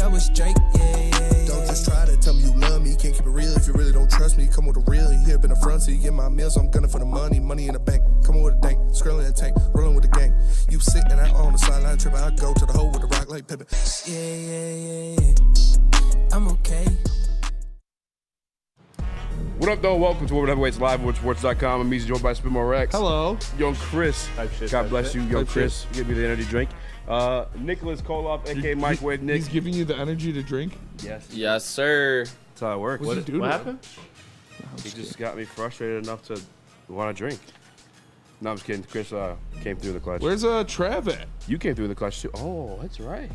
that was Drake, yeah. Don't just try to tell me you love me. Can't keep it real if you really don't trust me. Come with a real, you hip in the front, so you get my meals. I'm gunning for the money in the bank. Come with a dank, scrolling in the tank, rolling with the gang. You sit and I on the sideline tripping. I go to the hole with the rock like Pippin. Yeah. I'm okay. What up, though? Welcome to Woodward Heavyweights Live at WoodSports.com. I'm easy joined by Spenny. Hello. Young Chris. God bless you, young Chris. Give me the energy drink. Nicholas Kohloff, a.k.a. Mike Wade. Nick. He's giving you the energy to drink? Yes, sir. That's how it works. What happened? He just got me frustrated enough to want to drink. No, I'm just kidding. Chris came through the clutch. Where's Trav at? You came through the clutch, too. Oh, that's right.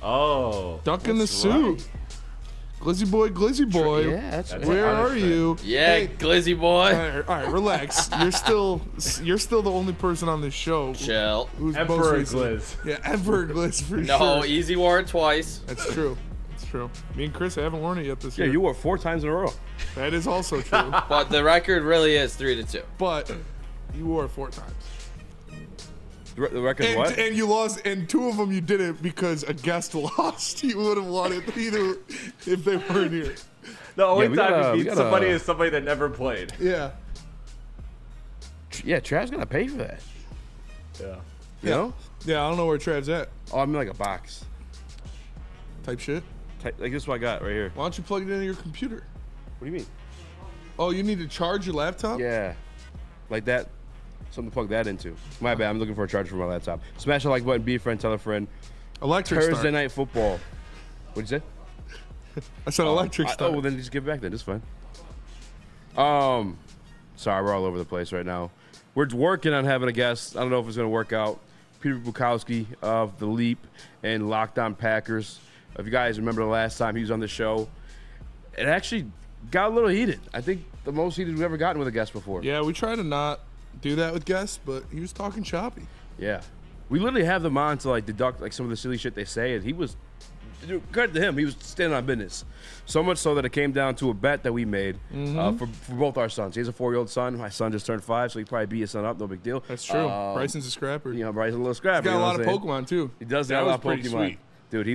Oh. Duck in the suit. Glizzy boy. Yeah, that's right. Where are you? Yeah, Hey. Glizzy boy. All right, relax. You're still the only person on this show. Chill. Who's Emperor most recent. Gliz. Yeah, Emperor Gliz for No, sure. easy wore it twice. That's true. It's true. Me and Chris haven't worn it yet this Yeah, year. you wore 4 times in a row. That is also true. But the record really is 3-2. But you wore it 4 times. The record's what? And you lost, and 2 of them you didn't because a guest lost. You would have won it either if they weren't here. The only we time gotta- you we beat gotta- somebody is somebody that never played. Yeah. Yeah, Trav's going to pay for that. Yeah. You know? Yeah, I don't know where Trav's at. Oh, I mean like a box. Type shit. Like this is what I got right here. Why don't you plug it into your computer? What do you mean? Oh, you need to charge your laptop? Yeah. Like that. Something to plug that into. My bad. I'm looking for a charger for my laptop. Smash the like button, be a friend, tell a friend. Electric Thursday start. night football. What'd you say? I said electric start. Oh, well, then just give it back then. It's fine. Sorry, we're all over the place right now. We're working on having a guest. I don't know if it's going to work out. Peter Bukowski of The Leap and Locked On Packers. If you guys remember the last time he was on the show, it actually got a little heated. I think the most heated we've ever gotten with a guest before. Yeah, we try to not do that with guests, but he was talking choppy. Yeah. We literally have them on to like deduct like some of the silly shit they say, and he was, credit to him, he was standing on business. So much so that it came down to a bet that we made for both our sons. He has a 4-year-old son. My son just turned 5, so he probably beat his son up. No big deal. That's true. Bryson's a scrapper. You know, Bryson's a little scrapper. He's got you a know lot of what I'm saying? Pokemon, too. He does That have a lot of was pretty Pokemon. sweet. Dude,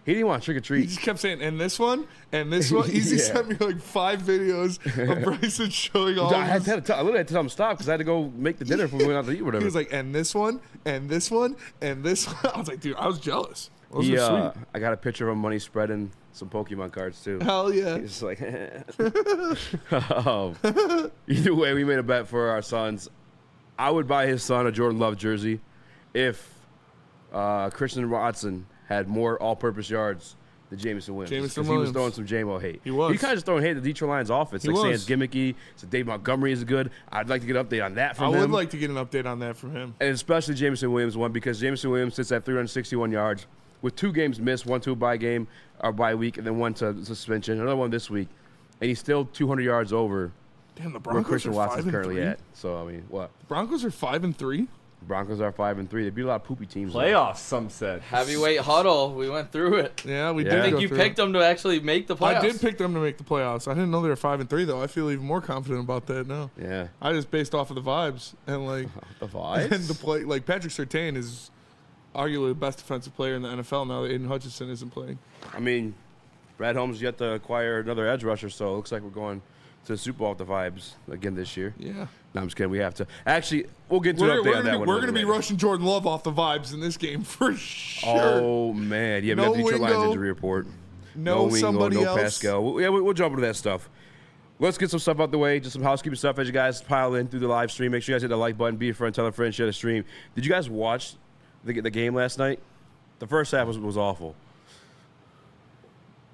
he didn't want trick or He treat. just kept saying, and this one, and this one. Easy Yeah. sent me like 5 videos of Bryson showing all I of his. literally had to tell him stop because I had to go make the dinner before we went out to eat or whatever. He was like, and this one, and this one, and this one. I was like, dude, I was jealous. Those are sweet. I got a picture of him when he's spreading some Pokemon cards too. Hell yeah. He's just like, either way, we made a bet for our sons. I would buy his son a Jordan Love jersey if Christian Watson had more all-purpose yards than Jameson Williams. Jameson 'Cause he was Williams. throwing some JMO hate. He was. He kind of just throwing hate at the Detroit Lions offense. He Like saying was. it's gimmicky. So Dave Montgomery is good. I'd like to get an update on that I from him. would like to get an update on that from him. And especially Jameson Williams one because Jameson Williams sits at 361 yards with 2 games missed, 1 to a bye game or bye week, and then 1 to suspension. Another one this week, and he's still 200 yards over Damn, the where Broncos Christian are Watson's 5-3. currently at. So I mean, what? The Broncos are 5-3. Broncos are 5-3. They beat a lot of poopy teams. Playoffs, some said. Heavyweight huddle. We went through it. Yeah, we Yeah. did. I think go you through picked it. them to actually make the playoffs. I did pick them to make the playoffs. I didn't know they were 5-3 though. I feel even more confident about that now. Yeah. I just based off of the vibes and like The vibes. and the play. Like Patrick Surtain is arguably the best defensive player in the NFL now that Aiden Hutchinson isn't playing. I mean, Brad Holmes yet to acquire another edge rusher, so it looks like we're going to the Super Bowl with the vibes again this year. Yeah. No, I'm just kidding. We have to. Actually, we'll get to an update on that one. We're going to be later. rushing Jordan Love off the vibes in this game for sure. Oh, man. Yeah, we No got the Detroit Lions Wingo. injury report. No Wingo, somebody no else. Pascal. Yeah, we'll jump into that stuff. Let's get some stuff out the way. Just some housekeeping stuff as you guys pile in through the live stream. Make sure you guys hit the like button, be a friend, tell a friend, share the stream. Did you guys watch the game last night? The first half was awful.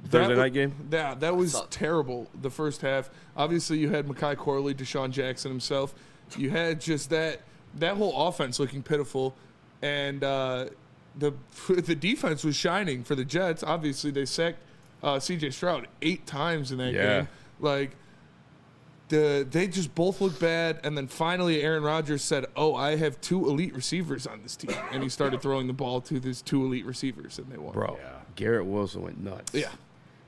Thursday night game? Yeah, that was terrible. The first half. Obviously, you had Mekhi Corley, Deshaun Jackson himself. You had just that whole offense looking pitiful, and the defense was shining for the Jets. Obviously, they sacked C.J. Stroud 8 times in that game. Like they just both looked bad, and then finally Aaron Rodgers said, "Oh, I have 2 elite receivers on this team," and he started throwing the ball to these 2 elite receivers, and they won. Bro, Garrett Wilson went nuts. Yeah.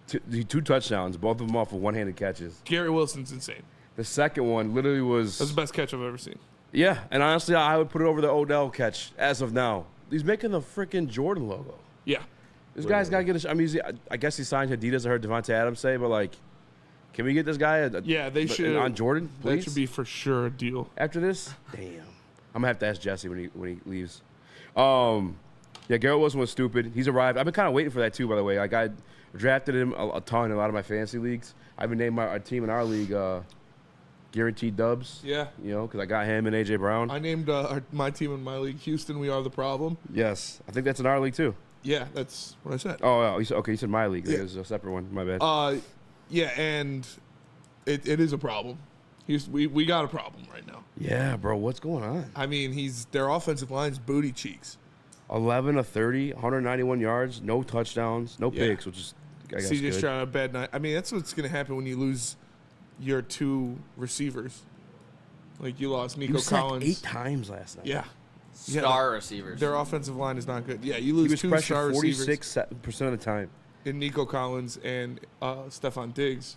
2 touchdowns, both of them off of one-handed catches. Gary Wilson's insane. The second one literally was... That's the best catch I've ever seen. Yeah, and honestly, I would put it over the Odell catch as of now. He's making the freaking Jordan logo. Yeah. This guy's got to get a. I mean, I guess he signed Adidas. I heard Devontae Adams say, but like, can we get this guy? They should on Jordan. Please? That should be for sure a deal. After this, damn, I'm gonna have to ask Jesse when he leaves. Yeah, Garrett Wilson was stupid. He's arrived. I've been kind of waiting for that too. By the way, like I drafted him a ton in a lot of my fantasy leagues. I've been named our team in our league Guaranteed Dubs. Yeah. You know, because I got him and AJ Brown. I named my team in my league Houston. We are the problem. Yes, I think that's in our league too. Yeah, that's what I said. Oh, okay. You said my league. Yeah. It was a separate one. My bad. Yeah, and it is a problem. We got a problem right now. Yeah, bro. What's going on? I mean, their offensive line's booty cheeks. 11 of 30, 191 yards, no touchdowns, no Yeah. picks, which is I guess CJ good. Stroud had a bad night. I mean, that's what's going to happen when you lose your 2 receivers. Like you lost He Nico was sacked Collins. 8 times last night. Yeah. Star receivers. Their offensive line is not good. Yeah, you He lose was 2 pressured star receivers 46% of the time. in Nico Collins and Stephon Diggs.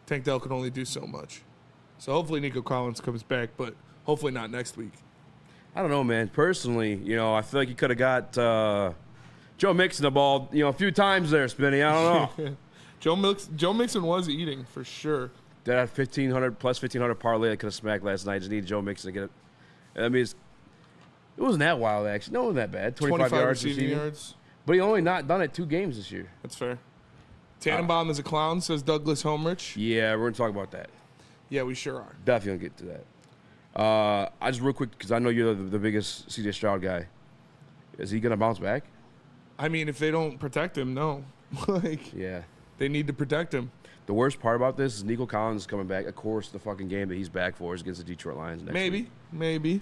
Tank Dell can only do so much. So hopefully Nico Collins comes back, but hopefully not next week. I don't know, man. Personally, you know, I feel like he could have got Joe Mixon the ball, you know, a few times there, Spenny. I don't know. Joe Mixon was eating for sure. That 1,500 plus 1,500 parlay I could have smacked last night. Just needed Joe Mixon to get it. I mean, it wasn't that wild, actually. No, it wasn't that bad. 25 yards receiving receiving. yards. But he only not done it 2 games this year. That's fair. Tannenbaum is a clown, says Douglas Homerich. Yeah, we're going to talk about that. Yeah, we sure are. Definitely going to get to that. I just real quick, because I know you're the biggest CJ Stroud guy. Is he going to bounce back? I mean, if they don't protect him, no. Yeah. They need to protect him. The worst part about this is Nico Collins is coming back. Of course, the fucking game that he's back for is against the Detroit Lions next week. Maybe.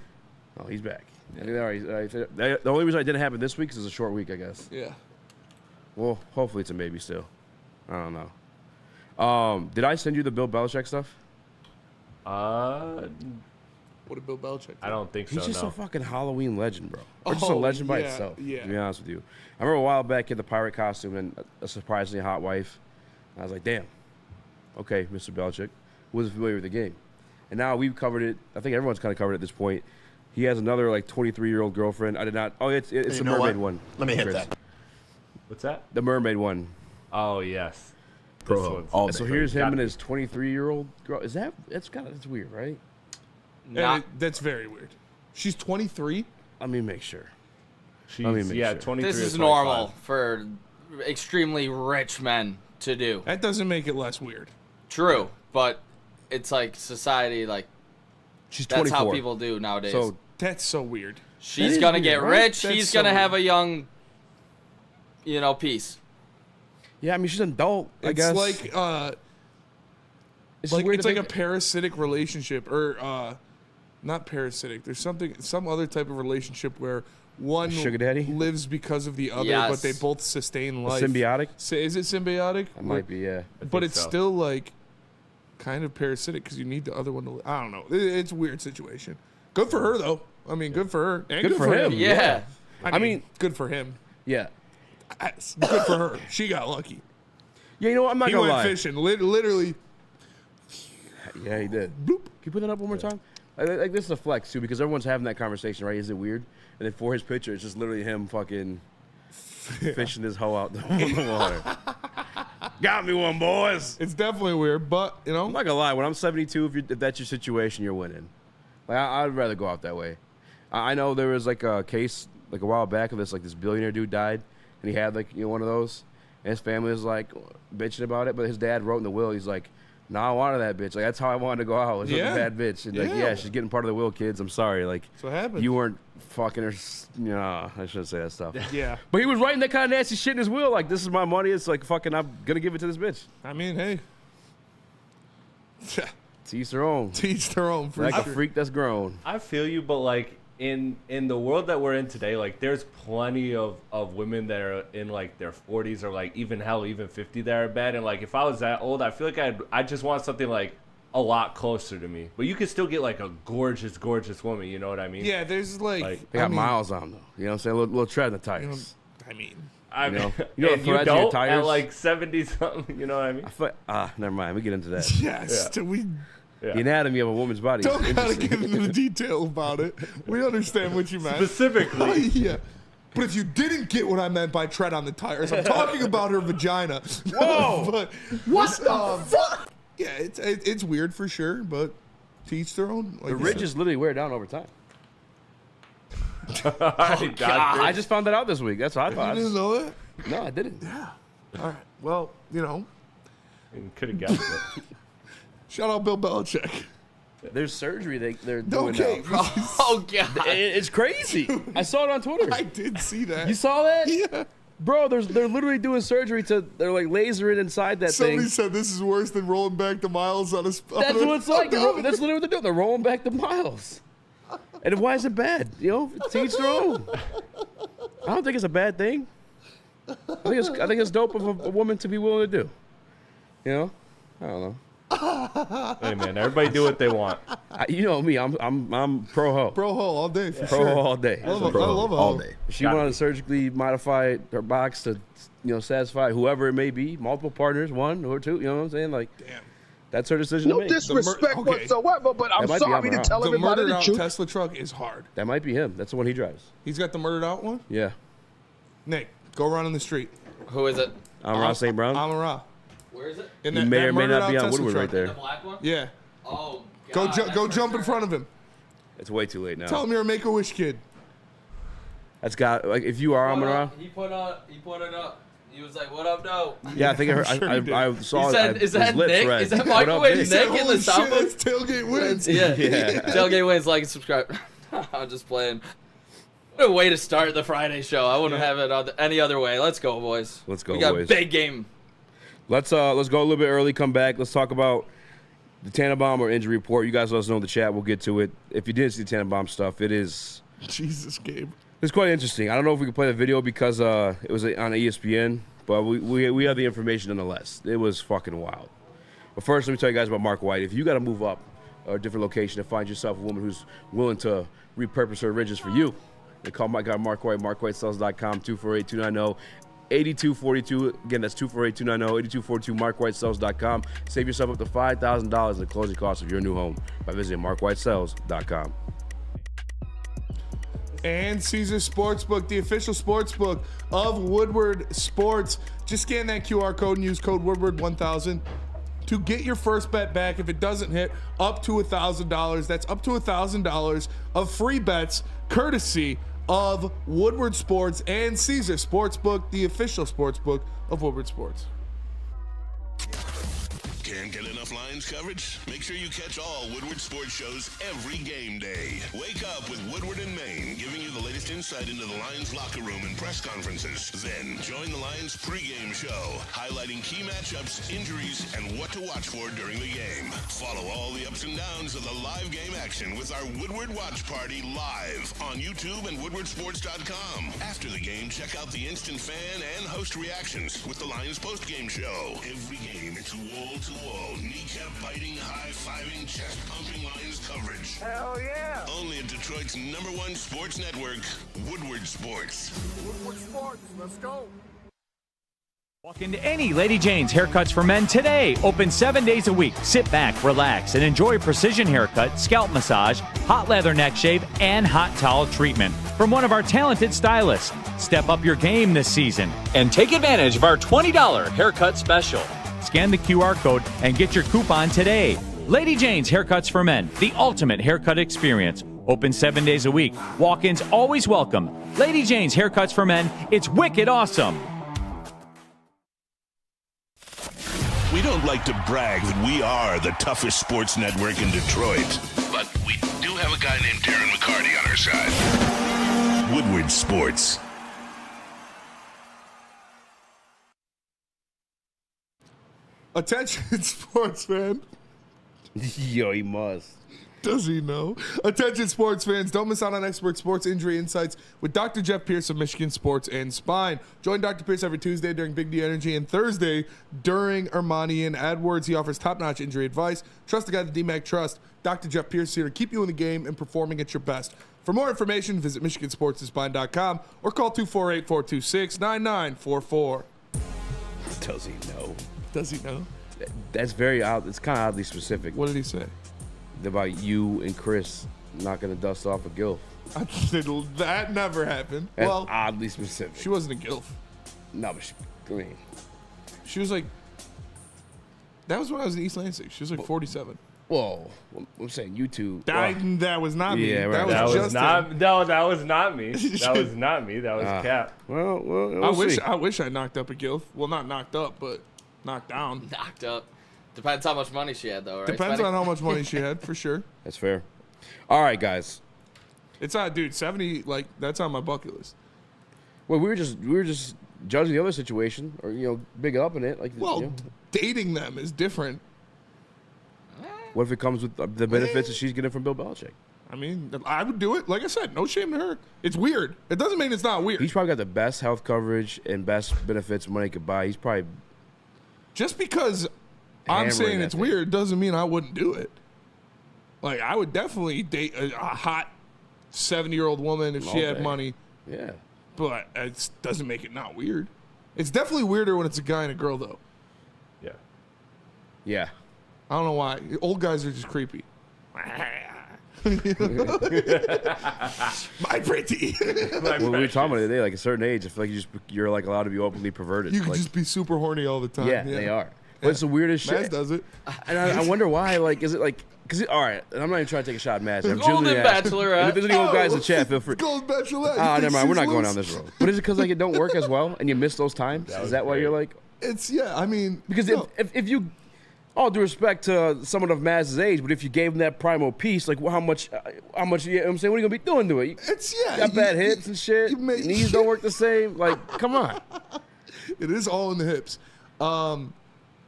Oh, he's back. I think, all right, the only reason it didn't happen this week is it's a short week, I guess. Yeah. Well, hopefully it's a maybe still. I don't know. Did I send you the Bill Belichick stuff? What did Bill Belichick do? I don't think so. He's just no. a fucking Halloween legend, bro. Or just a legend by itself, yeah. to be honest with you. I remember a while back he had the pirate costume and a surprisingly hot wife. I was like, damn. Okay, Mr. Belichick. Wasn't familiar with the game. And now we've covered it. I think everyone's kind of covered it at this point. He has another, like, 23-year-old girlfriend. I did not. Oh, it's the mermaid one. Let me hit Chris. that. What's that? The mermaid one. Oh yes. Pro. This one's- All So day. here's him Gotta and be. his 23-year-old girl. Is that that's weird, right? Not, That's very weird. She's 23? Let me make sure. She's, Let me make sure. 23 this or is 25. normal for extremely rich men to do. That doesn't make it less weird. True, but it's like society, like She's that's 24. how people do nowadays. So That's so weird. That She's is gonna weird, get right? rich. That's He's so gonna weird. have a young, piece. yeah, I mean she's an adult. I It's guess like it's just weird it's to like a think- parasitic relationship or not parasitic. There's some other type of relationship where one sugar daddy? lives because of the other, Yes. but they both sustain life. symbiotic. Is it symbiotic? It might be, yeah. But think it's so. still like kind of parasitic because you need the other one to. I don't know. It's a weird situation. Good for her though. I mean, good for her. And Good for him. Yeah. I mean, good for him. Yeah. Good for her. She got lucky. Yeah, you know what? I'm not He gonna went lie. fishing. Literally. Yeah, he did. Can you put that up one more time? Like this is a flex too because everyone's having that conversation, right? Is it weird? And then for his picture, it's just literally him fucking fishing his hoe out the water. Got me one, boys. It's definitely weird, but you know. I'm not gonna lie. When I'm 72, if that's your situation, you're winning. Like I'd rather go out that way. I know there was like a case like a while back of this billionaire dude died, and he had one of those, and his family was like bitching about it, but his dad wrote in the will, he's like, "No, I wanted that bitch. Like that's how I wanted to go out. Was with Yeah. a bad bitch." And like, Yeah. yeah, she's getting part of the will, kids. I'm sorry. Like That's what happened. you weren't fucking her. No, I shouldn't say that stuff. Yeah. But he was writing that kind of nasty shit in his will. Like, this is my money. It's like fucking. I'm gonna give it to this bitch. I mean, hey. To each their own. Teach their own. For Like a sure. freak that's grown. I feel you, but like in the world that we're in today, like there's plenty of women that are in like their 40s or like even 50 that are bad. And like if I was that old, I feel like I just want something like a lot closer to me. But you could still get like a gorgeous woman. You know what I mean? Yeah, there's like. Like, They got I mean, miles on them, though. You know what I'm saying? A little tread in the you know, tires. I mean, I You know? mean, You know the and threads in your don't tires? at like 70 something. You know what I mean? I feel, never mind. We get into that. yes. We The anatomy of a woman's body. is don't gotta interesting. get into the detail about it. We understand what you meant. Specifically. yeah. But if you didn't get what I meant by tread on the tires, I'm talking about her vagina. Whoa! But What the fuck? yeah, it's weird for sure, but to each their own. Like The ridges literally wear down over time. God. I just found that out this week. That's what I You thought. didn't know that? No, I didn't. All right. Well, Could have guessed it. shout out Bill Belichick. There's surgery they're doing Okay. now. Oh god. It's crazy. I saw it on Twitter. I did see that. You saw that? Yeah. Bro, they're literally doing surgery they're like lasering inside that Somebody thing. said this is worse than rolling back the miles on a. That's what it's like. That's literally what they're doing. They're rolling back the miles. And why is it bad? It's each their own. I don't think it's a bad thing. I think it's dope of a woman to be willing to do. I don't know. Hey man, everybody do what they want. You know me. I'm pro ho. Pro hole all day for Pro sure. ho all day. I love a all hoe. day. She wanted to surgically modify her box to, satisfy whoever it may be, multiple partners, one or two. You know what I'm saying? Like, Damn. that's her decision No to make. disrespect okay. whatsoever, but I'm That might be sorry to Amon-Ra. tell The everybody murdered the out truth. Tesla truck is hard. That might be him. That's the one he drives. He's got the murdered out one. Yeah. Nick, go around in the street. Who is it? I'm Ross St. Brown. Amon-Ra. Where is it? In He that- may that or may murdered not be out on Tesla Woodward right truck. there. The black one? Yeah. Oh Go god. go jump in front of him. It's way too late now. Tell him you're a Make-A-Wish kid. That's got, like, if you are Amon-Ra. He put it up. He was like, "What up, no?" Yeah, I think I heard. I'm sure he did. I saw He said, it. "Is his that lips Nick? read, Is that "What Michael up, Wade Nick?" Nick? Holy in the shit, sound booth? that's tailgate wins. Yeah. Yeah. Tailgate wins, like and subscribe. I'm just playing. What a way to start the Friday show. I wouldn't have it any other way. Let's go, boys. Let's go, we got boys. big game. Let's go a little bit early. Come back. Let's talk about the Tannenbaum or injury report. You guys let us know in the chat. We'll get to it. If you didn't see the Tannenbaum stuff, it's Jesus, Gabe. quite interesting. I don't know if we can play the video because it was on ESPN, but we have the information nonetheless. It was fucking wild. But first, let me tell you guys about Mark White. If you got to move up or a different location to find yourself a woman who's willing to repurpose her ridges for you, then call my guy Mark White, markwhitesells.com, 248-290-8242. Again, that's 248-290-8242, markwhitesells.com. Save yourself up to $5,000 in the closing costs of your new home by visiting markwhitesells.com. And Caesar Sportsbook, the official sportsbook of Woodward Sports. Just scan that QR code and use code Woodward1000 to get your first bet back. If it doesn't hit, up to $1,000. That's up to $1,000 of free bets courtesy of Woodward Sports and Caesar Sportsbook, the official sportsbook of Woodward Sports. Can't get enough Lions coverage? Make sure you catch all Woodward sports shows every game day. Wake up with Woodward and Maine, giving you the latest insight into the Lions locker room and press conferences. Then join the Lions pregame show, highlighting key matchups, injuries, and what to watch for during the game. Follow all the ups and downs of the live game action with our Woodward Watch Party live on YouTube and WoodwardSports.com. After the game, check out the instant fan and host reactions with the Lions postgame show. Every game, it's wall-to-wall, kneecap-biting, high-fiving, chest-pumping Lions coverage. Hell yeah! Only at Detroit's #1 sports network, Woodward Sports. Woodward Sports, let's go! Walk into any Lady Jane's Haircuts for Men today. Open 7 days a week. Sit back, relax, and enjoy precision haircut, scalp massage, hot leather neck shave, and hot towel treatment from one of our talented stylists. Step up your game this season and take advantage of our $20 haircut special. Scan the QR code and get your coupon today. Lady Jane's Haircuts for Men, the ultimate haircut experience. Open 7 days a week. Walk-ins always welcome. Lady Jane's Haircuts for Men, it's wicked awesome. We don't like to brag that we are the toughest sports network in Detroit, but we do have a guy named Darren McCarty on our side. Woodward Sports. Attention, sports fan. Yo, he must. Does he know? Attention, sports fans. Don't miss out on expert sports injury insights with Dr. Jeff Pierce of Michigan Sports and Spine. Join Dr. Pierce every Tuesday during Big D Energy and Thursday during Ermanni and Edwards. He offers top-notch injury advice. Trust the guy that DMAC trust. Dr. Jeff Pierce is here to keep you in the game and performing at your best. For more information, visit MichiganSportsandSpine.com or call 248-426-9944. Does he know? Does he know? That's very odd. It's kind of oddly specific What did he say? about you and Chris knocking the dust off of Gilf. That never happened. That's Well, oddly specific. she wasn't a gilf. No, but She was like. That was when I was in East Lansing. She was like 47. whoa. I'm saying you two. That was not me. Yeah, right. That was That was Justin. not. No, that was not me. That was not me. That was Cap. Well, we'll I see. wish I knocked up a gilf. Well, not knocked up, but knocked down. Knocked up. Depends how much money she had, though, right? Depends Spenny? on how much money she had, for sure. That's fair. All right, guys. It's not, dude. 70, like that's on my bucket list. Well, we were just judging the other situation, or big up in it. Like, Well, dating them is different. what if it comes with the benefits that she's getting from Bill Belichick? I mean, I would do it. Like I said, no shame to her. It's weird. It doesn't mean it's not weird. He's probably got the best health coverage and best benefits money could buy. He's probably Just because I'm hammering saying that it's thing. weird doesn't mean I wouldn't do it. Like, I would definitely date a hot 70-year-old woman if she All had day. money, yeah. but it doesn't make it not weird. It's definitely weirder when it's a guy and a girl, though. Yeah. Yeah. I don't know why. Old guys are just creepy. My pretty. Well, we were talking about it today. Like, a certain age, I feel like you're like allowed to be openly perverted. You can like, just be super horny all the time. yeah, they are. But it's the weirdest Maz shit. does it. And I wonder why. Like, is it like? Because all right, and I'm not even trying to take a shot at Maz. I'm Golden genuinely asking. Bachelorette. If there's any old guys in chat, feel free. Gold Bachelorette. Oh, never mind. We're not going down this road. But is it because like it don't work as well and you miss those times? Is that why you're like? It's I mean, Because no. if you, all due respect to someone of Maz's age, but if you gave him that primal piece, like how much, you know what I'm saying, what are you gonna be doing to it? It's Got bad hips and shit. Knees don't work the same. Like, come on. It is all in the hips.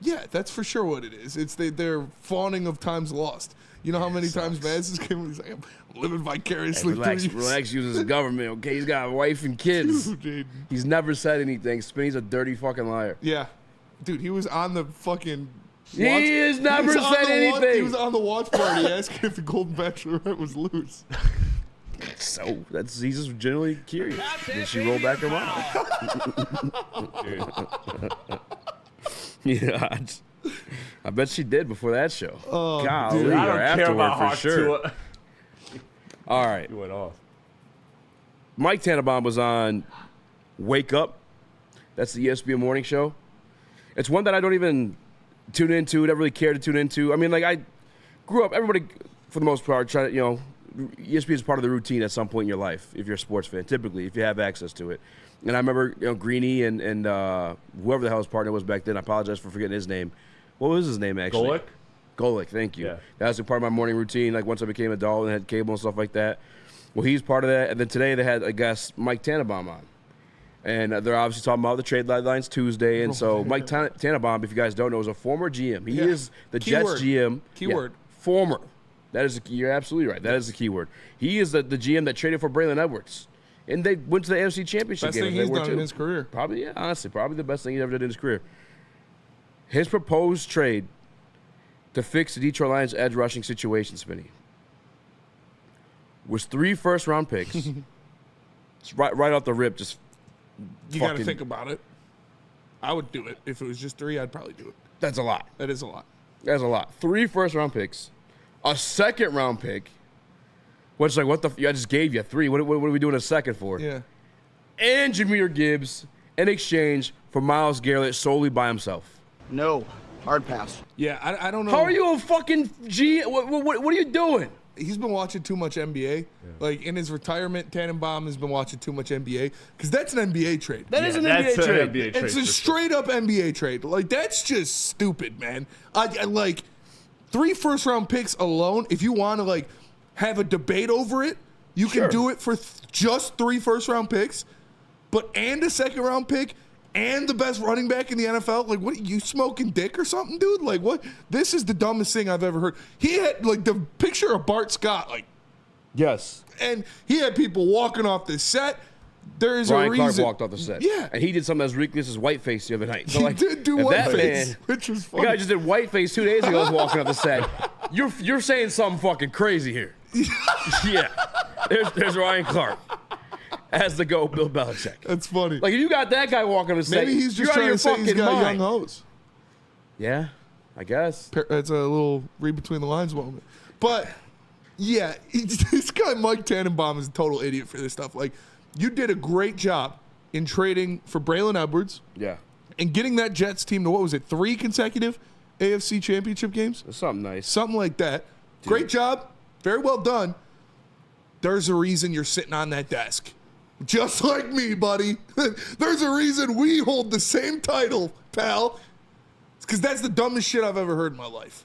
Yeah, that's for sure what it is. It's they're fawning of times lost. You know how many times Maz has given? He's like, I'm living vicariously Relax, through you. relax. Uses the government. Okay, he's got a wife and kids. Dude. He's never said anything. Spenny's a dirty fucking liar. Yeah, dude, he was on the fucking. He has never he was on said the anything. He was on the watch party asking if the Golden Bachelorette was loose. So he's just genuinely curious. Did she roll back her mouth? Yeah, I bet she did before that show. Oh, Golly, dude. or I don't care afterward about for Hawk sure. Tua. All right, He went off. Mike Tannenbaum was on Wake Up. That's the ESPN morning show. It's one that I don't even tune into, never really care to tune into. I mean, like, I grew up, everybody, for the most part, trying to, ESPN is part of the routine at some point in your life, if you're a sports fan, typically, if you have access to it. And I remember, Greeny and whoever the hell his partner was back then, I apologize for forgetting his name. What was his name, actually? Golick, thank you. Yeah. That was a part of my morning routine, like once I became an adult and had cable and stuff like that. Well, he's part of that. And then today they had, I guess, Mike Tannenbaum on. And they're obviously talking about the trade deadlines Tuesday. And so Mike Tannenbaum, if you guys don't know, is a former GM. He is the Keyword. Jets GM. Keyword. Yeah, former. That is you're absolutely right. That is the key word. He is the GM that traded for Braylon Edwards. And they went to the AFC Championship Best game. thing They he's were done too. in his career. Probably, yeah, honestly, probably the best thing he ever did in his career. His proposed trade to fix the Detroit Lions' edge rushing situation, Spenny, was 3 first-round picks. It's right off the rip, just You got to fucking- think about it. I would do it. If it was just 3, I'd probably do it. That's a lot. That is a lot. That's a lot. 3 first-round picks, a second-round pick, which, like, what the I just gave you 3. What are we doing a second for? Yeah. And Jahmyr Gibbs in exchange for Myles Garrett solely by himself. No. Hard pass. Yeah, I don't know. How are you a fucking G? What are you doing? He's been watching too much NBA. Like, in his retirement, Tannenbaum has been watching too much NBA. Because that's an NBA trade. That is an That's NBA an trade. NBA trade. It's a straight-up NBA trade. Like, that's just stupid, man. I like, 3 first-round picks alone, if you want to, like, have a debate over it, you Sure. can do it for just 3 first-round picks, and a second-round pick, and the best running back in the NFL. Like, what, you smoking dick or something, dude? Like, what? This is the dumbest thing I've ever heard. He had, like, the picture of Bart Scott, like, Yes. and he had people walking off the set. There is Ryan a reason. Clark walked off the set. Yeah. And he did something as ridiculous as whiteface the other night. So, He like, did do if that whiteface, man- which was The funny. guy just did whiteface 2 days ago. Was walking off the set. You're saying something fucking crazy here. Yeah. There's Ryan Clark as the GOAT Bill Belichick. That's funny. Like, if you got that guy walking on the set, Maybe he's you're just out of trying your to say he's fucking got mind. young hoes. Yeah, I guess. It's a little read between the lines moment. But Yeah, this guy Mike Tannenbaum is a total idiot for this stuff. Like, you did a great job in trading for Braylon Edwards. Yeah. And getting that Jets team to, what was it, 3 consecutive AFC championship games? Something nice. Something like that. Dude. Great job. Very well done. There's a reason you're sitting on that desk. Just like me, buddy. There's a reason we hold the same title, pal. It's because that's the dumbest shit I've ever heard in my life.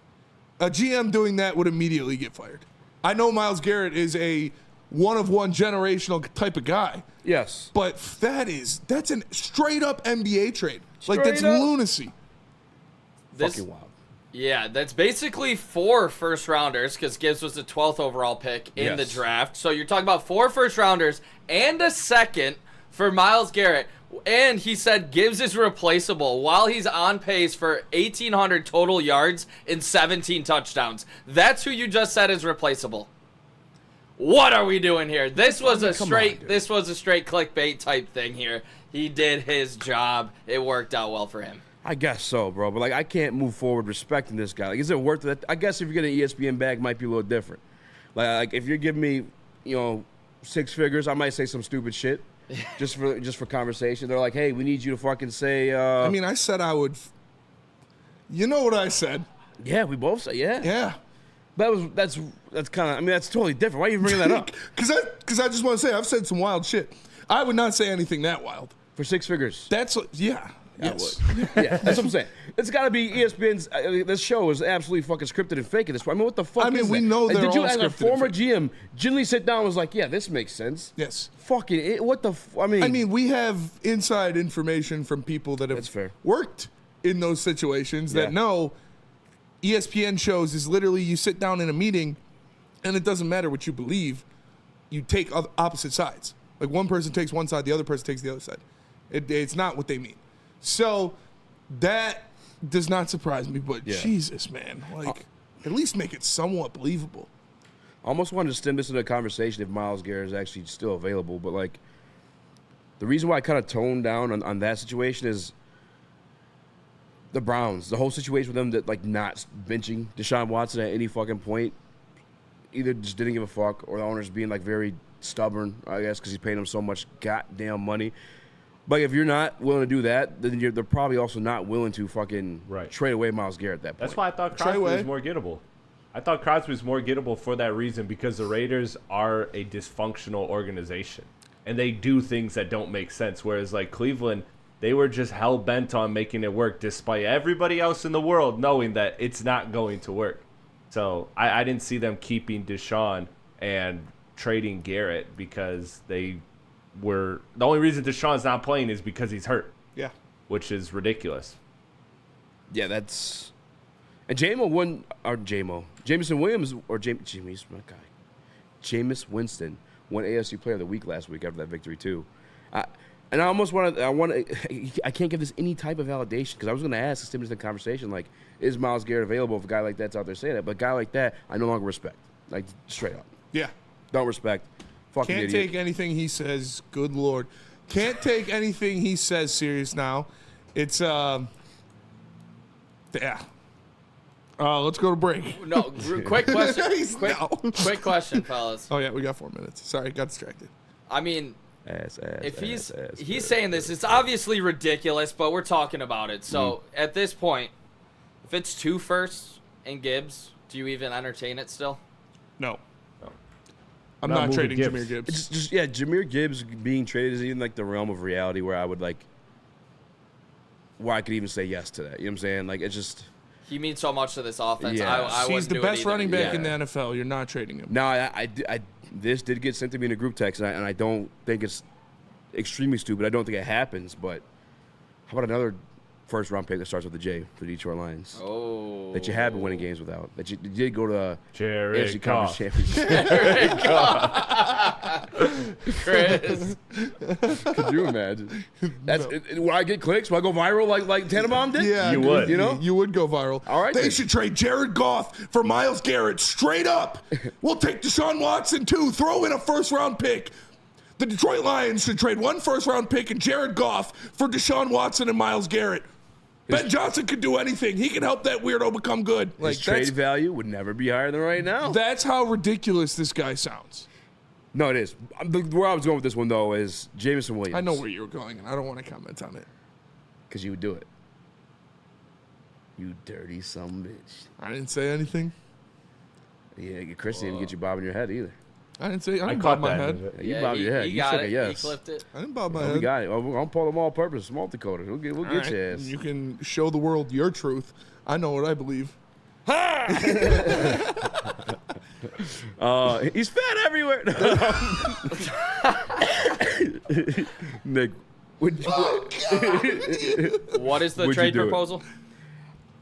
A GM doing that would immediately get fired. I know Myles Garrett is a one-of-one generational type of guy. Yes. But that's a straight-up NBA trade. Like, that's lunacy. Fucking wild. Yeah, that's basically 4 first-rounders because Gibbs was the 12th overall pick in the draft. So you're talking about 4 first-rounders and a second for Myles Garrett. And he said Gibbs is replaceable while he's on pace for 1,800 total yards and 17 touchdowns. That's who you just said is replaceable. What are we doing here? This was a straight clickbait type thing here. He did his job. It worked out well for him. I guess so, bro. But, like, I can't move forward respecting this guy. Like, is it worth it? I guess if you get an ESPN bag, it might be a little different. Like if you're giving me, 6 figures, I might say some stupid shit just for conversation. They're like, hey, we need you to fucking say. I mean, I said I would. You know what I said? Yeah, we both said, yeah. Yeah. That's kind of. I mean, that's totally different. Why are you bringing that up? Because I just want to say I've said some wild shit. I would not say anything that wild. For 6 figures. That's yes. Yeah, that's what I'm saying. It's got to be ESPN's. This show is absolutely fucking scripted and fake at this point. I mean, what the fuck? I mean, is we that? know they're Did you, all as a scripted former and fake. GM, genuinely sit down and was like, yeah, this makes sense? Yes. Fucking it. What the? I mean, we have inside information from people that have worked in those situations that know ESPN shows is literally you sit down in a meeting, and it doesn't matter what you believe, you take opposite sides. Like one person takes one side, the other person takes the other side. It's not what they mean. So that does not surprise me, but Jesus, man. Like, at least make it somewhat believable. I almost wanted to stem this into a conversation if Myles Garrett is actually still available, but, like, the reason why I kind of toned down on that situation is the Browns. The whole situation with them that, like, not benching Deshaun Watson at any fucking point either just didn't give a fuck or the owners being, like, very stubborn, I guess, because he's paying them so much goddamn money. But if you're not willing to do that, then they're probably also not willing to fucking trade away Myles Garrett at that point. That's why I thought Crosby was more gettable. I thought Crosby was more gettable for that reason because the Raiders are a dysfunctional organization. And they do things that don't make sense. Whereas, like, Cleveland, they were just hell-bent on making it work despite everybody else in the world knowing that it's not going to work. So I didn't see them keeping Deshaun and trading Garrett because they were – the only reason Deshaun's not playing is because he's hurt. Yeah. Which is ridiculous. Yeah, that's – and Jameson Williams – or Jameis, my guy. Jameis Winston won AFC Player of the Week last week after that victory too. And I almost want to – I can't give this any type of validation because I was going to ask Stimulus in the conversation, like, is Myles Garrett available if a guy like that's out there saying that? But a guy like that, I no longer respect. Like, straight up. Yeah. Don't respect. Fucking Can't idiot. take anything he says. Good Lord. Can't take anything he says serious now. It's, yeah. Let's go to break. No, quick question. Quick question, fellas. Oh, yeah, we got 4 minutes. Sorry, got distracted. I mean, if he's saying this, it's obviously ridiculous, but we're talking about it. So at this point, if it's 2 firsts and Gibbs, do you even entertain it still? No. I'm not trading Gibbs. Jahmyr Gibbs. It's just Jahmyr Gibbs being traded is even like the realm of reality where I would like, where I could even say yes to that. You know what I'm saying? Like, it's just. He means so much to this offense. Yeah. He's the best running back in the NFL. You're not trading him. No, this did get sent to me in a group text, and I don't think it's extremely stupid. I don't think it happens, but how about another first-round pick that starts with a J for the Detroit Lions? Oh. That you have been winning games without. That you did go to Jared AFC Conference Championship. Chris. Could you imagine? That's will I get clicks? Will I go viral like Tannenbaum did? Yeah, you would. You know? You would go viral. All right. They should trade Jared Goff for Myles Garrett straight up. We'll take Deshaun Watson too. Throw in a first-round pick. The Detroit Lions should trade 1 first-round pick and Jared Goff for Deshaun Watson and Myles Garrett. Ben Johnson could do anything. He can help that weirdo become good. Like His trade value would never be higher than right now. That's how ridiculous this guy sounds. No, it is. Where I was going with this one, though, is Jameson Williams. I know where you were going, and I don't want to comment on it. Because you would do it. You dirty sumbitch. I didn't say anything. Yeah, Chris didn't get you bobbing your head either. I didn't bob my head. You bobbed your head. He You got shook it. a yes. He clipped it. I didn't bob my We head. got it. I'll pull them all-purpose multicoder. We'll get All your right. ass. You can show the world your truth. I know what I believe. He's fat everywhere. Nick, What is the Would you trade do it? proposal?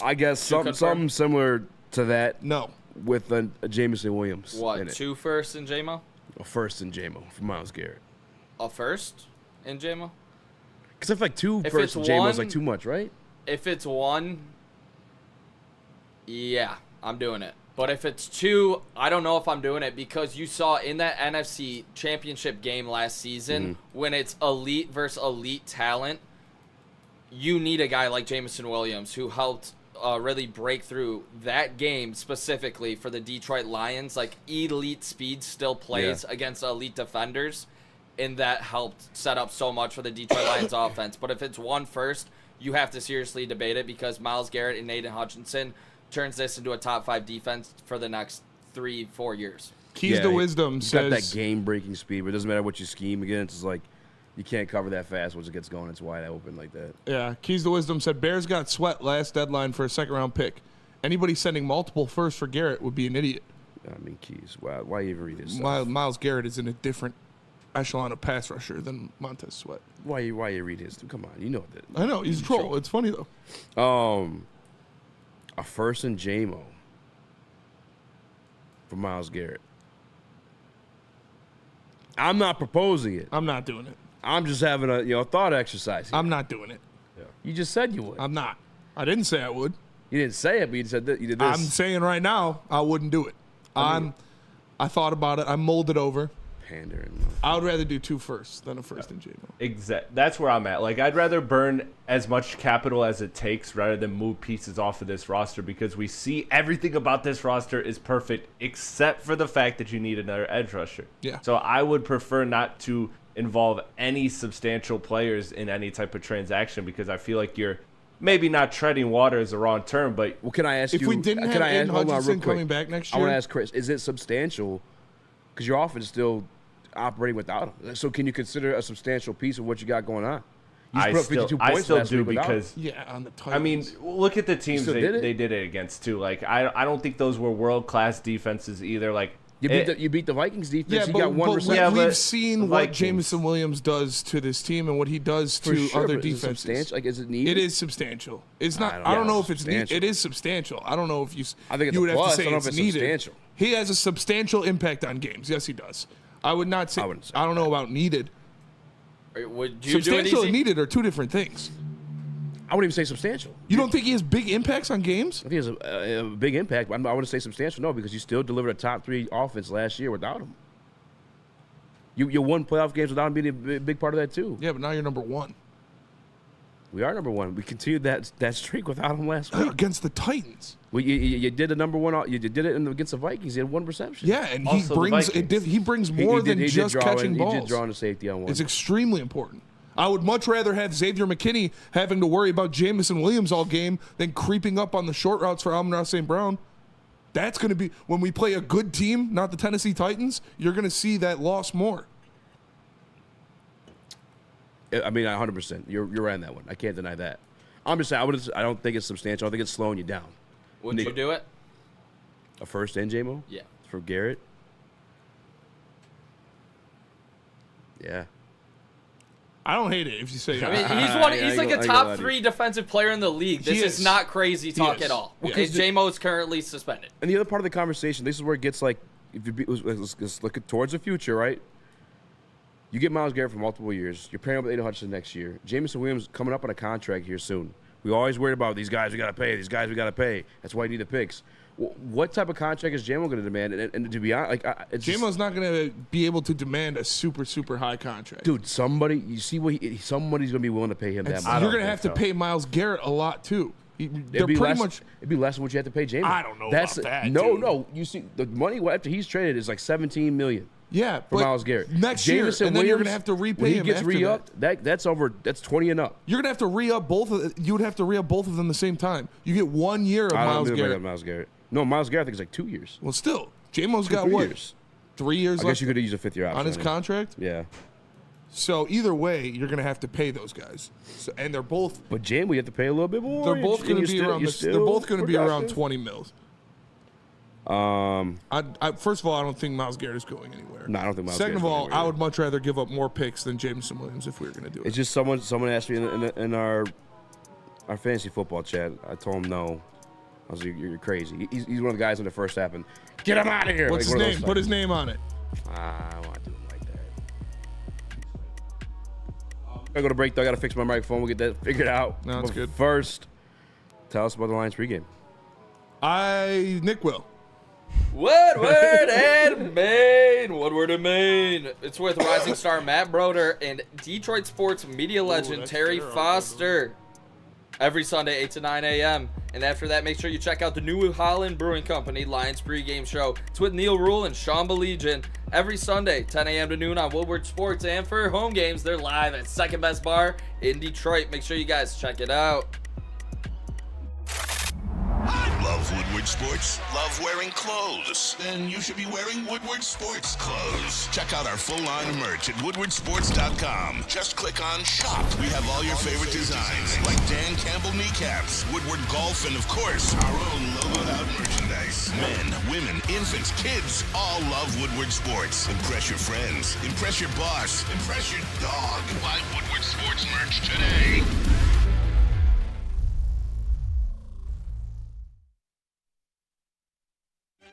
I guess something similar to that No. with a Jameson Williams. What, in it. 2 firsts in JMO? A first in JMO for Myles Garrett. A first in JMO? Because I feel like 2 If firsts in it's JMO is one- like too much, right? If it's 1, yeah, I'm doing it. But if it's 2, I don't know if I'm doing it because you saw in that NFC Championship game last season when it's elite versus elite talent, you need a guy like Jameson Williams who helped really break through that game specifically for the Detroit Lions. Like, elite speed still plays against elite defenders, and that helped set up so much for the Detroit Lions offense. But if it's 1 first, you have to seriously debate it because Myles Garrett and Aiden Hutchinson turns this into a top 5 defense for the next 3-4 years. Keys to wisdom He's says got that game-breaking speed, but it doesn't matter what you scheme against. It's like you can't cover that fast once it gets going. It's wide open like that. Yeah, Keys to Wisdom said Bears got sweat last deadline for a second-round pick. Anybody sending multiple firsts for Garrett would be an idiot. I mean, Keys. Why you even read this stuff? Myles Garrett is in a different echelon of pass rusher than Montez Sweat. Why you read his? Come on, you know that. I know, he's a troll. It's funny, though. A first in JMO for Myles Garrett. I'm not proposing it. I'm not doing it. I'm just having a thought exercise here. I'm not doing it. You just said you would. I'm not. I didn't say I would. You didn't say it, but you said that you did this. I'm saying right now I wouldn't do it. I thought about it. I mulled it over. Pandering. I would rather do 2 firsts than a first in JMO. That's where I'm at. Like, I'd rather burn as much capital as it takes rather than move pieces off of this roster because we see everything about this roster is perfect except for the fact that you need another edge rusher. Yeah. So I would prefer not to involve any substantial players in any type of transaction because I feel like you're maybe not treading water is the wrong term, but Well, can I ask If you? we didn't have can I Aiden hold on real Hutchinson quick. coming back next I want year? to ask Chris: is it substantial? Because your offense is still operating without him. So can you consider a substantial piece of what you got going on? You I put up still 52 points do last week without him. because Yeah, on the Titans. I mean, look at the teams still they did did it? it against too. Like I don't think those were world-class defenses either. Like You beat the Vikings defense. yeah, you but, got one but reception. we've but seen the what Vikings- Jameson Williams does to this team and what he does For to sure, other but is it defenses. substantial? Like, is it needed? It is substantial. It's not. I don't I don't know. know if it's needed. Substantial. It is substantial. I don't know if you. I think it's you a would have plus. to say I don't know it's if it's needed. substantial. He has a substantial impact on games. Yes, he does. I would not say. I wouldn't say I don't know about needed. Would you do it Substantial easy? and needed are 2 different things. I wouldn't even say substantial. You don't think he has big impacts on games? I think it's a big impact, but I wouldn't say substantial, no, because you still delivered a top 3 offense last year without him. You won playoff games without him being a big part of that, too. Yeah, but now you're number 1 We are number 1. We continued that streak without him last week. against the Titans. Well, you did the number 1. You did it against the Vikings. You had 1 reception. Yeah, and Also the Vikings. he brings more than just catching balls. He did draw on the safety on one. It's extremely important. I would much rather have Xavier McKinney having to worry about Jameson Williams all game than creeping up on the short routes for Amon-Ra St. Brown. That's going to be, when we play a good team, not the Tennessee Titans, you're going to see that loss more. I mean, 100%. You're right on that one. I can't deny that. I'm just saying, I don't think it's substantial. I think it's slowing you down. Would you do it? A first and JMO? Yeah. For Garrett? Yeah. I don't hate it if you say I mean, that. he's like a top 3 defensive player in the league. This is not crazy talk at all. Well, Because J-Mo is currently suspended. And the other part of the conversation, this is where it gets like, let's look towards the future, right? You get Myles Garrett for multiple years. You're pairing up with Aiden Hutchinson next year. Jameson Williams coming up on a contract here soon. We always worried about these guys we got to pay. These guys we got to pay. That's why you need the picks. what type of contract is J-Mo going to demand? And to be honest, like J-Mo's not going to be able to demand a super, super high contract. Dude, somebody's going to be willing to pay him that much. You're going to have to pay Myles Garrett a lot, too. It'd be less than what you have to pay J-Mo. I don't know about that, No. You see, the money after he's traded is like $17 million. Yeah, for Myles Garrett. Next year, and then you're going to have to repay him. When he gets re-upped, that's over. That's 20 and up. You're going to have to re-up both of. You would have to re-up both of them the same time. You get 1 year of Myles Garrett. Myles Garrett. No, Myles Garrett I think it's like 2 years. Well, still, J-Mo's got 3 years. 3 years. I guess you could use a 5th year option on his contract. Yeah. So either way, you're going to have to pay those guys, and they're both. But J-Mo, you have to pay a little bit more. They're both going to be around. They're both going to be around 20 mils. First of all, I don't think Myles Garrett is going anywhere. No, I don't think Myles. Second of all, I would much rather give up more picks than Jameson Williams if we were going to do it. It's just someone asked me in our fantasy football chat. I told him no. I was like, you're crazy. He's one of the guys in the first half, and get him out of here. What's his name? Put his name on it. I don't want to do him like that. I go to break though. I got to fix my microphone. We'll get that figured out. No, that's good. First, tell us about the Lions pregame. Nick will. Woodward and Maine. It's with rising star Matt Broder and Detroit sports media legend Terry Foster. Every Sunday, 8 to 9 a.m. And after that, make sure you check out the New Holland Brewing Company Lions pregame show. It's with Neil Rule and Sean Belegian. Every Sunday, 10 a.m. to noon on Woodward Sports. And for home games, they're live at Second Best Bar in Detroit. Make sure you guys check it out. Love Woodward Sports? Love wearing clothes? Then you should be wearing Woodward Sports clothes. Check out our full line of merch at woodwardsports.com. Just click on shop. We have all your favorite designs, like Dan Campbell kneecaps, Woodward golf, and of course, our own logoed out merchandise. Men, women, infants, kids, all love Woodward Sports. Impress your friends. Impress your boss. Impress your dog. Buy Woodward Sports merch today.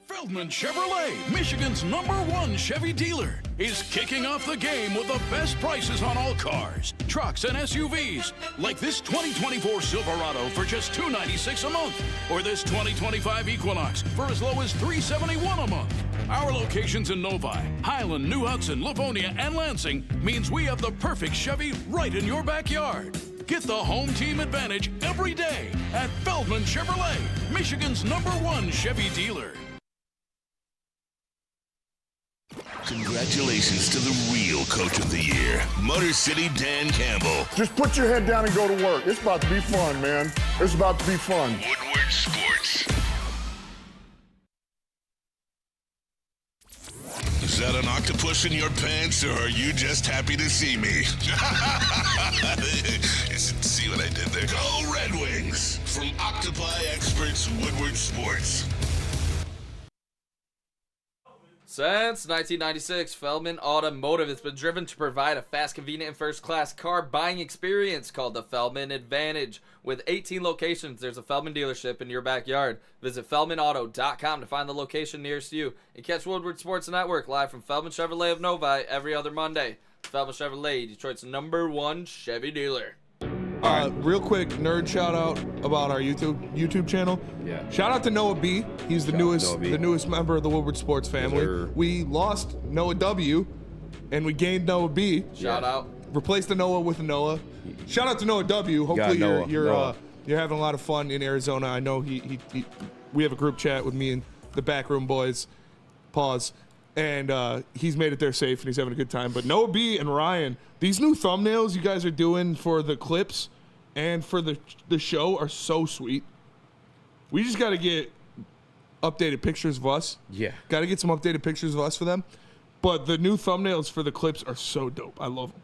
Feldman Chevrolet, Michigan's #1 Chevy dealer, is kicking off the game with the best prices on all cars, trucks, and SUVs, like this 2024 Silverado for just $296 a month, or this 2025 Equinox for as low as $371 a month. Our locations in Novi, Highland, New Hudson, Livonia, and Lansing means we have the perfect Chevy right in your backyard. Get the home team advantage every day at Feldman Chevrolet, Michigan's #1 Chevy dealer. Congratulations to the real coach of the year, Motor City Dan Campbell. Just put your head down and go to work. It's about to be fun, man. It's about to be fun. Woodward Sports. Is that an octopus in your pants, or are you just happy to see me? See what I did there? Go Red Wings! From Octopi Experts, Woodward Sports. Since 1996, Feldman Automotive has been driven to provide a fast, convenient, and first-class car buying experience called the Feldman Advantage. With 18 locations, there's a Feldman dealership in your backyard. Visit FeldmanAuto.com to find the location nearest you. And catch Woodward Sports Network live from Feldman Chevrolet of Novi every other Monday. Feldman Chevrolet, Detroit's #1 Chevy dealer. Real quick, nerd shout out about our YouTube channel. Yeah. Shout out to Noah B. He's the newest member of the Woodward Sports family. Yes, we lost Noah W, and we gained Noah B. Shout out. Replaced the Noah with a Noah. Shout out to Noah W. Hopefully you're having a lot of fun in Arizona. I know we have a group chat with me and the backroom boys. Pause. And he's made it there safe, and he's having a good time. But Noah B. and Ryan, these new thumbnails you guys are doing for the clips and for the show are so sweet. We just got to get updated pictures of us. Yeah. Got to get some updated pictures of us for them. But the new thumbnails for the clips are so dope. I love them.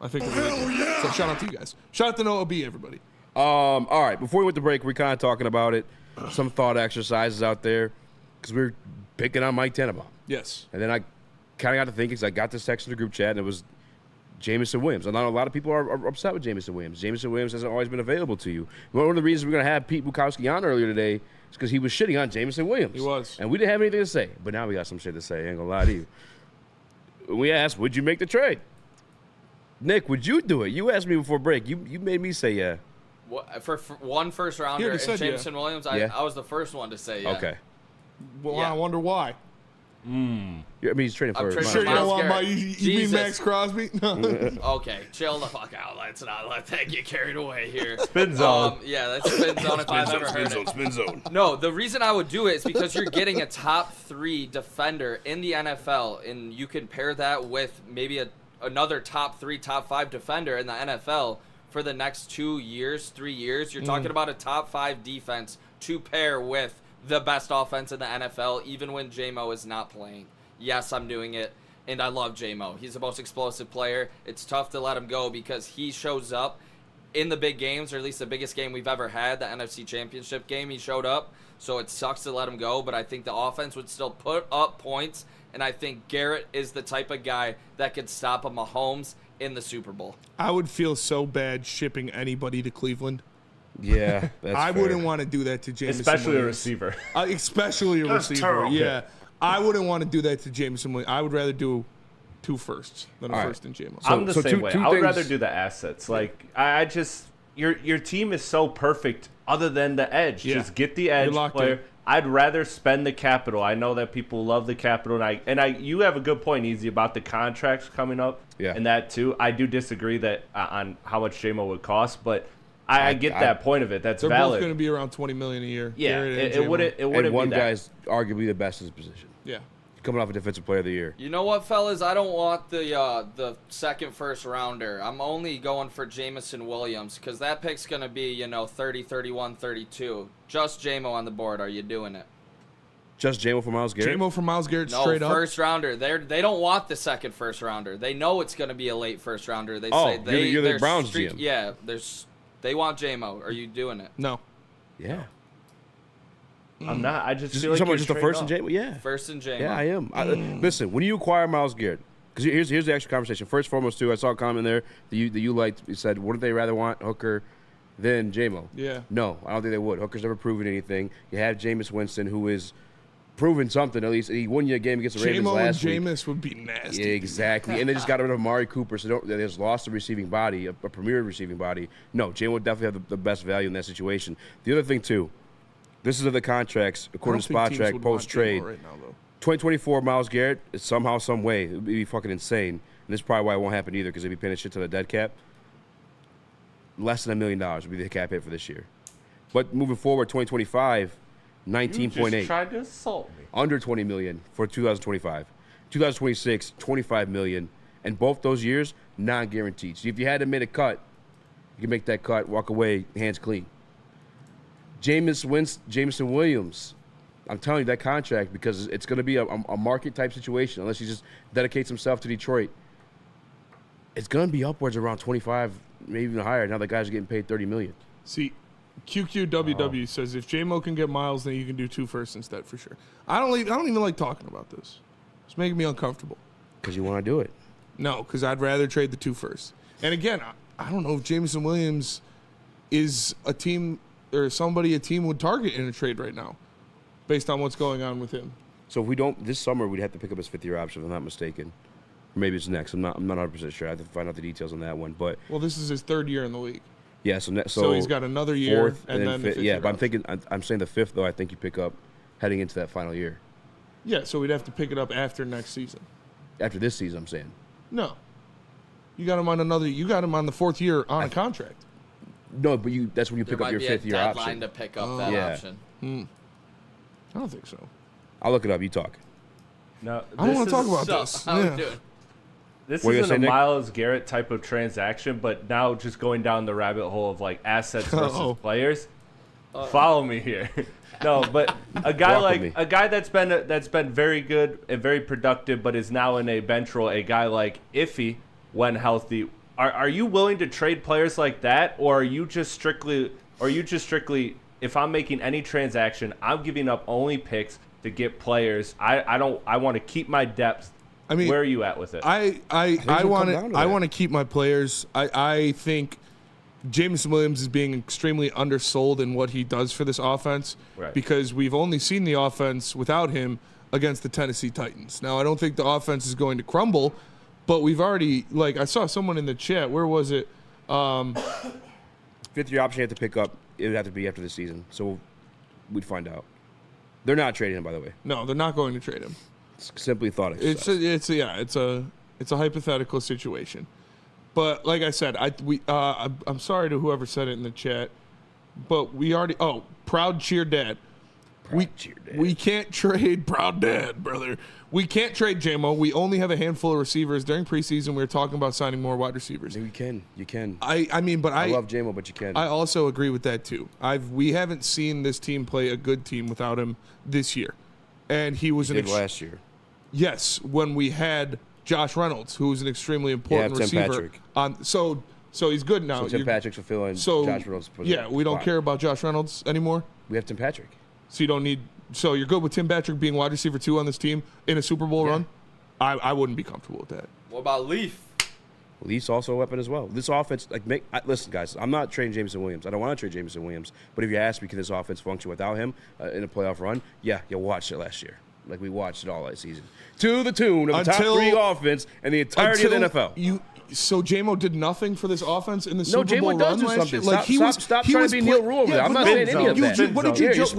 I think they're really good. So shout out to you guys. Shout out to Noah B, everybody. All right, before we went to break, we're kind of talking about it. Some thought exercises out there because we were picking on Mike Tannenbaum. Yes. And then I kind of got to thinking, because I got this text in the group chat, and it was Jameson Williams. And I know a lot of people are upset with Jameson Williams. Jameson Williams hasn't always been available to you. One of the reasons we're going to have Pete Bukowski on earlier today is because he was shitting on Jameson Williams. He was. And we didn't have anything to say. But now we got some shit to say. I ain't going to lie to you. We asked, would you make the trade? Nick, would you do it? You asked me before break. You made me say yeah. For one first rounder, already said Jameson Williams, Yeah. I was the first one to say yeah. Okay. Well, Yeah. I wonder why. Yeah, I mean, he's trading for. I'm trading Sure, for you don't Myles want Garrett. you mean Jesus. Max Crosby? No. Okay, chill the fuck out. Let's not let that get carried away here. Spin zone. Yeah, that's spin zone if I've ever heard it. Spin zone. No, the reason I would do it is because you're getting a top 3 defender in the NFL, and you can pair that with maybe another top 3, top 5 defender in the NFL for the next 2 years, 3 years. You're talking about a top 5 defense to pair with the best offense in the NFL, even when J-Mo is not playing. Yes, I'm doing it, and I love J-Mo. He's the most explosive player. It's tough to let him go because he shows up in the big games, or at least the biggest game we've ever had, the NFC Championship game. He showed up, so it sucks to let him go, but I think the offense would still put up points, and I think Garrett is the type of guy that could stop a Mahomes in the Super Bowl. I would feel so bad shipping anybody to Cleveland. Yeah, that's I fair. wouldn't want to do that to Jameson Especially a Williams. receiver. Especially a That's receiver. terrible. Yeah. I wouldn't want to do that to Jameson Williams. I would rather do 2 firsts than a All right. first and J-Mo. I'm the so same two way. things- I would rather do the assets. Like I just your team is so perfect. Other than the edge, Yeah. just get the edge locked player. in. I'd rather spend the capital. I know that people love the capital, and I you have a good point, Easy, about the contracts coming up. Yeah. And that too. I do disagree that on how much J-Mo would cost, but I get that point of it. That's They're valid. both going to be around $20 million a year. Yeah, Garrett and it J-Mo. wouldn't. It wouldn't And one be that. guy's arguably the best in his position. Yeah. Coming off a defensive player of the year. You know what, fellas? I don't want the second first rounder. I'm only going for Jameson Williams because that pick's going to be, 30, 31, 32. Just J-Mo on the board. Are you doing it? Just J-Mo for Myles Garrett? J-Mo for Myles Garrett No, straight up. first rounder. They don't want the second first rounder. They know it's going to be a late first rounder. They say you're the they're Browns GM. Yeah, they want J-Mo. Are you doing it? No. Yeah. I'm not. I just Just, feel you're like talking about you're just the straight first up. and J-Mo? Yeah. First and J-Mo. Yeah, I am. Listen, when you acquire Myles Garrett, because here's the actual conversation. First, foremost, too, I saw a comment there that you liked. You said, wouldn't they rather want Hooker than J-Mo? Yeah. No, I don't think they would. Hooker's never proven anything. You have Jameis Winston, who is proven something, at least. He won you a game against the Ravens J-Mo and last week. Jameis would be nasty. Yeah, exactly. And they just got rid of Amari Cooper, so they just lost a receiving body, a premier receiving body. No, J-Mo would definitely have the best value in that situation. The other thing, too, this is of the contracts, according to Spot Track, post-trade. Right now, though. 2024 Myles Garrett is somehow, some way, it would be fucking insane. And this is probably why it won't happen either, because they'd be paying a shit to the dead cap. Less than $1 million would be the cap hit for this year. But moving forward, 2025, You 19.8. just tried to insult me. Under $20 million for 2025. 2026, $25 million. And both those years, non-guaranteed. So if you had to make a cut, you can make that cut, walk away, hands clean. Jameson Williams, I'm telling you that contract, because it's going to be a market-type situation, unless he just dedicates himself to Detroit. It's going to be upwards around 25, maybe even higher. Now the guys are getting paid $30 million. See, QQWW says if J-Mo can get Myles, then you can do 2 firsts instead for sure. I don't even like talking about this. It's making me uncomfortable. Because you want to do it. No, because I'd rather trade the 2 firsts. And again, I don't know if Jameson Williams is a team or somebody a team would target in a trade right now, based on what's going on with him. So if we don't, this summer we'd have to pick up his 5th-year option, if I'm not mistaken. Or maybe it's next. I'm not 100% sure. I have to find out the details on that one. But Well, this is his 3rd year in the league. yeah, So he's got another year, 4th, and then the 5th yeah. year But I'm option. thinking, I'm saying the 5th though. I think you pick up heading into that final year. Yeah, so we'd have to pick it up after next season. After this season, I'm saying. No. You got him on You got him on the 4th year on a contract. No, but that's when you There pick up might your be a 5th-year deadline option. to pick up that Yeah. option. I don't think so. I'll look it up. You talk. No, I don't want to talk about So, this. how we Yeah. doing? This What are you isn't a gonna say, Nick? Myles Garrett type of transaction, but now just going down the rabbit hole of like assets versus Uh-oh. players. Follow me here. No, but a guy Walk with me. that's been very good and very productive, but is now in a bench role. A guy like Iffy, when healthy, are you willing to trade players like that, or are you just strictly? If I'm making any transaction, I'm giving up only picks to get players. I want to keep my depth. I mean, where are you at with it? I come want down to to I that. want to keep my players. I think Jameson Williams is being extremely undersold in what he does for this offense, Right. because we've only seen the offense without him against the Tennessee Titans. Now, I don't think the offense is going to crumble, but we've already, like, I saw someone in the chat. Where was it? fifth-year option you have to pick up, it would have to be after the season. So we'd find out. They're not trading him, by the way. No, they're not going to trade him. It's simply thought exercise. It's a hypothetical situation. But like I said, I'm sorry to whoever said it in the chat, but we already. Oh, proud cheer dad. We can't trade proud dad, brother. We can't trade JMO. We only have a handful of receivers. During preseason, we were talking about signing more wide receivers. You can. I love JMO, but you can. I also agree with that too. We haven't seen this team play a good team without him this year, and he was last year. Yes, when we had Josh Reynolds, who was an extremely important receiver. So he's good now. So Tim Patrick's fulfilling Josh Reynolds' position. Yeah, we don't care about Josh Reynolds anymore. We have Tim Patrick. So you don't need. So you're good with Tim Patrick being wide receiver 2 on this team in a Super Bowl run? I wouldn't be comfortable with that. What about Leaf? Leaf's also a weapon as well. This offense, listen, guys, I'm not trading Jameson Williams. I don't want to trade Jameson Williams. But if you ask me, can this offense function without him in a playoff run? Yeah, you watched it last year. Like we watched it all last season. To the tune of the top 3 offense and the entirety of the NFL. So JMO did nothing for this offense in the Super Bowl run last year? Stop trying to be Neil Rule over there. I'm not saying any of that. What did you just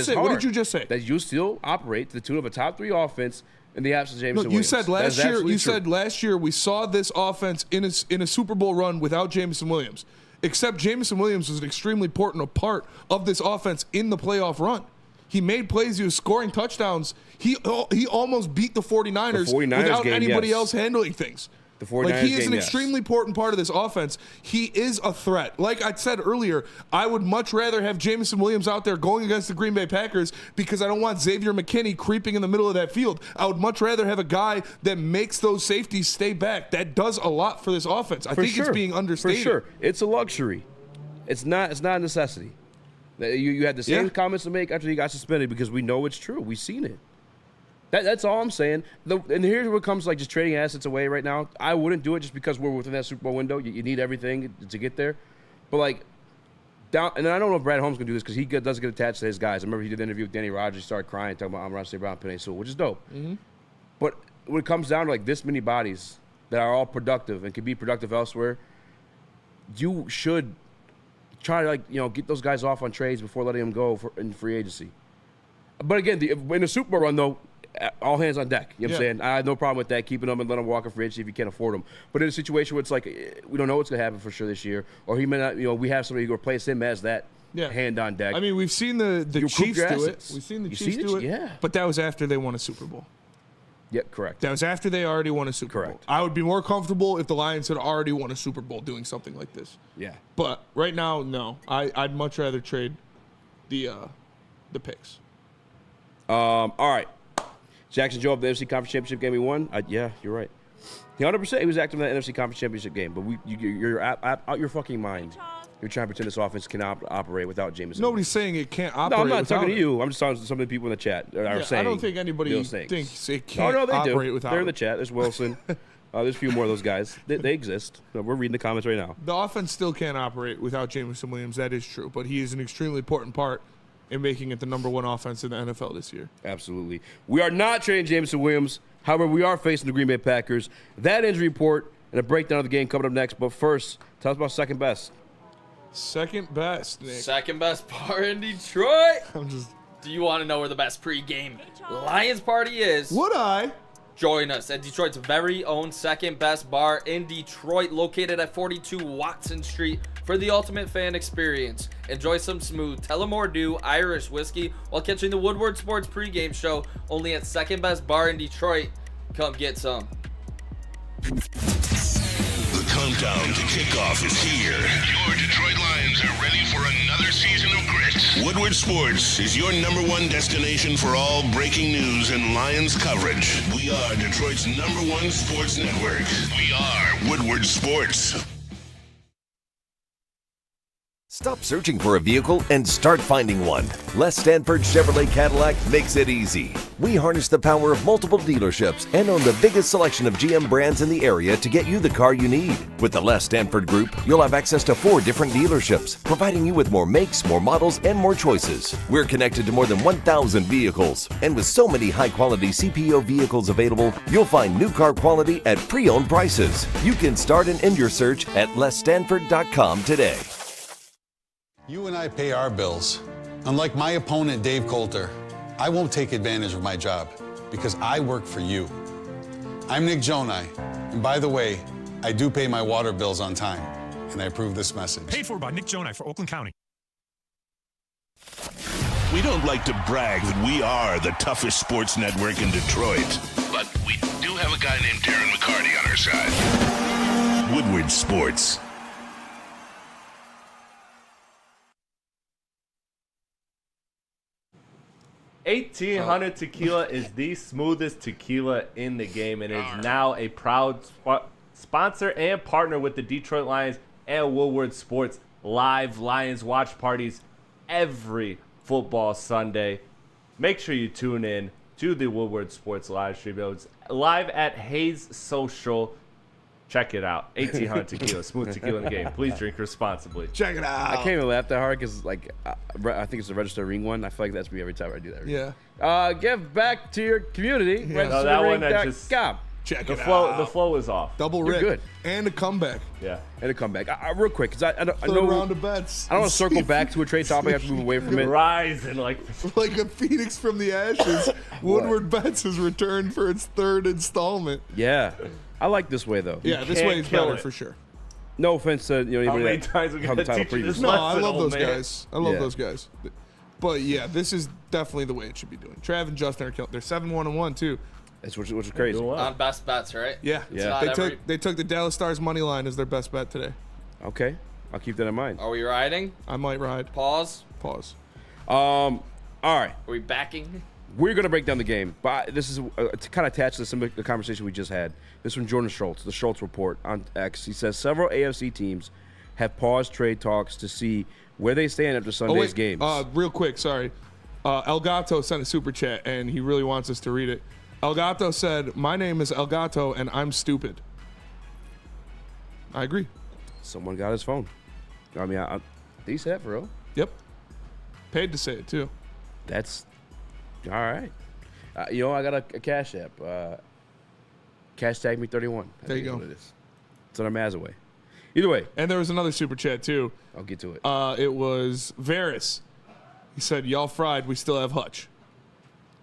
say? What did you just say? That you still operate to the tune of a top 3 offense in the absence of Jameson Williams. You said last year we saw this offense in a Super Bowl run without Jameson Williams. Except Jameson Williams was an extremely important part of this offense in the playoff run. He made plays. He was scoring touchdowns. He almost beat the 49ers without anybody else handling things. The 49ers he is an extremely important part of this offense. He is a threat. Like I said earlier, I would much rather have Jameson Williams out there going against the Green Bay Packers because I don't want Xavier McKinney creeping in the middle of that field. I would much rather have a guy that makes those safeties stay back. That does a lot for this offense. I think it's being understated. For sure. It's a luxury. It's not a necessity. You had the same comments to make after he got suspended because we know it's true. We've seen it. That's all I'm saying. And here's what comes like just trading assets away right now. I wouldn't do it just because we're within that Super Bowl window. You need everything to get there. But like down, and I don't know if Brad Holmes can do this because he does get attached to his guys. I remember he did the interview with Danny Rogers. He started crying, talking about Amon-Ra, St. Brown, Penny Sewell, which is dope. Mm-hmm. But when it comes down to like this many bodies that are all productive and can be productive elsewhere, you should try to get those guys off on trades before letting them go in free agency. But again, in the Super Bowl run though, all hands on deck. You know what I'm saying? I have no problem with that, keeping them and letting them walk in free agency if you can't afford them. But in a situation where it's like we don't know what's going to happen for sure this year, or he may not, we have somebody who replace him as that hand on deck. I mean, we've seen the Chiefs do it. We've seen the Chiefs do it. Yeah. But that was after they won a Super Bowl. Yeah, correct. That was after they already won a Super Bowl. I would be more comfortable if the Lions had already won a Super Bowl doing something like this. Yeah. But right now, no. I'd much rather trade the picks. All right. Jackson Joe up the NFC Conference Championship game he won. Yeah, you're right. 100% he was active in that NFC Conference Championship game. But you're out your fucking mind. You're trying to pretend this offense cannot operate without Jameson. Nobody's saying it can't operate. No, I'm not talking to you. I'm just talking to some of the people in the chat are saying. I don't think anybody thinks it can't operate without. They're in the chat. There's Wilson. There's a few more of those guys. They exist. We're reading the comments right now. The offense still can't operate without Jameson Williams. That is true. But he is an extremely important part in making it the number 1 offense in the NFL this year. Absolutely. We are not trading Jameson Williams. However, we are facing the Green Bay Packers. That injury report and a breakdown of the game coming up next. But first, tell us about second best. Second best, Nick. Second best bar in Detroit. Do you want to know where the best pregame Lions party is? Would I? Join us at Detroit's very own second best bar in Detroit, located at 42 Watson Street for the ultimate fan experience. Enjoy some smooth Tullamore Dew Irish whiskey while catching the Woodward Sports pregame show only at second best bar in Detroit. Come get some. The countdown to kickoff is here. Your Detroit Lions are ready for another season of grit. Woodward Sports is your number 1 destination for all breaking news and Lions coverage. We are Detroit's number 1 sports network. We are Woodward Sports. Stop searching for a vehicle and start finding one. Les Stanford Chevrolet Cadillac makes it easy. We harness the power of multiple dealerships and own the biggest selection of GM brands in the area to get you the car you need. With the Les Stanford Group, you'll have access to 4 different dealerships, providing you with more makes, more models, and more choices. We're connected to more than 1,000 vehicles, and with so many high-quality CPO vehicles available, you'll find new car quality at pre-owned prices. You can start and end your search at lesstanford.com today. You and I pay our bills. Unlike my opponent, Dave Coulter, I won't take advantage of my job because I work for you. I'm Nick Jonai, and by the way, I do pay my water bills on time, and I approve this message. Paid for by Nick Jonai for Oakland County. We don't like to brag that we are the toughest sports network in Detroit, but we do have a guy named Darren McCarty on our side. Woodward Sports. $1,800 tequila is the smoothest tequila in the game and is now a proud sponsor and partner with the Detroit Lions and Woodward Sports live Lions watch parties every football Sunday. Make sure you tune in to the Woodward Sports live stream. It's live at Hayes Social. Check it out. 1,800 tequila, smooth tequila in the game. Please drink responsibly. Check it out. I can't even laugh that hard because, like, I think it's the register ring one. I feel like that's me every time I do that. Yeah. Give back to your community. Yeah. No, that one I just check the it flow. out. The flow is off. Double You're Rick. good. And a comeback. Yeah. And a comeback. Real quick, because I know Third round of bets. I don't want to circle back to a trade topic. I have to move away from it. Rising like a phoenix from the ashes. Woodward Bets has returned for its third installment. Yeah. I like this way, though. Yeah, this way is better for sure. No offense to anybody many that times we held gotta the title teach you this previously. No, I lesson, love old those man. guys. I love those guys. But yeah, this is definitely the way it should be doing. Trav and Justin are killing. They're 7-1-1 too. That's which is crazy. On best bets, right? Yeah. They took the Dallas Stars money line as their best bet today. Okay, I'll keep that in mind. Are we riding? I might ride. Pause. All right. Are we backing? We're going to break down the game, but this is to kind of attach to some of the conversation we just had. This from Jordan Schultz, the Schultz Report on X. He says several AFC teams have paused trade talks to see where they stand after Sunday's games. Real quick, sorry. El Gato sent a super chat, and he really wants us to read it. El Gato said, "My name is El Gato, and I'm stupid." I agree. Someone got his phone. I mean, did he say that for real? Yep. Paid to say it, too. That's all right. I got a Cash App. Cash tag me 31. There you go. It is. It's on our Mazaway. Either way. And there was another super chat, too. I'll get to it. It was Varys. He said, "Y'all fried. We still have Hutch."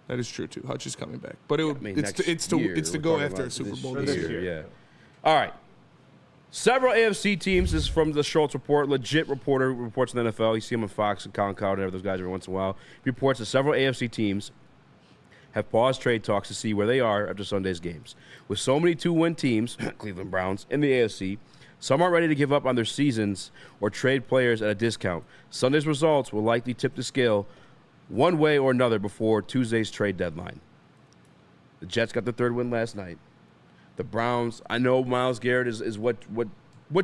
That is true, too. Hutch is coming back. But it's to go after a Super Bowl this year. Yeah. All right. Several AFC teams, this is from the Schultz Report, legit reporter who reports on the NFL. You see him on Fox and Colin Cowherd and those guys every once in a while. He reports that several AFC teams have paused trade talks to see where they are after Sunday's games. With so many 2-win teams, Cleveland Browns, in the AFC, some aren't ready to give up on their seasons or trade players at a discount. Sunday's results will likely tip the scale one way or another before Tuesday's trade deadline. The Jets got the third win last night. The Browns, I know Myles Garrett is what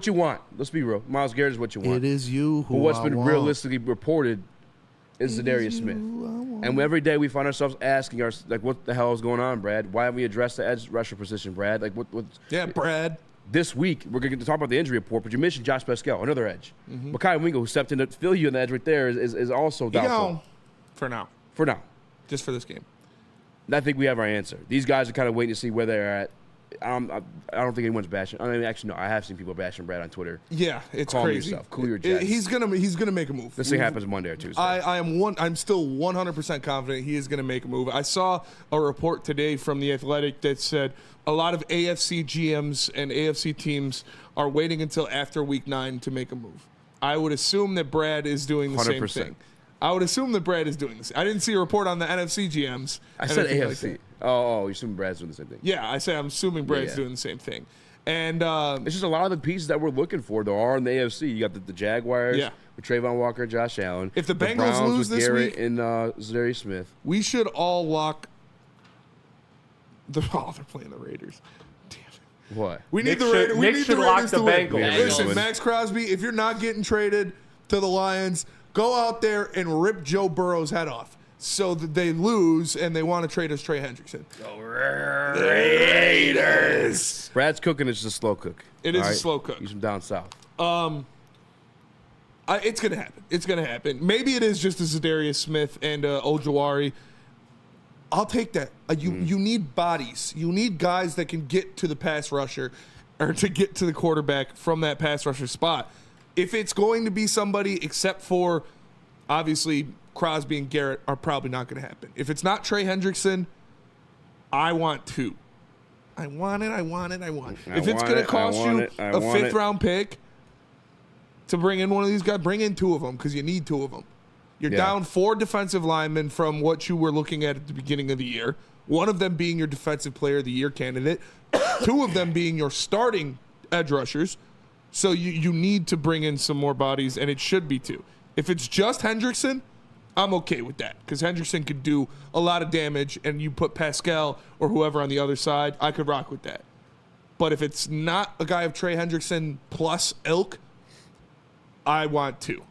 you want. Let's be real. Myles Garrett is what you want. It is you who But what's I been want. realistically reported is Zadarius Smith. And every day we find ourselves asking ourselves, like, what the hell is going on, Brad? Why haven't we addressed the edge rusher position, Brad? Like, what? Yeah, Brad. This week, we're going to talk about the injury report, but you mentioned Josh Pascal, another edge. Mm-hmm. Makai Wingo, who stepped in to fill you in the edge right there, is also doubtful. For now. For now. Just for this game. I think we have our answer. These guys are kind of waiting to see where they're at. I don't think anyone's bashing. I mean, actually, no. I have seen people bashing Brad on Twitter. Yeah, it's Calm crazy. yourself. Cool your jets. He's gonna make a move. This thing happens Monday or Tuesday. I'm still 100% confident he is gonna make a move. I saw a report today from The Athletic that said a lot of AFC GMs and AFC teams are waiting until after Week 9 to make a move. I would assume that Brad is doing the 100%. same thing. I would assume that Brad is doing this. I didn't see a report on the NFC GMs. I said anything AFC. like You assume Brad's doing the same thing. Yeah, I'm assuming Brad's doing the same thing. And it's just a lot of the pieces that we're looking for, though, are in the AFC. You got the Jaguars with Trayvon Walker, Josh Allen. If the Bengals Browns lose with this Garrett week, and Zadarius Smith. we should all lock. They're playing the Raiders. What? We need Nick the should- Raiders. We Nick need should the lock Raiders the to win. Bengals. Listen, Max Crosby, if you're not getting traded to the Lions, go out there and rip Joe Burrow's head off so that they lose and they want to trade us Trey Hendrickson. Raiders. Brad's cooking is just a slow cook. It is All a right? slow cook. He's from down south. It's gonna happen. It's gonna happen. Maybe it is just a Zadarius Smith and Ojawari. I'll take that. You need bodies. You need guys that can get to the pass rusher or to get to the quarterback from that pass rusher spot. If it's going to be somebody, except for obviously Crosby and Garrett, are probably not going to happen. If it's not Trey Hendrickson, I want 2. I want it. If it's going to cost you a 5th-round pick to bring in one of these guys, bring in 2 of them because you need 2 of them. You're down 4 defensive linemen from what you were looking at the beginning of the year. One of them being your defensive player of the year candidate. 2 of them being your starting edge rushers. So you need to bring in some more bodies, and it should be 2. If it's just Hendrickson, I'm okay with that because Hendrickson could do a lot of damage, and you put Pascal or whoever on the other side, I could rock with that. But if it's not a guy of Trey Hendrickson plus ilk, I want 2.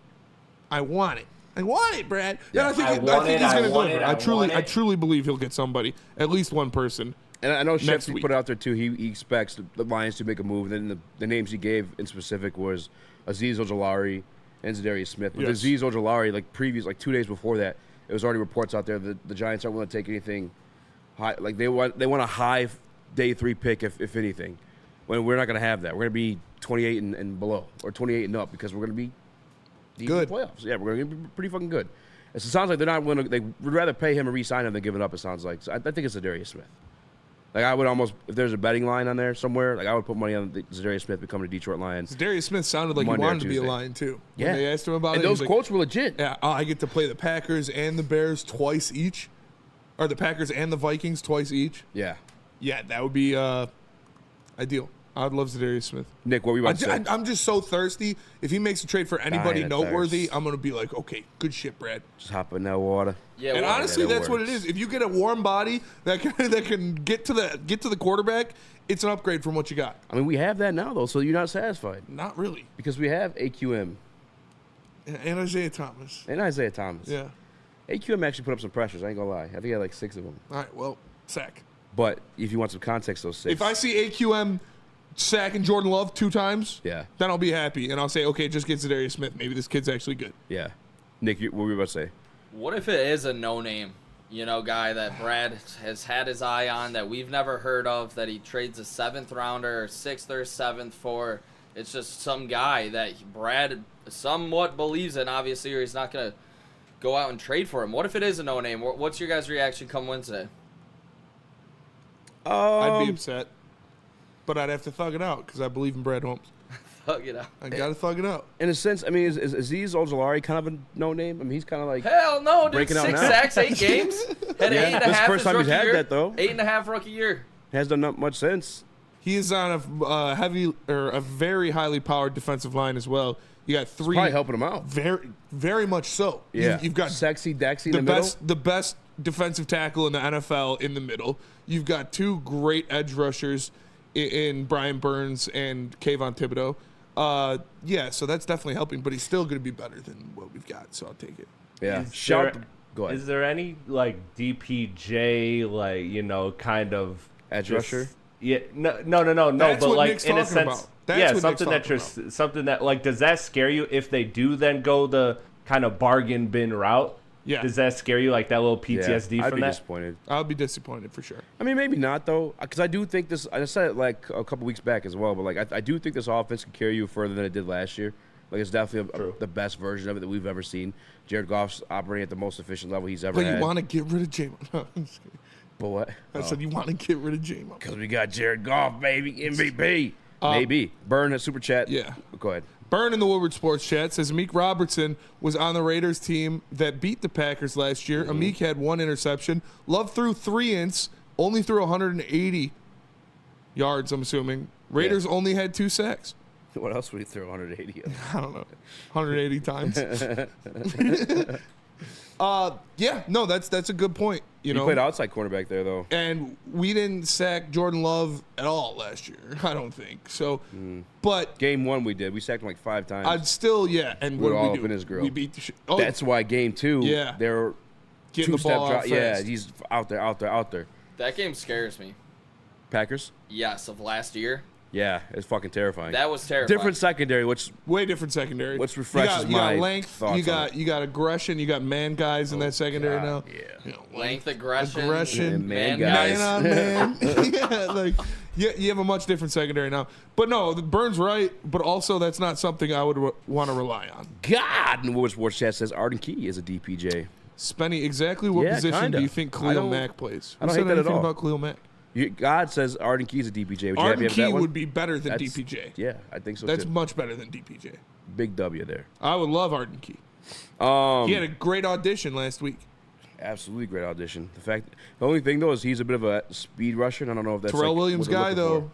I want it. I want it, Brad. Yeah. And I think he's going to deliver. I truly believe he'll get somebody, at least one person. And I know Shefty week. put it out there too. He expects the Lions to make a move. And then the names he gave in specific was Azeez Ojulari and Zadarius Smith. With Azeez Ojulari, like 2 days before that, it was already reports out there that the Giants aren't willing to take anything high. Like they want a high day 3 pick if anything. When we're not going to have that, we're going to be 28 and below or 28 and up because we're going to be good in the playoffs. Yeah, we're going to be pretty fucking good. It sounds like they're not willing to. They would rather pay him and re-sign him than give it up. It sounds like. So I think it's Zadarius Smith. Like I would almost, if there's a betting line on there somewhere, like I would put money on Zadarius Smith becoming a Detroit Lion. Zadarius Smith sounded like Monday he wanted or to be a Tuesday. Lion too. Yeah, When they asked him about and it, those quotes were legit. Yeah, I get to play the Packers and the Bears twice each, or the Packers and the Vikings twice each. Yeah, that would be ideal. I'd love Zadarius Smith. Nick, what were you about to say? I'm just so thirsty. If he makes a trade for anybody Dying of noteworthy, thirst. I'm gonna be like, okay, good shit, Brad. Just hop in that water. Yeah, And well, honestly, that that's what it works. is. If you get a warm body that can get to the quarterback, it's an upgrade from what you got. I mean, we have that now though, so you're not satisfied Not really. because we have AQM And Isaiah Thomas. and Isaiah Thomas. Yeah. AQM actually put up some pressures. I ain't gonna lie. I think he had like 6 of them. All right. Well, sack. But if you want some context, those 6. If I see AQM sacking Jordan Love 2 times, Yeah. then I'll be happy and I'll say, okay, just get Zadarius Smith. Maybe this kid's actually good. Yeah. Nick, what were you about to say? What if it is a no-name, guy that Brad has had his eye on that we've never heard of, that he trades a 7th rounder or 6th or 7th for? It's just some guy that Brad somewhat believes in, obviously, or he's not going to go out and trade for him. What if it is a no-name? What's your guys' reaction come Wednesday? I'd be upset, but I'd have to thug it out because I believe in Brad Holmes. Thug it out. I got to thug it out. In a sense, I mean, is Azeez Ojulari kind of a no name? I mean, he's kind of like Hell no, dude. breaking out 6 now. sacks, 8 games. Had Yeah, 8.5 this is the first his time he's rookie had year. that, though. 8.5 rookie year. Has done not much since. He is on a very highly powered defensive line as well. You got 3. Probably helping him out. Very, very much so. Yeah. You've got Sexy Dexy in the middle. the best defensive tackle in the NFL in the middle. You've got 2 great edge rushers in Brian Burns and Kayvon Thibodeau. So that's definitely helping, but he's still going to be better than what we've got, so I'll take it. Yeah. Go ahead. Is there any like DPJ kind of edge just- rusher? Yeah, no. That's but what like Nick's in a talking sense, about. That's what something Nick's that talking something that like does that scare you if they do then go the kind of bargain bin route? Yeah. Does that scare you like that little PTSD I'd from be that? disappointed. I'll be disappointed for sure. I mean, maybe not though, because I do think this. I said it like a couple weeks back as well, but like I do think this offense can carry you further than it did last year. Like it's definitely the best version of it that we've ever seen. Jared Goff's operating at the most efficient level he's ever But had. you want to get rid of J-Mo. No, I'm just kidding. But what? I said you want to get rid of J-Mo. Because we got Jared Goff, baby, MVP. Maybe. Burn at Super Chat. Yeah. Go ahead. Burn in the Woodward Sports Chat says Meek Robertson was on the Raiders team that beat the Packers last year. Meek had 1 interception. Love threw 3 ints, only threw 180 yards, I'm assuming. Raiders only had 2 sacks. What else would he throw 180 of? I don't know. 180 times. That's a good point. He played outside cornerback there, though. And we didn't sack Jordan Love at all last year, I don't think. So, but Game 1 we did. We sacked him like 5 times. I'd still, and We what were did all we up do? in his grill. We beat the shit. That's why Game 2, Yeah. they were Getting the two-step ball drop. out Yeah, fast. he's out there. That game scares me. Packers? Yes, of last year. Yeah, it's fucking terrifying. That was terrifying. Different secondary, which way different secondary. Which refreshes you got my length, thoughts you got on it. you got aggression, you got man guys in that secondary now. Yeah. You know, Length, aggression, And man guys. guys. man on man. Yeah, like you have a much different secondary now. But no, Burns right, but also that's not something I would want to rely on. God, and Woodward Sports Chat says Arden Key is a DPJ. Spenny, exactly what position do you think Khalil Mack plays? I don't hate that at all. About Khalil Mack? God says Arden Key is a DPJ. Would you Arden have Key that one? would be better than DPJ. Yeah, I think so That's too. much better than DPJ. Big W there. I would love Arden Key. He had a great audition last week. Absolutely great audition. The only thing though is he's a bit of a speed rusher, and I don't know if that's Terrell Williams guy though. For.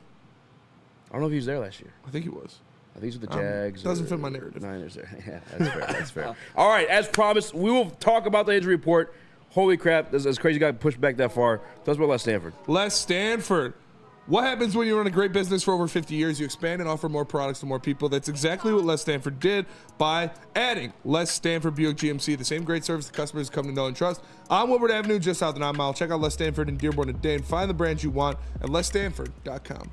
I don't know if he was there last year. I think he was. I think he's with the Jags. Doesn't fit my narrative. Niners there. Yeah, that's fair. That's fair. All right, as promised, we will talk about the injury report. Holy crap, this crazy guy pushed back that far. Tell us about Les Stanford. Les Stanford. What happens when you run a great business for over 50 years? You expand and offer more products to more people. That's exactly what Les Stanford did by adding Les Stanford Buick GMC, the same great service the customers come to know and trust. On Woodward Avenue, just south of 9 Mile. Check out Les Stanford in Dearborn today and find the brands you want at lesstanford.com.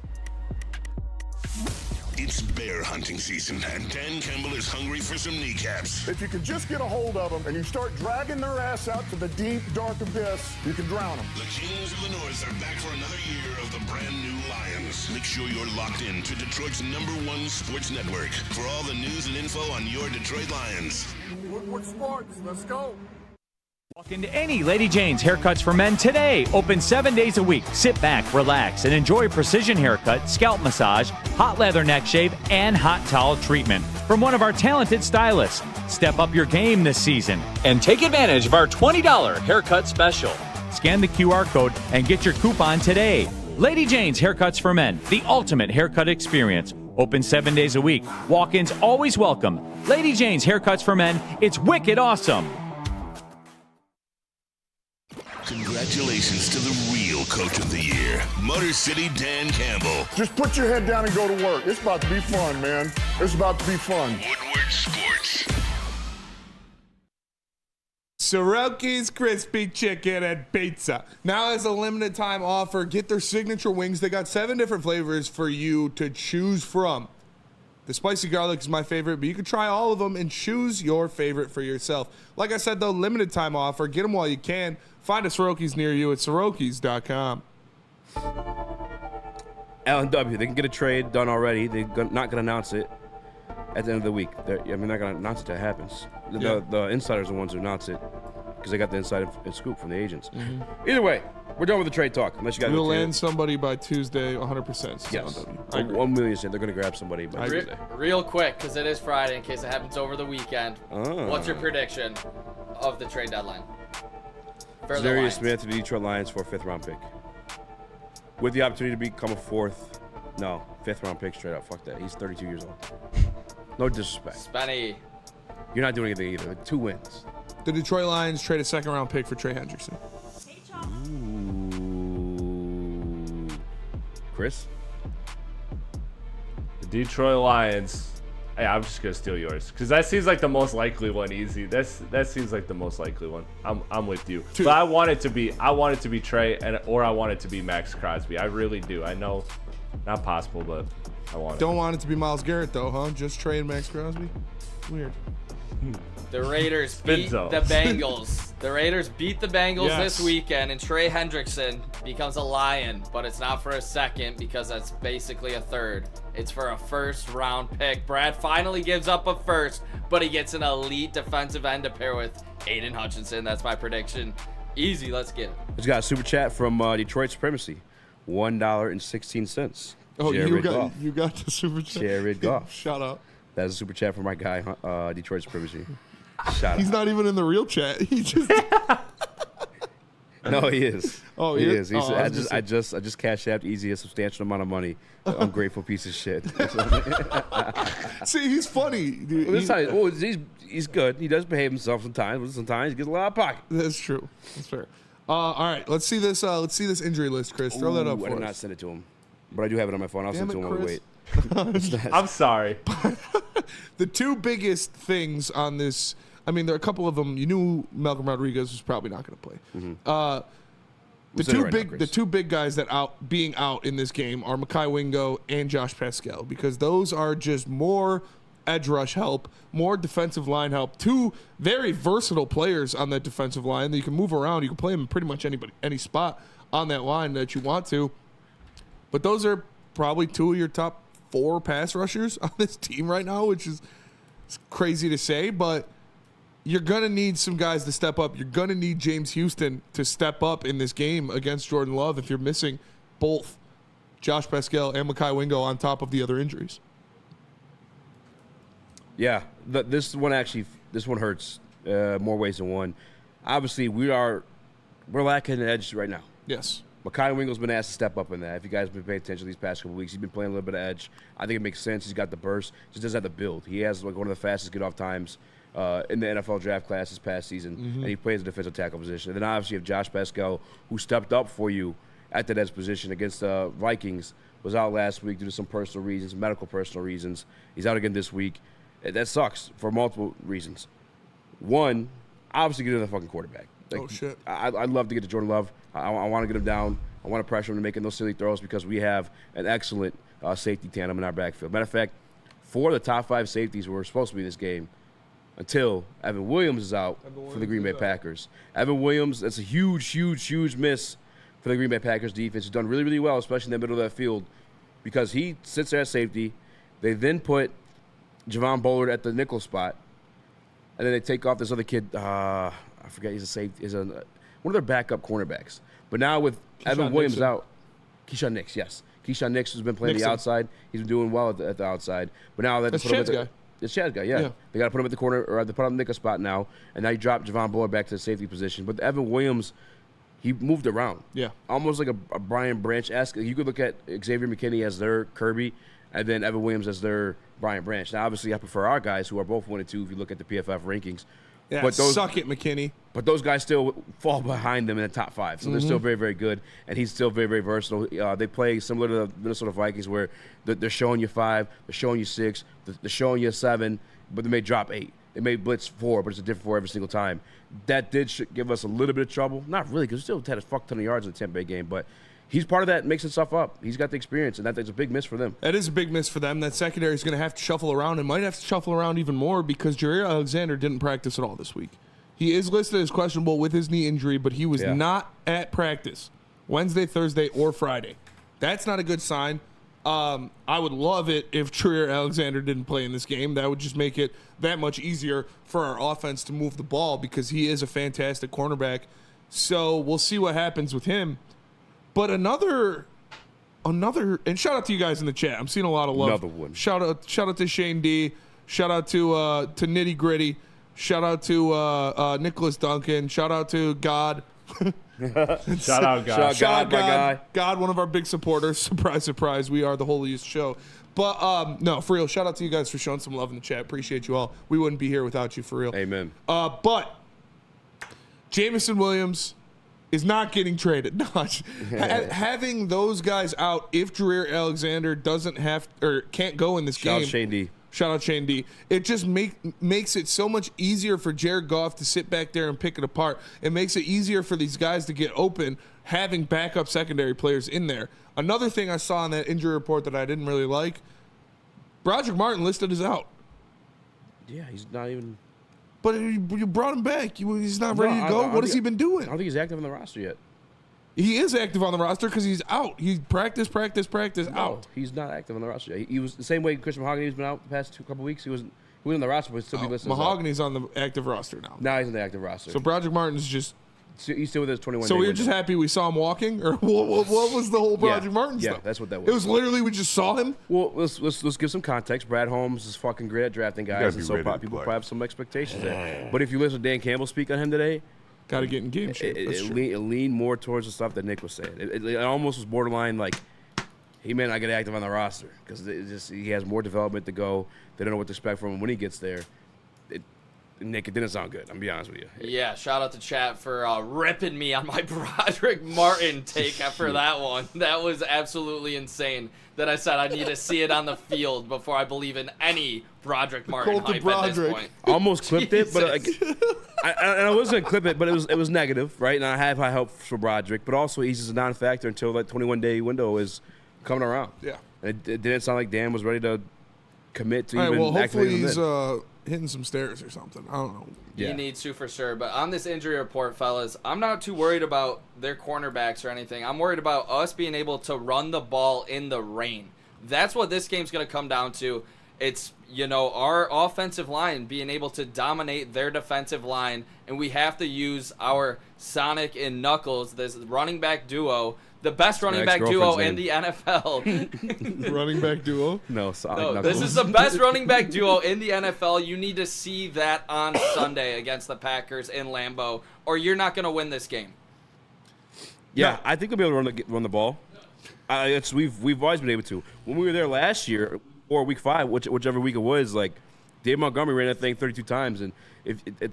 It's bear hunting season, and Dan Campbell is hungry for some kneecaps. If you can just get a hold of them and you start dragging their ass out to the deep, dark abyss, you can drown them. The Kings of the North are back for another year of the brand new Lions. Make sure you're locked in to Detroit's #1 sports network for all the news and info on your Detroit Lions. Woodward Sports, let's go. Walk into any Lady Jane's Haircuts for Men today. Open 7 days a week. Sit back, relax, and enjoy precision haircut, scalp massage, hot leather neck shave, and hot towel treatment from one of our talented stylists. Step up your game this season and take advantage of our $20 haircut special. Scan the QR code and get your coupon today. Lady Jane's Haircuts for Men, the ultimate haircut experience. Open 7 days a week. Walk-ins always welcome. Lady Jane's Haircuts for Men. It's wicked awesome. Congratulations to the real Coach of the Year, Motor City Dan Campbell. Just put your head down and go to work. It's about to be fun, man. It's about to be fun. Woodward Sports. Soroki's Crispy Chicken and Pizza. Now has a limited time offer. Get their signature wings. They got 7 different flavors for you to choose from. The spicy garlic is my favorite, but you can try all of them and choose your favorite for yourself. Like I said, though, limited time offer. Get them while you can. Find a Soroki's near you at Sorokis.com. L&W, they can get a trade done already. They're not going to announce it at the end of the week. They're not going to announce it until it happens. The insiders are the ones who announce it because they got the inside scoop from the agents. Mm-hmm. Either way, we're done with the trade talk. Unless you got we'll land somebody by Tuesday, 100%. Yes. 1 million cent. They're going to grab somebody by Tuesday. Real quick, because it is Friday, in case it happens over the weekend. What's your prediction of the trade deadline? Darius Smith to the Detroit Lions for a 5th round pick. With the opportunity to become a 5th round pick straight up. Fuck that. He's 32 years old. No disrespect. Spenny. You're not doing anything either. 2 wins. The Detroit Lions trade a 2nd round pick for Trey Hendrickson. Ooh. Chris? The Detroit Lions. Hey, I'm just gonna steal yours because that seems like the most likely one. Easy. That seems like the most likely one. I'm with you. But I want it to be Trey or I want it to be Max Crosby. I really do. I know, not possible, but I want it. Don't want it to be Myles Garrett though, huh? Just Trey and Max Crosby. Weird. The Raiders beat the Bengals. The Raiders beat the Bengals this weekend, and Trey Hendrickson becomes a Lion, but it's not for a 2nd because that's basically a 3rd. It's for a 1st round pick. Brad finally gives up a 1st, but he gets an elite defensive end to pair with Aiden Hutchinson. That's my prediction. Easy, let's get it. Just got a super chat from Detroit Supremacy. $1.16. Oh, you got the super chat? Jared Goff. Shout out. That's a super chat from my guy, Detroit Supremacy. Shout out. He's not even in the real chat. He just No, he is. Oh, he is? I just cashed out Easy a substantial amount of money. Ungrateful piece of shit. See, he's funny. Dude. He's good. He does behave himself sometimes, but sometimes he gets a lot of pocket. That's true. That's fair. All right, let's see this. Let's see this injury list, Chris. Throw that up for us. I did not send it to him, but I do have it on my phone. I'll send it to him while we wait. I'm sorry. The 2 biggest things on this, I mean, there are a couple of them. You knew Malcolm Rodriguez was probably not going to play. Mm-hmm. The two big guys that being out in this game are Mekhi Wingo and Josh Pascal, because those are just more edge rush help, more defensive line help. 2 very versatile players on that defensive line that you can move around. You can play them in pretty much any spot on that line that you want to. But those are probably 2 of your top 4 pass rushers on this team right now, which is crazy to say, but you're going to need some guys to step up. You're going to need James Houston to step up in this game against Jordan Love if you're missing both Josh Pascal and Mekhi Wingo on top of the other injuries. Yeah, this one hurts more ways than one. Obviously, we're lacking an edge right now. Yes. Mekhi Wingo's been asked to step up in that. If you guys have been paying attention these past couple weeks, he's been playing a little bit of edge. I think it makes sense. He's got the burst. Just doesn't have the build. He has like one of the fastest get-off times in the NFL draft class this past season, and he plays a defensive tackle position. And then obviously you have Josh Pascal, who stepped up for you at that edge position against the Vikings, was out last week due to some personal reasons, medical personal reasons. He's out again this week. That sucks for multiple reasons. One, obviously get to the fucking quarterback. Like, oh, shit. I'd love to get to Jordan Love. I want to get him down. I want to pressure him to making those silly throws because we have an excellent safety tandem in our backfield. Matter of fact, 4 of the top 5 safeties were supposed to be in this game until Evan Williams is out for the Green Bay Packers. Evan Williams, that's a huge miss for the Green Bay Packers defense. He's done really, really well, especially in the middle of that field, because he sits there at safety. They then put Javon Bullard at the nickel spot, and then they take off this other kid. I forget, he's a safety. He's one of their backup cornerbacks. But now with Evan Williams out, Keyshawn Nix, yes. Keyshawn Nix has been playing the outside. He's been doing well at the outside. But now that's Chad's guy. It's Chad's guy, yeah. They got to put him at the corner, or they put him in the nickel spot now, and now you drop Javon Bullard back to the safety position. But Evan Williams, he moved around. Yeah. Almost like a Brian Branch-esque. You could look at Xavier McKinney as their Kirby, and then Evan Williams as their Brian Branch. Now, obviously, I prefer our guys who are both 1 and 2 if you look at the PFF rankings. Yeah, but suck it, McKinney. But those guys still fall behind them in the top 5. So they're still very, very good, and he's still very, very versatile. They play similar to the Minnesota Vikings where they're showing you 5, they're showing you 6, they're showing you 7, but they may drop 8. They may blitz 4, but it's a different 4 every single time. That did give us a little bit of trouble. Not really, because we still had a fuck ton of yards in the Tampa Bay game, but he's part of that mixing stuff up. He's got the experience, and that's a big miss for them. That is a big miss for them. That secondary is going to have to shuffle around and might have to shuffle around even more because Jair Alexander didn't practice at all this week. He is listed as questionable with his knee injury, but he was not at practice Wednesday, Thursday, or Friday. That's not a good sign. I would love it if Jair Alexander didn't play in this game. That would just make it that much easier for our offense to move the ball because he is a fantastic cornerback. So we'll see what happens with him. But another, and shout out to you guys in the chat. I'm seeing a lot of love. Another one. Shout out to Shane D. Shout out to Nitty Gritty. Shout out to Nicholas Duncan. Shout out to God. Shout out God. Shout out God, my guy. God, one of our big supporters. Surprise, surprise. We are the holiest show. But no, for real. Shout out to you guys for showing some love in the chat. Appreciate you all. We wouldn't be here without you, for real. Amen. But Jamison Williams is not getting traded. No, having those guys out, if Jair Alexander doesn't have or can't go in this game. Shout out Shane D. Shout out Shane D. It just makes it so much easier for Jared Goff to sit back there and pick it apart. It makes it easier for these guys to get open, having backup secondary players in there. Another thing I saw in that injury report that I didn't really like, Broderick Martin listed as out. Yeah, he's not even. But you brought him back. He's not ready to go. What has he been doing? I don't think he's active on the roster yet. He is active on the roster because he's out. He's practice, out. He's not active on the roster yet. He was the same way Chris Mahogany's been out the past couple weeks. He wasn't on the roster, but he'd still be listed. Mahogany's on the active roster now. Now he's on the active roster. So Broderick Martin's just. He's still with his 21. So we were just happy we saw him walking, or what was the whole Broderick Martin stuff? Yeah, that's what that was. It was literally we just saw him. Well, let's give some context. Brad Holmes is fucking great at drafting guys, and so people probably have some expectations there. But if you listen to Dan Campbell speak on him today, got to get in game shape. It leaned more towards the stuff that Nick was saying. It almost was borderline like, he may not get active on the roster because he has more development to go. They don't know what to expect from him when he gets there. Nick, it didn't sound good. I'm going to be honest with you. Yeah, shout out to chat for ripping me on my Broderick Martin take after that one. That was absolutely insane that I said I need to see it on the field before I believe in any Broderick Martin hype at this point. I almost clipped it, but I wasn't going to clip it, but it was negative, right? And I have high hopes for Broderick, but also he's just a non-factor until that 21-day window is coming around. Yeah. And it didn't sound like Dan was ready to commit to all right, even well, hopefully he's hitting some stairs or something. I don't know. He needs to for sure. But on this injury report, fellas, I'm not too worried about their cornerbacks or anything. I'm worried about us being able to run the ball in the rain. That's what this game's going to come down to. It's, our offensive line being able to dominate their defensive line, and we have to use our Sonic and Knuckles, this running back duo, the best running back duo in the NFL. Running back duo? No, Sonic Knuckles. This is the best running back duo in the NFL. You need to see that on Sunday against the Packers in Lambeau, or you're not going to win this game. Yeah, I think we'll be able to run the ball. We've always been able to. When we were there last year, or week 5, whichever week it was, like Dave Montgomery ran that thing 32 times, and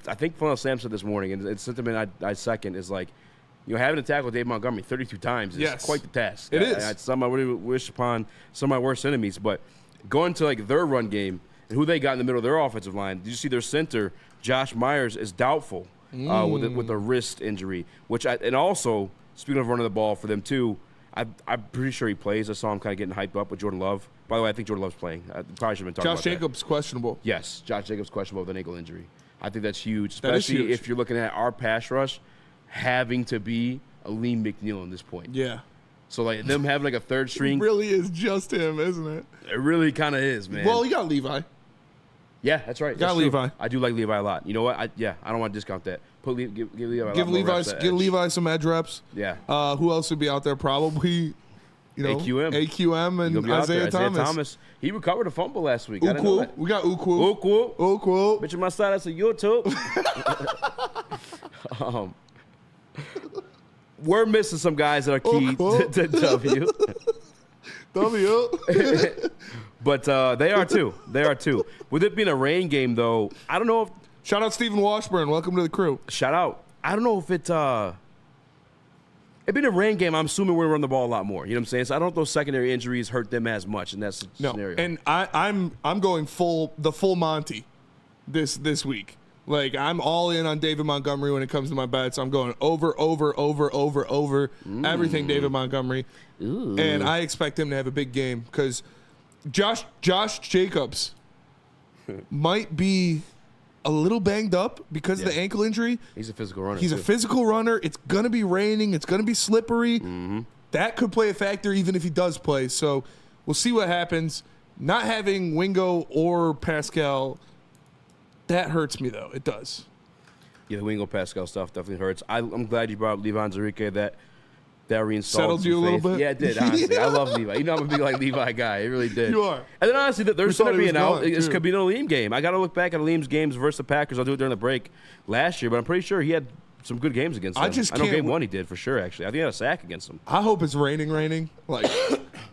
I think Funnel Sam said this morning, and it's sentiment I second is like, having to tackle Dave Montgomery 32 times is quite the task. It is. It's something I really wish upon some of my worst enemies, but going to like their run game and who they got in the middle of their offensive line, did you see their center Josh Myers is doubtful with a wrist injury, and also speaking of running the ball for them too. I'm pretty sure he plays. I saw him kind of getting hyped up with Jordan Love. By the way, I think Jordan Love's playing. I probably should have been talking about Josh Jacobs questionable. Yes, Josh Jacobs questionable with an ankle injury. I think that's huge, That is especially huge. if you're looking at our pass rush having to be a Liam McNeil in this point. Yeah. So like them having like a third string, It really is just him, isn't it? it really kind of is, man. Well, you got Levi. Yeah, that's right. Got That's true. Levi. I do like Levi a lot. You know what? I don't want to discount that. Give Levi a lot Give more reps at edge. Levi some edge reps. Yeah. Who else would be out there? Probably, AQM and He'll be out there. Isaiah Thomas. He recovered a fumble last week. I didn't know Ukwu. that. We got Ukwu. Ukwu. Bitch, on my side, that's a YouTube. We're missing some guys that are key to W. W. But they are too. They are too. With it being a rain game, though, I don't know if. Shout out Stephen Washburn. Welcome to the crew. Shout out. I don't know if it being a rain game, I'm assuming we're going to run the ball a lot more. You know what I'm saying? So I don't know if those secondary injuries hurt them as much in that scenario. And I'm going the full Monty this week. Like, I'm all in on David Montgomery when it comes to my bets. I'm going over everything David Montgomery. Ooh. And I expect him to have a big game because Josh Jacobs might be a little banged up because of the ankle injury. He's a physical runner. He's a physical runner. It's going to be raining. It's going to be slippery. Mm-hmm. That could play a factor even if he does play. So we'll see what happens. Not having Wingo or Pascal, that hurts me, though. It does. Yeah, the Wingo Pascal stuff definitely hurts. I'm glad you brought up Levi Zarique. That reinstalled Settled you a little bit? Yeah, it did, honestly. I love Levi. You know I'm a big Levi guy. It really did. You are. And then honestly, there's going to be an out. This too. could be an Aleem game. I got to look back at Aleem's games versus the Packers. I'll do it during the break last year, but I'm pretty sure he had some good games against them. I know game 1 he did for sure, actually. I think he had a sack against them. I hope it's raining. Like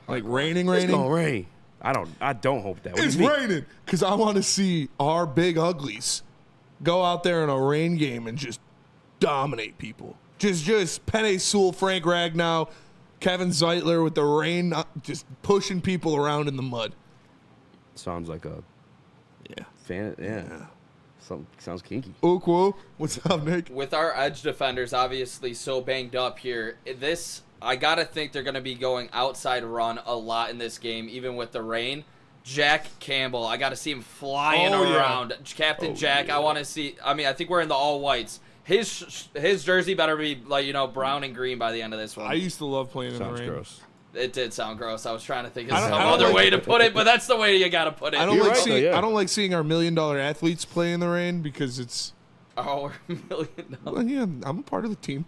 raining. It's going to rain. I don't hope that. It's raining because I want to see our big uglies go out there in a rain game and just dominate people. Just Penny Sewell, Frank Ragnow, Kevin Zeitler with the rain, just pushing people around in the mud. Sounds like a fan. Yeah. Sounds kinky. Ukwu, what's up, Nick? With our edge defenders obviously so banged up here, I got to think they're going to be going outside run a lot in this game, even with the rain. Jack Campbell, I got to see him flying around. Captain Jack, I want to see. I think we're in the all whites. His jersey better be brown and green by the end of this one. I used to love playing in the rain. Sounds gross. It did sound gross. I was trying to think of some other way to put it, but that's the way you got to put it. I don't like seeing our $1 million athletes play in the rain because it's. Oh, $1 million. Well, yeah, I'm a part of the team.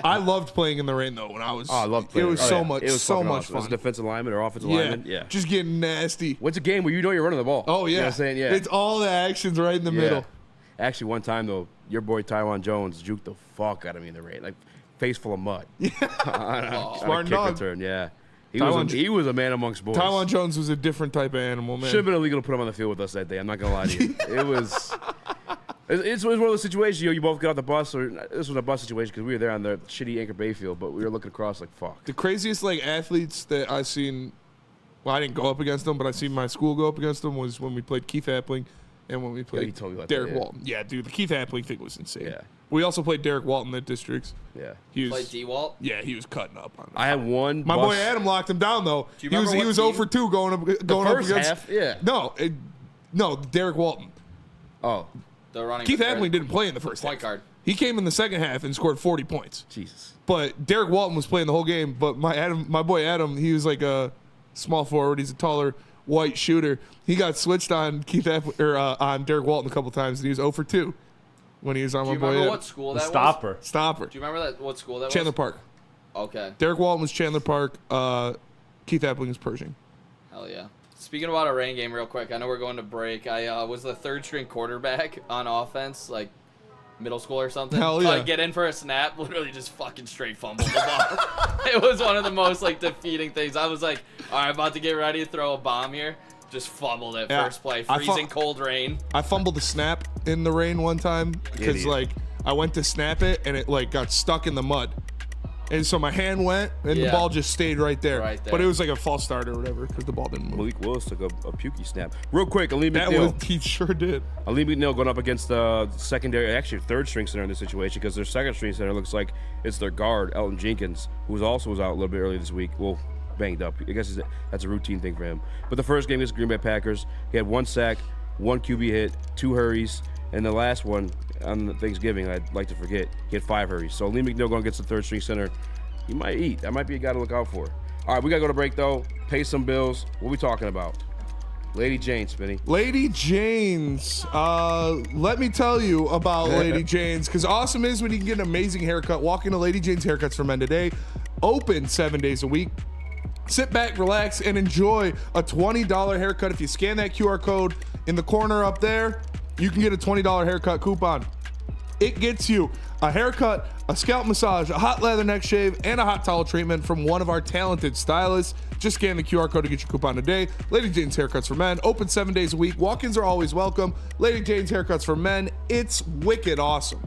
I loved playing in the rain though when I was. Oh, I loved playing. It was so much, It was so much awesome. fun. As a defensive lineman or offensive lineman, yeah, just getting nasty. What's a game where you know you're running the ball? Oh yeah, you know what I'm saying? Yeah, it's all the actions right in the middle. Actually, one time though, your boy Tywan Jones juked the fuck out of me in the rain, like face full of mud. Smart dog. Return, yeah. He was a man amongst boys. Tywan Jones was a different type of animal, man. Should have been illegal to put him on the field with us that day. I'm not gonna lie to you. It was. It's one of those situations, you both get off the bus, or this was a bus situation because we were there on the shitty Anchor Bay field, but we were looking across like, fuck. The craziest athletes that I've seen, well, I didn't go up against them, but I seen my school go up against them was when we played Keith Appling and when we played Derek Walton. Yeah, dude, the Keith Appling thing was insane. Yeah. We also played Derek Walton at districts. Yeah. Played D-Walt? Yeah, he was cutting up on him. I had one. My boy Adam locked him down though. He was 0 for 2 going up first against. half, yeah. No, Derek Walton. Oh. The running Keith back, Appling didn't play in the first point half. guard. He came in the second half and scored 40 points. Jesus. But Derek Walton was playing the whole game. But my boy Adam, he was like a small forward. He's a taller white shooter. He got switched on on Derek Walton a couple times, and he was 0 for 2 when he was on my boy. Do you remember what school that was? Stopper. Do you remember what school that was? Chandler Park. Okay. Derek Walton was Chandler Park. Keith Appling was Pershing. Hell yeah. Speaking about a rain game real quick, I know we're going to break. I was the third string quarterback on offense, like middle school or something. Hell yeah. I get in for a snap, literally just fucking straight fumbled the ball. It was one of the most like defeating things. I was like, all right, about to get ready to throw a bomb here. Just fumbled it first play. Freezing cold rain. I fumbled the snap in the rain one time because like I went to snap it and it like got stuck in the mud. And so my hand went, and the ball just stayed right there. But it was like a false start or whatever because the ball didn't move. Malik Willis took a pukey snap. Real quick, Aleem McNeil. He sure did. Aleem McNeil going up against the secondary, actually third string center in this situation because their second string center looks like it's their guard, Elton Jenkins, who also was out a little bit earlier this week. Well, banged up. I guess that's a routine thing for him. But the first game against Green Bay Packers, he had 1 sack, 1 QB hit, 2 hurries, and the last one on Thanksgiving, I'd like to forget, he had 5 hurries. So Aleem McNeil going against the third string center. He might eat. That might be a guy to look out for. All right, we got to go to break, though. Pay some bills. What are we talking about? Lady Jane, Spenny. Lady Jane's. Let me tell you about Lady Jane's, because awesome is when you can get an amazing haircut. Walk into Lady Jane's Haircuts for Men today. Open 7 days a week. Sit back, relax, and enjoy a $20 haircut. If you scan that QR code in the corner up there, you can get a $20 haircut coupon. It gets you a haircut, a scalp massage, a hot leather neck shave, and a hot towel treatment from one of our talented stylists. Just scan the QR code to get your coupon today. Lady Jane's Haircuts for Men, open 7 days a week. Walk-ins are always welcome. Lady Jane's Haircuts for Men, it's wicked awesome.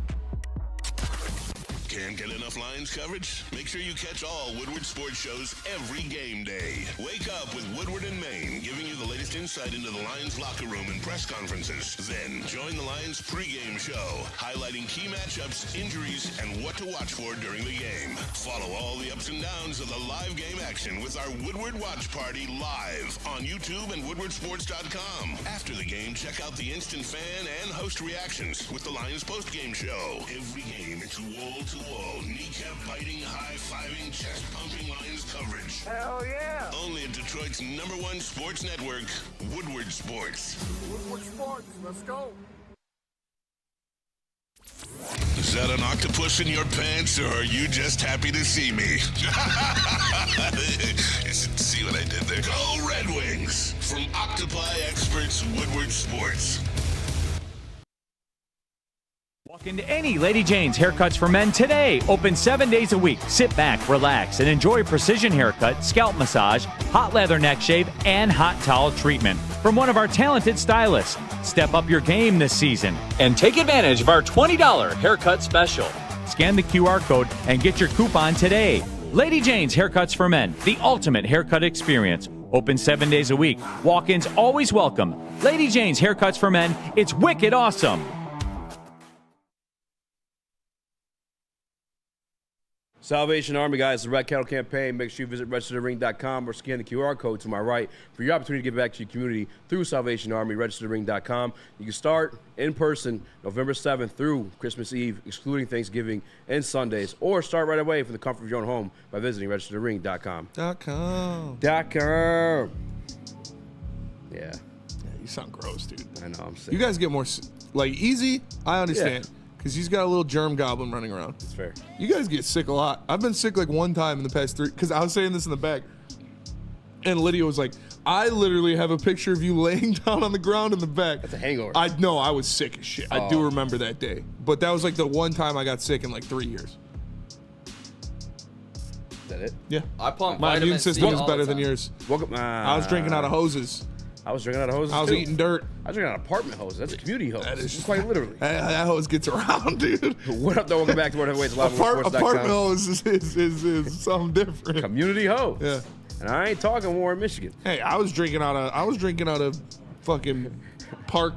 Can't get enough Lions coverage? Make sure you catch all Woodward sports shows every game day. Wake up with Woodward and Maine, giving you the latest insight into the Lions locker room and press conferences. Then join the Lions pregame show, highlighting key matchups, injuries, and what to watch for during the game. Follow all the ups and downs of the live game action with our Woodward Watch Party live on YouTube and WoodwardSports.com. After the game, check out the instant fan and host reactions with the Lions postgame show. Every game, it's wall-to-wall, kneecap-biting, high-fiving, chest-pumping Lions coverage. Hell yeah! Only at Detroit's #1 sports network, Woodward Sports. Woodward Sports, let's go. Is that an octopus in your pants, or are you just happy to see me? You should see what I did there. Go Red Wings! From Octopi Experts, Woodward Sports. Walk into any Lady Jane's Haircuts for Men today. Open 7 days a week. Sit back, relax, and enjoy precision haircut, scalp massage, hot leather neck shave, and hot towel treatment from one of our talented stylists. Step up your game this season and take advantage of our $20 haircut special. Scan the QR code and get your coupon today. Lady Jane's Haircuts for Men, the ultimate haircut experience. Open 7 days a week. Walk-ins always welcome. Lady Jane's Haircuts for Men, it's wicked awesome. Salvation Army, guys, the Red Kettle Campaign. Make sure you visit registerthering.com or scan the QR code to my right for your opportunity to give back to your community through Salvation Army, registerthering.com. You can start in person November 7th through Christmas Eve, excluding Thanksgiving and Sundays, or start right away from the comfort of your own home by visiting registerthering.com. .com. Yeah, you sound gross, dude. I know, I'm sick. You guys get more, like, easy, I understand. Yeah. Because he's got a little germ goblin running around. That's fair. You guys get sick a lot. I've been sick like one time in the past 3, because I was saying this in the back. And Lydia was like, I literally have a picture of you laying down on the ground in the back. That's a hangover. I know, I was sick as shit. I do remember that day. But that was like the one time I got sick in like 3 years. Is that it? Yeah. I pump My immune C system is all better the than time. yours. Welcome. I was drinking out of hoses. I was drinking out of hoses. I was too. eating dirt. I was drinking out of apartment hoses. That's a community hose. That is quite literally. That hose gets around, dude. What up, though? Welcome back to Word Heavyweights Live. Apartment hose is something different. Community hose. Yeah. And I ain't talking Warren, Michigan. Hey, I was drinking out of fucking park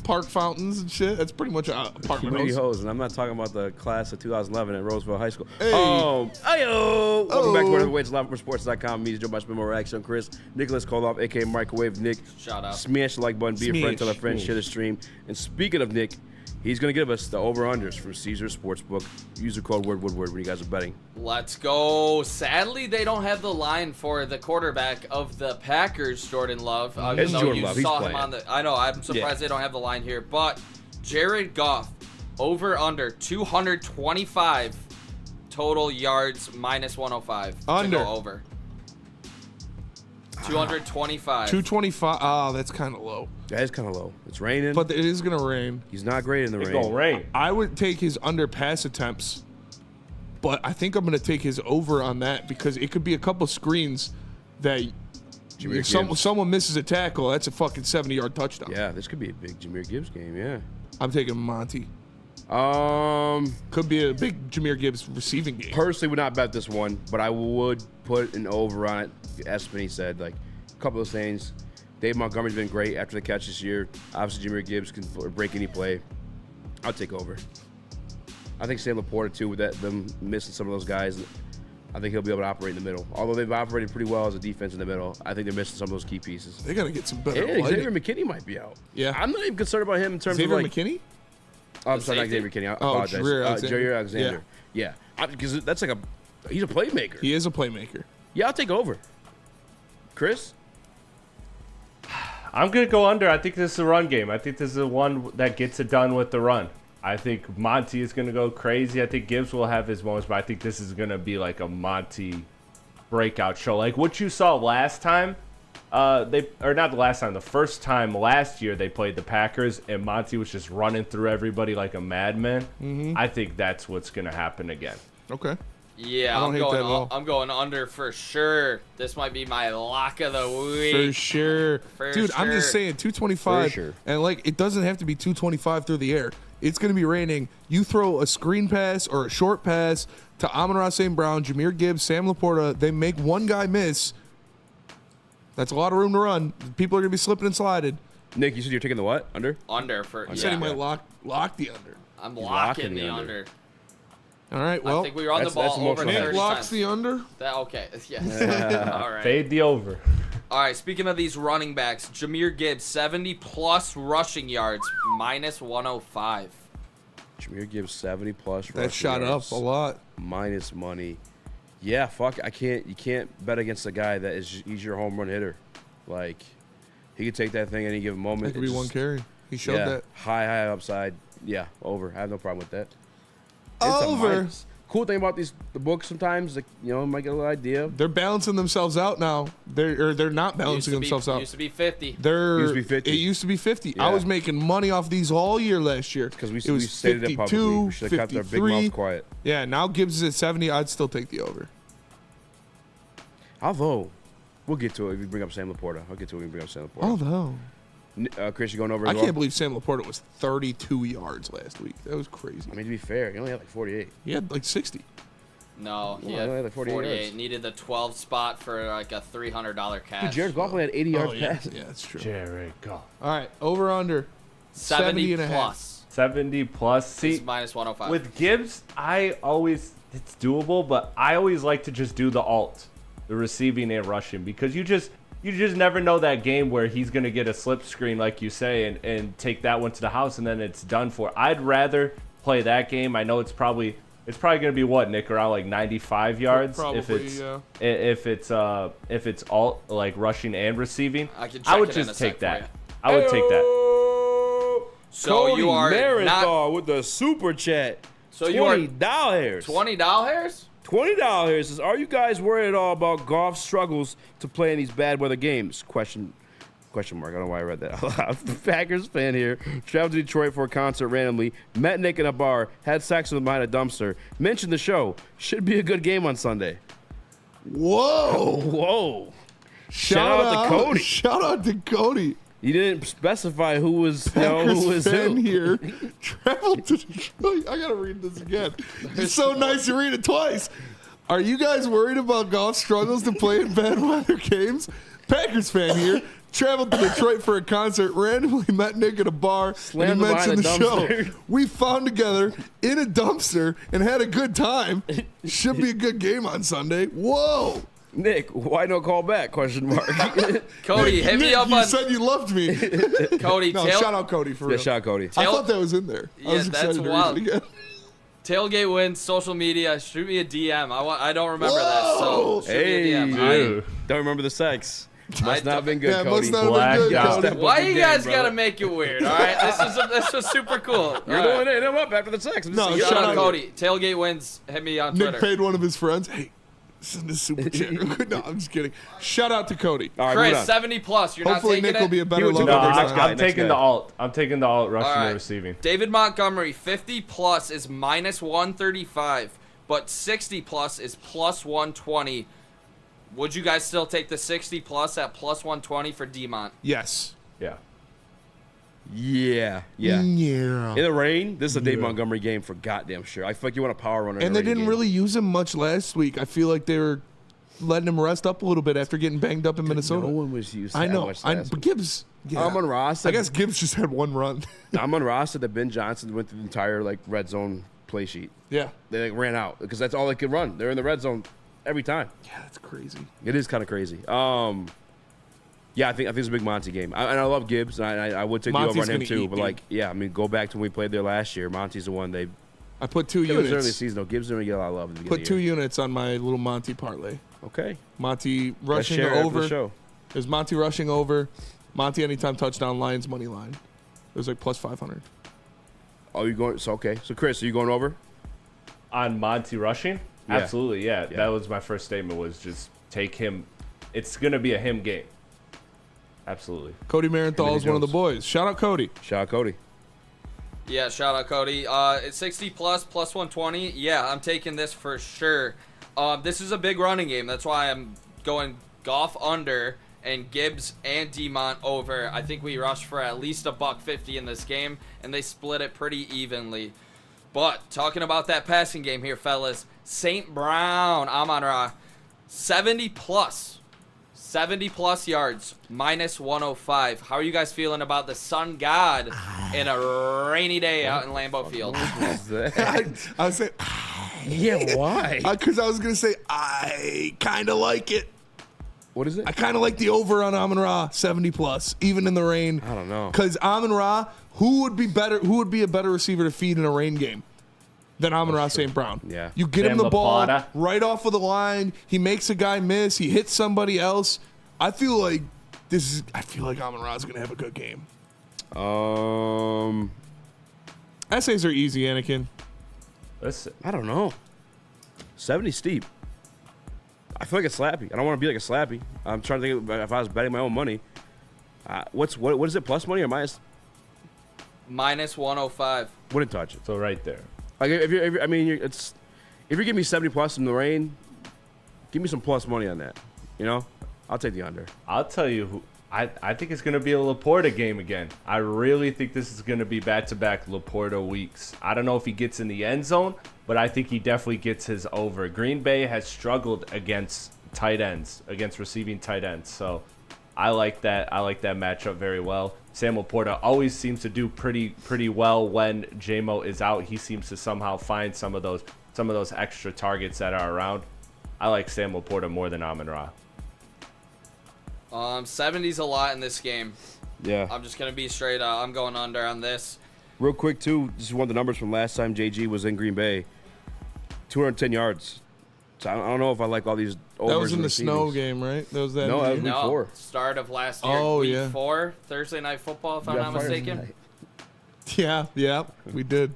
park fountains and shit. That's pretty much an apartment Community house. hose, and I'm not talking about the class of 2011 at Roseville High School. Hey. Welcome back to Whatever Waits, LiveForSports.com. Me, Joe Bashman, Action, Chris, Nicholas Kohloff, a.k.a. Microwave Nick. Shout out. Smash the like button, be a friend, tell a friend, share the stream. And speaking of Nick, he's going to give us the over-unders from Caesar Sportsbook. User code Woodward when you guys are betting. Let's go. Sadly, they don't have the line for the quarterback of the Packers, Jordan Love. It's Though Jordan you Love. He's saw him playing. on the. I know. I'm surprised they don't have the line here. But Jared Goff, over under 225 total yards, minus 105. Under. To go over. 225. 225. Oh, that's kind of low. That is kind of low. It's raining. But it is going to rain. He's not great in the It's rain. gonna rain. I would take his under pass attempts, but I think I'm going to take his over on that because it could be a couple screens that if someone misses a tackle, that's a fucking 70-yard touchdown. Yeah, this could be a big Jahmyr Gibbs game, yeah. I'm taking Monty. Could be a big Jahmyr Gibbs receiving game. Personally, would not bet this one, but I would put an over on it. As Spenny said, like a couple of things. Dave Montgomery's been great after the catch this year. Obviously, Jahmyr Gibbs can break any play. I'll take over. I think Sam Laporta, too, with them missing some of those guys, I think he'll be able to operate in the middle. Although they've operated pretty well as a defense in the middle, I think they're missing some of those key pieces. They got to get some better Xavier lighting. McKinney might be out. Yeah. I'm not even concerned about him in terms Xavier of like... McKinney? Oh, I'm sorry, not Xavier McKinney. I apologize. Jair Alexander. Yeah. Because that's like he's a playmaker. He is a playmaker. Yeah, I'll take over. Chris? I'm going to go under. I think this is a run game. I think this is the one that gets it done with the run. I think Monty is going to go crazy. I think Gibbs will have his moments, but I think this is going to be like a Monty breakout show. Like what you saw last time, the first time last year they played the Packers and Monty was just running through everybody like a madman. Mm-hmm. I think that's what's going to happen again. Okay. Yeah, I'm going under for sure. This might be my lock of the week. For sure. Dude, I'm just saying 225. For sure. And like it doesn't have to be 225 through the air. It's going to be raining. You throw a screen pass or a short pass to Amon-Ra St. Brown, Jahmyr Gibbs, Sam Laporta. They make one guy miss. That's a lot of room to run. People are going to be slipping and sliding. Nick, you said you're taking the what? Under? Under for. He said he might lock the under. I'm locking the under. All right, well. I think we were on the ball over 30 Nick locks times. the under. Okay, yes. All right. Fade the over. All right, speaking of these running backs, Jahmyr Gibbs, 70-plus rushing yards, minus 105. Jahmyr Gibbs, 70+ rushing That shot yards, up a lot. minus money. Yeah, fuck. You can't bet against a guy that he's your home run hitter. Like, he could take that thing any given moment. That could be one carry. He showed that. High upside. Yeah, over. I have no problem with that. Over. Cool thing about the books sometimes, like, might get a little idea. They're balancing themselves out now. They're not balancing themselves out. Used to be 50. Used to be 50. It used to be 50. Yeah. I was making money off these all year last year. Because we was stated it publicly. 52, We should have kept our big 53. mouths quiet. Yeah, now Gibbs is at 70. I'd still take the over. Although, we'll get to it if you bring up Sam Laporta. I'll get to it when you bring up Sam Laporta. Although. Chris, you going over I as well? can't believe Sam Laporta was 32 yards last week. That was crazy. I mean, to be fair, he only had like 48. He had like 60. No, he No, had he had like 48 yards. Needed the 12 spot for like a $300 cash. Dude, Jared Goff only had 80 yards yeah. passing. Yeah, that's true. Jared Goff. All right, over under 70 and a half. plus. 70 plus. See, It's minus 105. with Gibbs, it's doable, but I always like to just do the alt, the receiving and rushing, because you just never know that game where he's going to get a slip screen, like you say, and take that one to the house, and then it's done for. I'd rather play that game. I know it's probably going to be what, Nick, around like 95 yards Probably, if it's alt, like rushing and receiving. I would just take that. I would take that. So Cody you are Marathon not. with the super chat. So you are $20. $20? $20 says, are you guys worried at all about Goff's struggles to play in these bad weather games? Question mark. I don't know why I read that out loud. Packers fan here. Traveled to Detroit for a concert randomly. Met Nick in a bar. Had sex with him behind a dumpster. Mentioned the show. Should be a good game on Sunday. Whoa. Whoa. Shout out to Cody. Shout out to Cody. You didn't specify who was Packers fan who. here. Traveled to Detroit. I got to read this again. It's so nice you read it twice. Are you guys worried about Goff's struggles to play in bad weather games? Packers fan here. Traveled to Detroit for a concert, randomly met Nick at a bar, and he mentioned the show. We found together in a dumpster and had a good time. Should be a good game on Sunday. Whoa. Nick, why no call back? Question mark. Cody, hit me up you on. said you loved me. Cody, no, shout out Cody for real. Shout out Cody. I thought that was in there. I was excited that's to wild. read it again. Tailgate wins, social media. Shoot me a DM. I don't remember that, so shoot me a DM. Hey, don't remember the sex. Must not have been good, Yeah, Cody. must not have been good, Cody. Why you guys gotta make it weird? All right, this was super cool. You're going in him up after the sex. No, Shout out Cody. Tailgate wins. Hit me on Twitter. Nick paid one of his friends. Hey, send a super chat. No, I'm just kidding. Shout out to Cody. All right, Chris, 70 plus. You're Hopefully not taking Nick it? will be a better lover. No, next I'm taking the alt. I'm taking the alt rushing and receiving. David Montgomery, 50 plus is minus 135, but 60 plus is plus 120. Would you guys still take the 60 plus at plus 120 for Demont? Yes. Yeah. Yeah. In the rain, this is a Dave Montgomery game for goddamn sure. I feel like you want a power runner. And they didn't really use him much last week. I feel like they were letting him rest up a little bit after getting banged up in Minnesota. No one was used. I know. Much But Gibbs. Yeah. Amon-Ra said, I guess Gibbs just had one run. Amon-Ra said that Ben Johnson went through the entire red zone play sheet. Yeah. They ran out because that's all they could run. They're in the red zone every time. Yeah, that's crazy. It is kind of crazy. Yeah, I think it's a big Monty game. And I love Gibbs. And I would take Monty's the over on him gonna too. eat, But dude. I mean, go back to when we played there last year. Monty's the one I put 2 It was units. early season though. Gibbs didn't get a lot of love at the beginning. Put 2 units on my little Monty parlay. Okay. Monty rushing share after over. the show. There's Monty rushing over. Monty anytime touchdown, Lions money line. It was like plus 500. Oh, you going? So okay. So Chris, are you going over? On Monty rushing? Yeah. Absolutely, yeah. That was my first statement, was just take him. It's going to be a him game. Absolutely. Cody Marenthal is one of the boys. Shout out Cody. Shout out Cody. Yeah, shout out Cody. It's 60 plus 120. Yeah, I'm taking this for sure. This is a big running game. That's why I'm going Goff under and Gibbs and Demont over. I think we rushed for at least $150 in this game, and they split it pretty evenly. But talking about that passing game here, fellas, St. Brown, Amon-Ra, 70 plus yards, minus 105. How are you guys feeling about the sun god in a rainy day out in Lambeau Field? I was saying, yeah, why? Because I was going to say, I kind of like it. What is it? I kind of like the over on Amon-Ra, 70 plus, even in the rain. I don't know. Because Amon-Ra, who would be a better receiver to feed in a rain game than Amon-Ra St. Brown? Yeah. You get Sam him the ball Laporta. right off of the line. He makes a guy miss. He hits somebody else. I feel like Amon-Ra is going to have a good game. Essays are easy, Anakin. Listen, I don't know. 70 steep. I feel like it's slappy. I don't want to be like a slappy. I'm trying to think if I was betting my own money. What is it? Plus money or minus? Minus 105. Wouldn't touch it. so right there. Like if you're giving me 70 plus in the rain, give me some plus money on that. You know, I'll take the under. I'll tell you who. I think it's going to be a Laporta game again. I really think this is going to be back-to-back Laporta weeks. I don't know if he gets in the end zone, but I think he definitely gets his over. Green Bay has struggled against tight ends, against receiving tight ends. So I like that. I like that matchup very well. Sam Laporta always seems to do pretty well when J-Mo is out. He seems to somehow find some of those extra targets that are around. I like Sam Laporta more than Amon-Ra. 70's a lot in this game. Yeah. I'm just gonna be straight up. I'm going under on this. Real quick too, this is one of the numbers from last time JG was in Green Bay. 210 yards. So I don't know if I like all these overs. That was in and the snow receivings. game, right? That was that. No, that was game? week 4. Start of last year. Oh, week yeah. 4, Thursday Night Football, if I'm Yeah, not Thursday mistaken. night. Yeah, we did.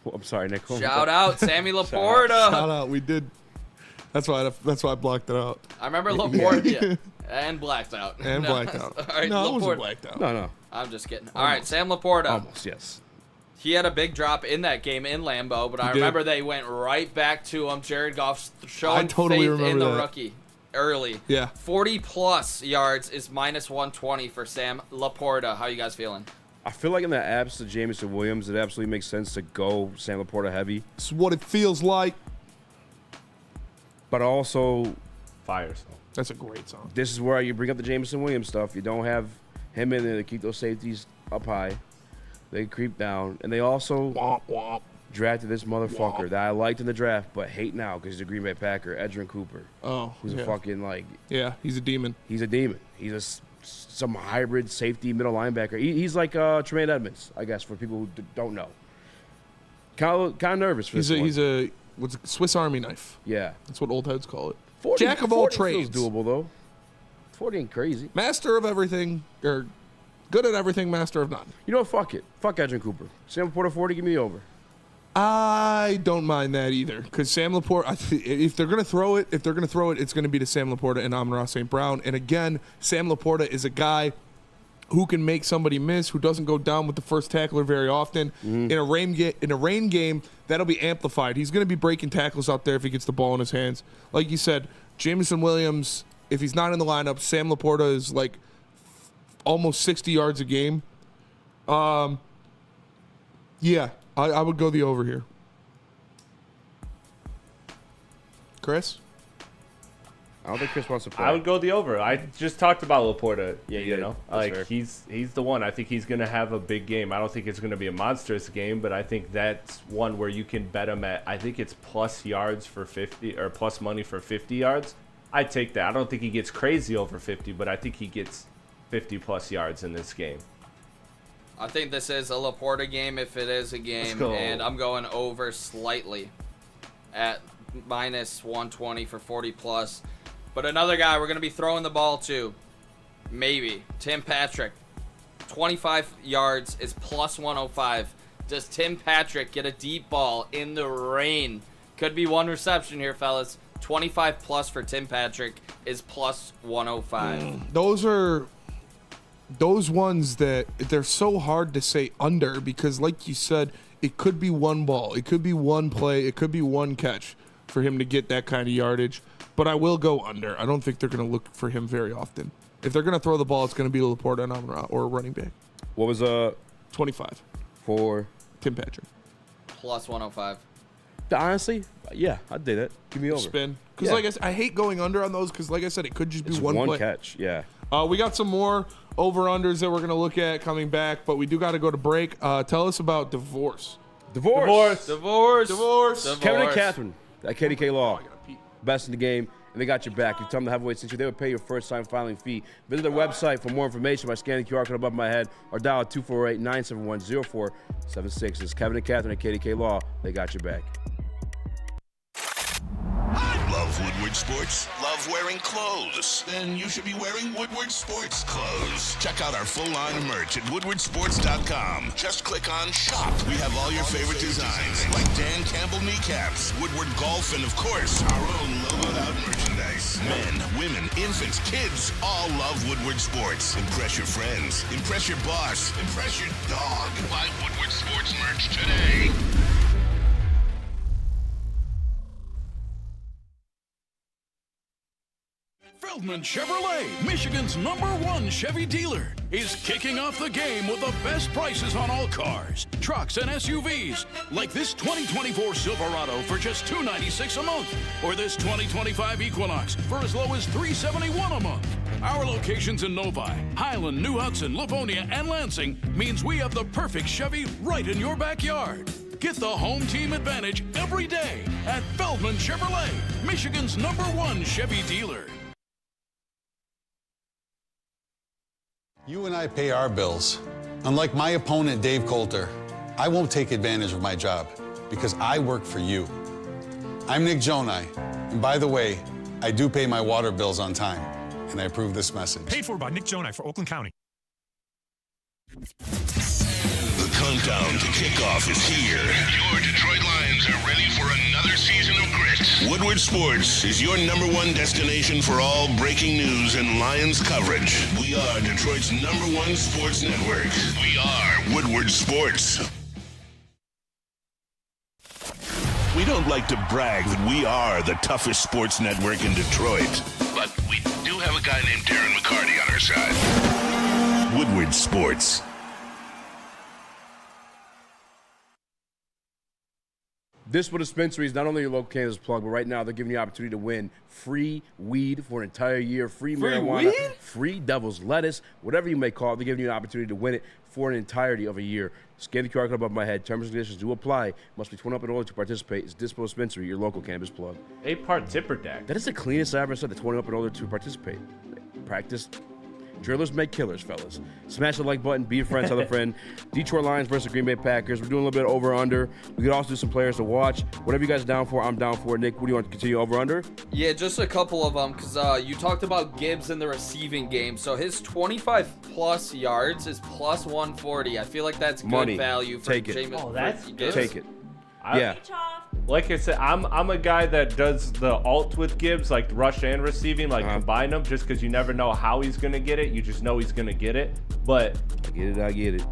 Well, I'm sorry, Nick. Shout out, Sammy Laporta. Shout out, we did. That's why I blocked it out. I remember Laporta. And blacked out. And blacked out. All right, No, it Laporta. wasn't blacked out. No. I'm just kidding. All right, Sam Laporta. Almost, yes. He had a big drop in that game in Lambeau, but I did. remember they went right back to him. Jared Goff showing totally faith in remember the that. rookie early. Yeah. 40 plus yards is minus 120 for Sam Laporta. How you guys feeling? I feel like in the absence of Jameson Williams, it absolutely makes sense to go Sam Laporta heavy. It's what it feels like. But also, Fires. That's a great song. This is where you bring up the Jameson Williams stuff. You don't have him in there to keep those safeties up high. They creep down. And they also drafted this motherfucker that I liked in the draft, but hate now because he's a Green Bay Packer, Edgerrin Cooper. Oh, who's a fucking, like... Yeah, he's a demon. He's a demon. He's some hybrid safety middle linebacker. He's like Tremaine Edmonds, I guess, for people who don't know. Kind of nervous for this one. He's a Swiss Army knife. Yeah. That's what old heads call it. 40, Jack of all 40 trades. feels doable, though. 40 ain't crazy. Master of everything, or good at everything, master of none. You know what? Fuck it. Fuck Edgerrin Cooper. Sam Laporta 40, give me the over. I don't mind that either, because Sam Laporta, if they're gonna throw it, it's gonna be to Sam Laporta and Amon-Ra St. Brown. And again, Sam Laporta is a guy who can make somebody miss, who doesn't go down with the first tackler very often. In a rain game, that'll be amplified. He's gonna be breaking tackles out there if he gets the ball in his hands. Like you said, Jameson Williams, if he's not in the lineup, Sam Laporta is like almost 60 yards a game. Yeah. I would go the over here. Chris? I don't think Chris wants to play. I would go the over. I just talked about Laporta. Yeah, you know, like fair. he's the one. I think he's gonna have a big game. I don't think it's gonna be a monstrous game, but I think that's one where you can bet him at. I think it's plus yards for 50 or plus money for 50 yards. I take that. I don't think he gets crazy over 50, but I think he gets 50 plus yards in this game. I think this is a Laporta game if it is a game, and I'm going over slightly at minus 120 for 40 plus. But another guy we're going to be throwing the ball to, maybe, Tim Patrick. 25 yards is plus 105. Does Tim Patrick get a deep ball in the rain? Could be one reception here, fellas. 25 plus for Tim Patrick is plus 105. Those are those ones that they're so hard to say under, because like you said, it could be one ball, it could be one play, it could be one catch for him to get that kind of yardage. But I will go under. I don't think they're going to look for him very often. If they're going to throw the ball, it's going to be to Laporta and Amon-Ra or a running back. What was 25 for Tim Patrick? Plus 105. Honestly, yeah, I'd do that. Give me over. Spin. Because like I said, I hate going under on those because, like I said, it could just be one play. Catch. Yeah. We got some more over-unders that we're going to look at coming back, but we do got to go to break. Tell us about divorce. Divorce. Kevin and Catherine at KDK Law. Best in the game, and they got your back. You tell them the heavyweight cinch, they would pay your first-time filing fee. Visit their website for more information by scanning the QR code above my head or dial 248-971-0476. It's Kevin and Catherine at KDK Law. They got your back. Love Woodward Sports? Love wearing clothes? Then you should be wearing Woodward Sports clothes. Check out our full line of merch at woodwardsports.com. Just click on shop. We have all your favorite designs, like Dan Campbell kneecaps, Woodward golf, and of course, our own logoed out merchandise. Men, women, infants, kids all love Woodward Sports. Impress your friends. Impress your boss. Impress your dog. Buy Woodward Sports merch today. Feldman Chevrolet, Michigan's #1 Chevy dealer, is kicking off the game with the best prices on all cars, trucks, and SUVs, like this 2024 Silverado for just $296 a month, or this 2025 Equinox for as low as $371 a month. Our locations in Novi, Highland, New Hudson, Livonia, and Lansing means we have the perfect Chevy right in your backyard. Get the home team advantage every day at Feldman Chevrolet, Michigan's #1 Chevy dealer. You and I pay our bills. Unlike my opponent, Dave Coulter, I won't take advantage of my job because I work for you. I'm Nick Jonai, and by the way, I do pay my water bills on time, and I approve this message. Paid for by Nick Jonai for Oakland County. The countdown to kickoff is here. Your Detroit Lions are ready for another season of grit. Woodward Sports is your #1 destination for all breaking news and Lions coverage. We are Detroit's #1 sports network. We are Woodward Sports. We don't like to brag that we are the toughest sports network in Detroit, but we do have a guy named Darren McCarty on our side. Woodward Sports. Dispo Dispensary is not only your local cannabis plug, but right now they're giving you the opportunity to win free weed for an entire year, free marijuana, weed? free devil's lettuce, whatever you may call it. They're giving you an opportunity to win it for an entirety of a year. Scan the QR code above my head. Terms and conditions do apply. Must be 21 up and older to participate. It's Dispo Dispensary, your local cannabis plug. 8-part tipper deck. That is the cleanest I ever said, the 21 up and older to participate. Practice. Drillers make killers, fellas. Smash the like button, be a friend, tell a friend. Detroit Lions versus Green Bay Packers. We're doing a little bit over-under. We could also do some players to watch. Whatever you guys are down for, I'm down for. Nick, what do you want to continue over-under? Yeah, just a couple of them, because you talked about Gibbs in the receiving game. So his 25-plus yards is plus 140. I feel like that's good value for Jameis. Oh, that's good. Take it. Yeah. Like I said, I'm a guy that does the alt with Gibbs, like rush and receiving, like combine them, just because you never know how he's gonna get it. You just know he's gonna get it. But I get it.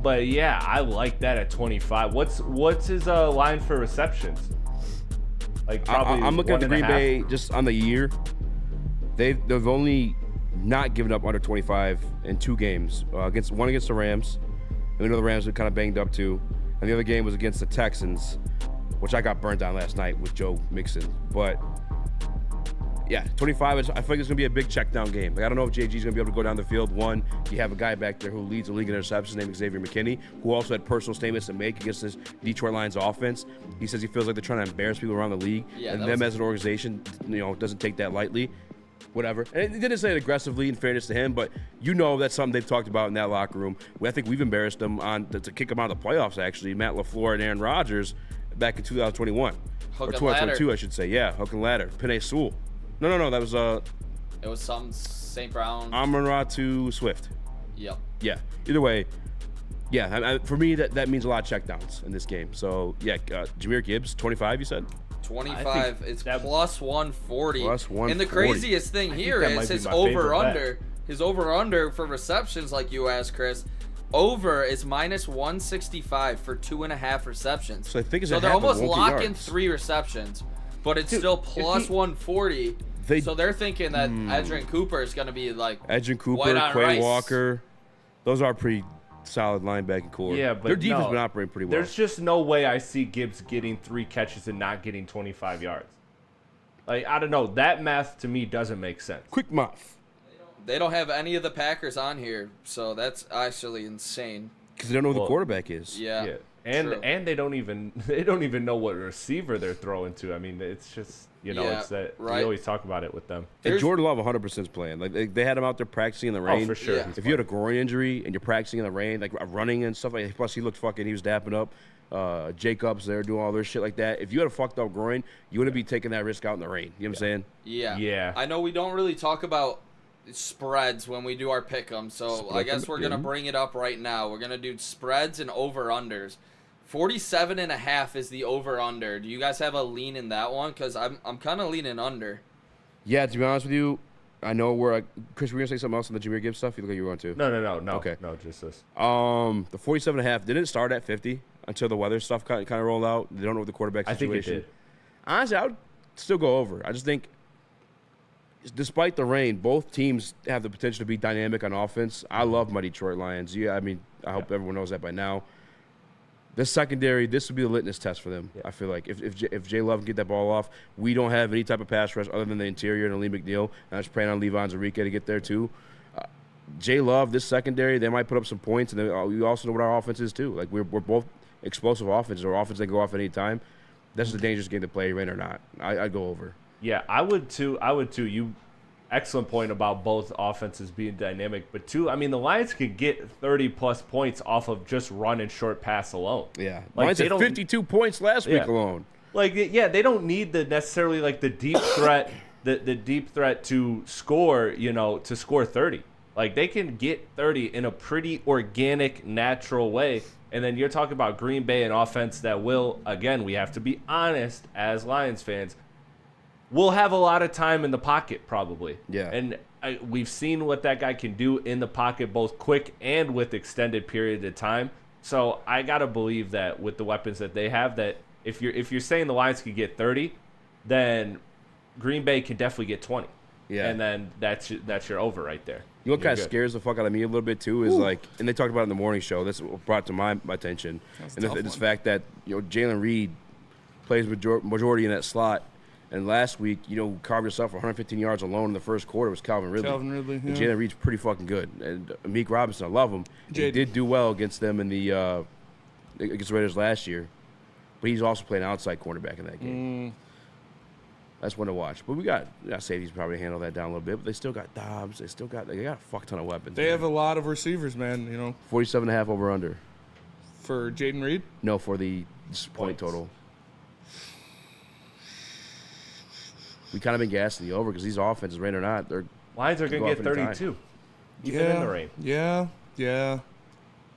But yeah, I like that at 25. What's his line for receptions? Like probably. I'm looking at the Green Bay just on the year. They've only not given up under 25 in 2 games. One against the Rams, and we know the Rams were kind of banged up too, and the other game was against the Texans, which I got burnt on last night with Joe Mixon. But yeah, 25, I feel like it's going to be a big check down game. Like, I don't know if JG's going to be able to go down the field. One, you have a guy back there who leads the league in interceptions named Xavier McKinney, who also had personal statements to make against this Detroit Lions offense. He says he feels like they're trying to embarrass people around the league. Yeah, and them as an organization, doesn't take that lightly. Whatever. And he didn't say it aggressively, in fairness to him, but that's something they've talked about in that locker room. I think we've embarrassed them to kick them out of the playoffs, actually. Matt LaFleur and Aaron Rodgers back in 2021. Hook or 2022, I should say. Yeah, hook and ladder. Penei Sewell. No, that was it was some St. Brown. Amon-Ra to Swift. Yep. Yeah. Either way, yeah. For me, that means a lot of checkdowns in this game. So yeah, Jahmyr Gibbs, 25. You said. 25. It's plus 140. Plus 140. And the craziest thing here is his over/under. His over/under for receptions, like you asked, Chris. Over is minus 165 for 2.5 receptions. So I think they're almost locking 3 receptions, but it's still plus 140. So they're thinking that Edgerrin Cooper is going to be like Edgerrin Cooper, Quay Walker. Those are pretty solid linebacking core. Yeah, but their defense has been operating pretty well. There's just no way I see Gibbs getting 3 catches and not getting 25 yards. Like, I don't know. That math to me doesn't make sense. Quick math. They don't have any of the Packers on here, so that's actually insane. Because they don't know who the quarterback is. Yeah. And they don't even know what receiver they're throwing to. I mean, it's just it's that we always talk about it with them. And Jordan Love 100% is playing. Like they had him out there practicing in the rain. Oh, for sure. Yeah. If you had a groin injury and you're practicing in the rain, like running and stuff like that, plus he looked he was dapping up. Jacobs there doing all their shit like that. If you had a fucked up groin, you wouldn't be taking that risk out in the rain. You know what I'm saying? Yeah. I know we don't really talk about spreads when we do our pick'em, so I guess we're gonna bring it up right now. We're gonna do spreads and over/unders. 47.5 is the over/under. Do you guys have a lean in that one? Because I'm kind of leaning under. Yeah, to be honest with you, I know Chris, we're gonna say something else on the Jahmyr Gibbs stuff. You look like you were on too. No. Okay. No, just this. The 47.5 didn't start at 50 until the weather stuff kind of rolled out. They don't know what the quarterback situation. I think it did. Honestly, I would still go over. I just think, despite the rain, both teams have the potential to be dynamic on offense. I love my Detroit Lions. I hope everyone knows that by now. This secondary, this would be the litmus test for them. Yeah. I feel like if Jay Love can get that ball off, we don't have any type of pass rush other than the interior and Ali McNeil. And I was praying on Levon Zarica to get there too. Jay Love, this secondary, they might put up some points, and we also know what our offense is too. Like we're both explosive offenses, or offense that go off at any time. This is a dangerous game to play, rain or not. I'd go over. Yeah, I would too. You, excellent point about both offenses being dynamic. But two, I mean, the Lions could get 30-plus points off of just run and short pass alone. Yeah, Lions had 52 points last week alone. Like, they don't need necessarily the deep threat, the deep threat to score. To score 30. Like, they can get 30 in a pretty organic, natural way. And then you're talking about Green Bay, an offense that will, again, we have to be honest as Lions fans, we'll have a lot of time in the pocket probably. Yeah. And we've seen what that guy can do in the pocket, both quick and with extended period of time. So I got to believe that with the weapons that they have, that if you're saying the Lions could get 30, then Green Bay can definitely get 20. Yeah. And then that's your over right there. You know what kind of scares the fuck out of me a little bit too is and they talked about it in the morning show. That's what brought to my attention. And this fact that Jalen Reed plays majority in that slot. And last week, who carved himself for 115 yards alone in the first quarter was Calvin Ridley. Yeah. And Jalen Reed's pretty fucking good. And Meek Robinson, I love him. He did do well against them in the against the Raiders last year. But he's also playing outside cornerback in that game. That's one to watch. But we got safeties probably handle that down a little bit. But they still got Dobbs. They got a fuck ton of weapons. They have a lot of receivers, man. 47.5 over under. For Jaden Reed? No, for the point total. We kind of been gassing the over because these offenses, rain or not, Lions are going to get 32. Even in the rain. Yeah. The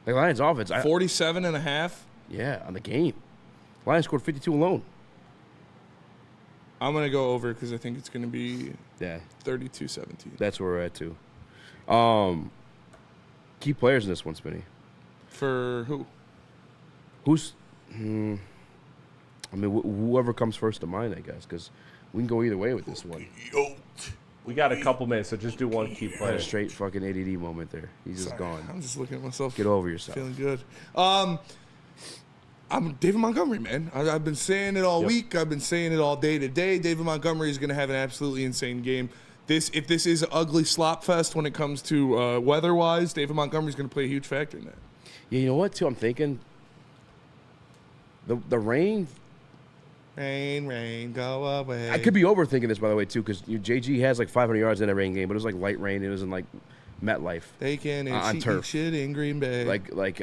Lions offense. 47.5? Yeah, on the game. Lions scored 52 alone. I'm going to go over because I think it's going to be 32-17. That's where we're at, too. Key players in this one, Spenny. For who? Whoever comes first to mind, I guess, because we can go either way with this one. We got a couple minutes, so just do one key player. A straight fucking ADD moment there. He's just gone. I'm just looking at myself. Get over yourself. Feeling good. I'm David Montgomery, man. I've been saying it all week. I've been saying it all day today. David Montgomery is going to have an absolutely insane game. If this is an ugly slop fest when it comes to weather-wise, David Montgomery is going to play a huge factor in that. Yeah, you know what, too? I'm thinking the rain. Rain, go away. I could be overthinking this, by the way, too, because JG has like 500 yards in a rain game, but it was like light rain. It was in like MetLife. They can on turf. Shit in Green Bay. Like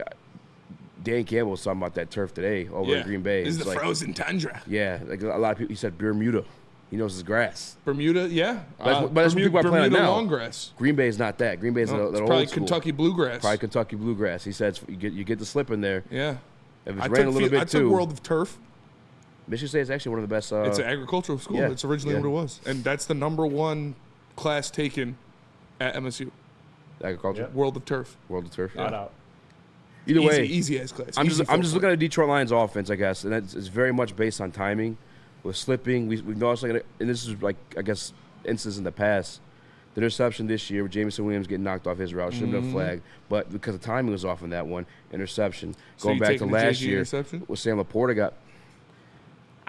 Dan Campbell was talking about that turf today over in Green Bay. This is the frozen tundra. Yeah, like a lot of people. He said Bermuda. He knows his grass. Bermuda, yeah. But that's what people are playing now. Long grass. Green Bay is not that. Green Bay is it's old probably school. Kentucky bluegrass. Probably Kentucky bluegrass. He said you get the slip in there. Yeah. If it's raining a little bit I took World of Turf. Michigan State is actually one of the best. It's an agricultural school. Yeah, it's originally what it was, and that's the #1 class taken at MSU. Agriculture. Yeah. World of Turf. World of Turf. Not out. Either way, easy as class. I'm just looking at the Detroit Lions offense, I guess, and it's very much based on timing. With slipping, we've noticed, and this is like I guess instances in the past. The interception this year with Jameson Williams getting knocked off his route should have been a flag, but because the timing was off on that one, interception. So going back to last year, with Sam Laporta got.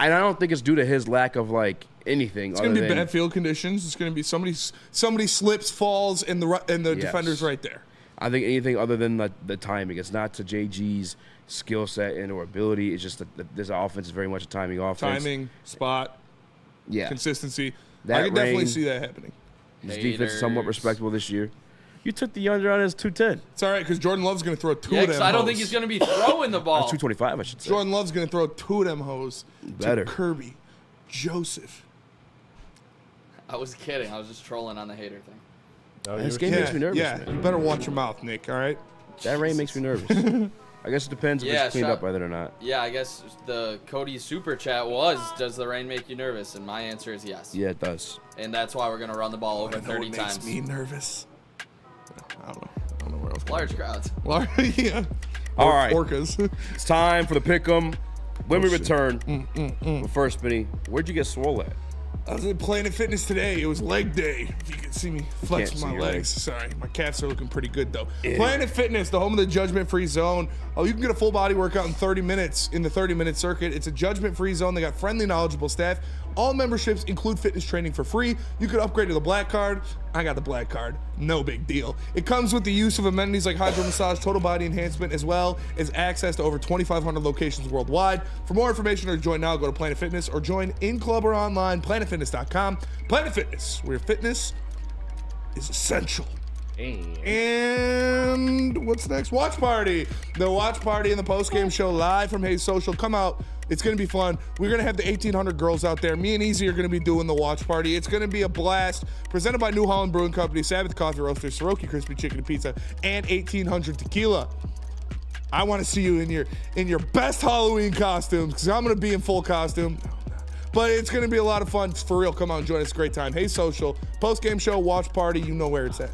And I don't think it's due to his lack of like anything. It's going to be bad field conditions. It's going to be somebody slips, falls, and the defender's right there. I think anything other than the timing. It's not to JG's skill set and or ability. It's just that this offense is very much a timing offense. Timing, spot, consistency. That I can definitely see that happening. His defense is somewhat respectable this year. You took the under on his 210. It's all right because Jordan Love's going to throw two of them. I don't think he's going to be throwing the ball. 225, I should say. Jordan Love's going to throw two of them hoes Better. to Kirby Joseph. I was kidding. I was just trolling on the hater thing. This game makes me nervous, man. You better watch your mouth, Nick, all right? That rain makes me nervous. I guess it depends if it's cleaned up by then or not. Yeah, I guess the Cody super chat was, does the rain make you nervous? And my answer is yes. Yeah, it does. And that's why we're going to run the ball over 30 times. Makes me nervous. I don't know where else. Large crowds. Yeah. All right. Orcas. It's time for the pick'em. When we return, but first, Spenny, where'd you get swole at? I was at Planet Fitness today. It was leg day. If you can see me flex my legs. Sorry, my calves are looking pretty good, though. Yeah. Planet Fitness, the home of the judgment-free zone. Oh, you can get a full body workout in 30 minutes in the 30-minute circuit. It's a judgment-free zone. They got friendly, knowledgeable staff. All memberships include fitness training for free. You could upgrade to the black card. I got the black card. No big deal. It comes with the use of amenities like hydro massage, total body enhancement, as well as access to over 2,500 locations worldwide. For more information or to join now, go to Planet Fitness or join in club or online, planetfitness.com. Planet Fitness, where fitness is essential. And what's next? Watch Party. The Watch Party and the post-game show live from Hayes Social. Come out. It's going to be fun. We're going to have the 1,800 girls out there. Me and Easy are going to be doing the Watch Party. It's going to be a blast. Presented by New Holland Brewing Company, Sabbath Coffee Roasters, Soroki Crispy Chicken and Pizza, and 1,800 Tequila. I want to see you in your best Halloween costumes because I'm going to be in full costume. But it's going to be a lot of fun. For real. Come on, join us. Great time. Hayes Social. Post-game show, Watch Party. You know where it's at.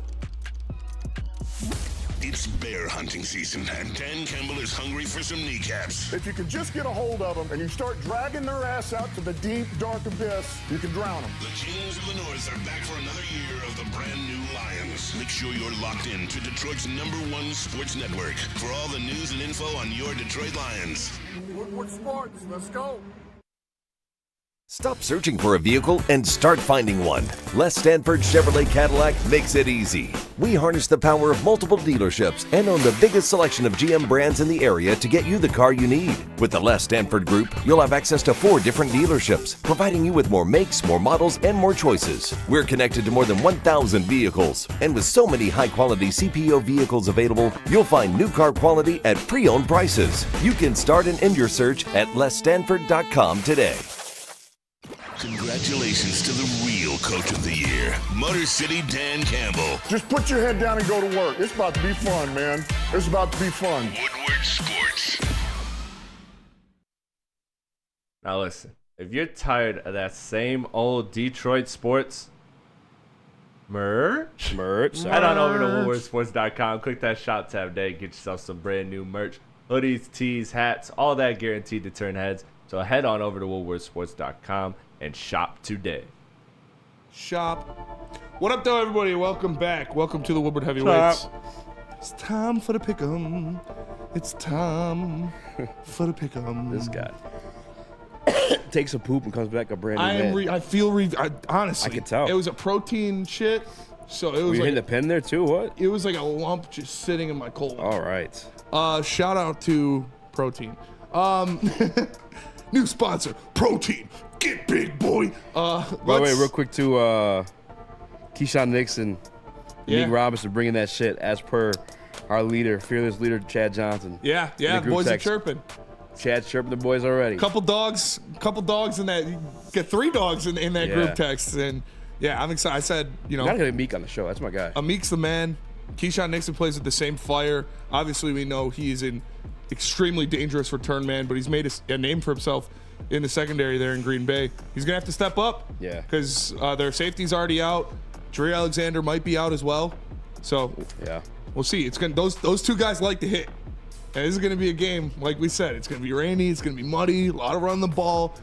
It's bear hunting season, and Dan Campbell is hungry for some kneecaps. If you can just get a hold of them and you start dragging their ass out to the deep, dark abyss, you can drown them. The Kings of the North are back for another year of the brand new Lions. Make sure you're locked in to Detroit's #1 sports network for all the news and info on your Detroit Lions. Woodward Sports, let's go. Stop searching for a vehicle and start finding one. Les Stanford Chevrolet Cadillac makes it easy. We harness the power of multiple dealerships and own the biggest selection of GM brands in the area to get you the car you need. With the Les Stanford Group, you'll have access to 4 different dealerships, providing you with more makes, more models, and more choices. We're connected to more than 1,000 vehicles. And with so many high-quality CPO vehicles available, you'll find new car quality at pre-owned prices. You can start and end your search at lesstanford.com today. Congratulations to the real Coach of the Year, Motor City Dan Campbell. Just put your head down and go to work. It's about to be fun, man. It's about to be fun. Woodward Sports. Now listen, if you're tired of that same old Detroit sports merch, head on over to woodwardsports.com, click that shop tab there, get yourself some brand new merch, hoodies, tees, hats, all that guaranteed to turn heads. So head on over to woodwardsports.com and shop today. Shop. What up, though, everybody? Welcome back. Welcome to the Woodward Heavyweights. It's time for the pick'em. It's time for the pick'em. This guy takes a poop and comes back a brand new man. I feel honestly. I can tell. It was a protein shit, so it was Were you like hitting the pen there too. What? it was like a lump just sitting in my colon. All right. Shout out to Protein. New sponsor, Protein. Get big, boy. By the way, real quick to Keyshawn Nixon, Nick Robinson bringing that shit as per our leader, fearless leader, Chad Johnson. Yeah, boys are chirping. Chad's chirping the boys already. Couple dogs in that. You get 3 dogs in that group text, and yeah, I'm excited. I said, gotta get Meek on the show. That's my guy. Meek's the man. Keyshawn Nixon plays with the same fire. Obviously, we know he is an extremely dangerous return man, but he's made a name for himself in the secondary there in Green Bay. He's gonna have to step up. Yeah. Because their safety's already out. Dre Alexander might be out as well. So yeah, we'll see. It's gonna those 2 guys like to hit. And this is gonna be a game, like we said. It's gonna be rainy. It's gonna be muddy. A lot of running the ball.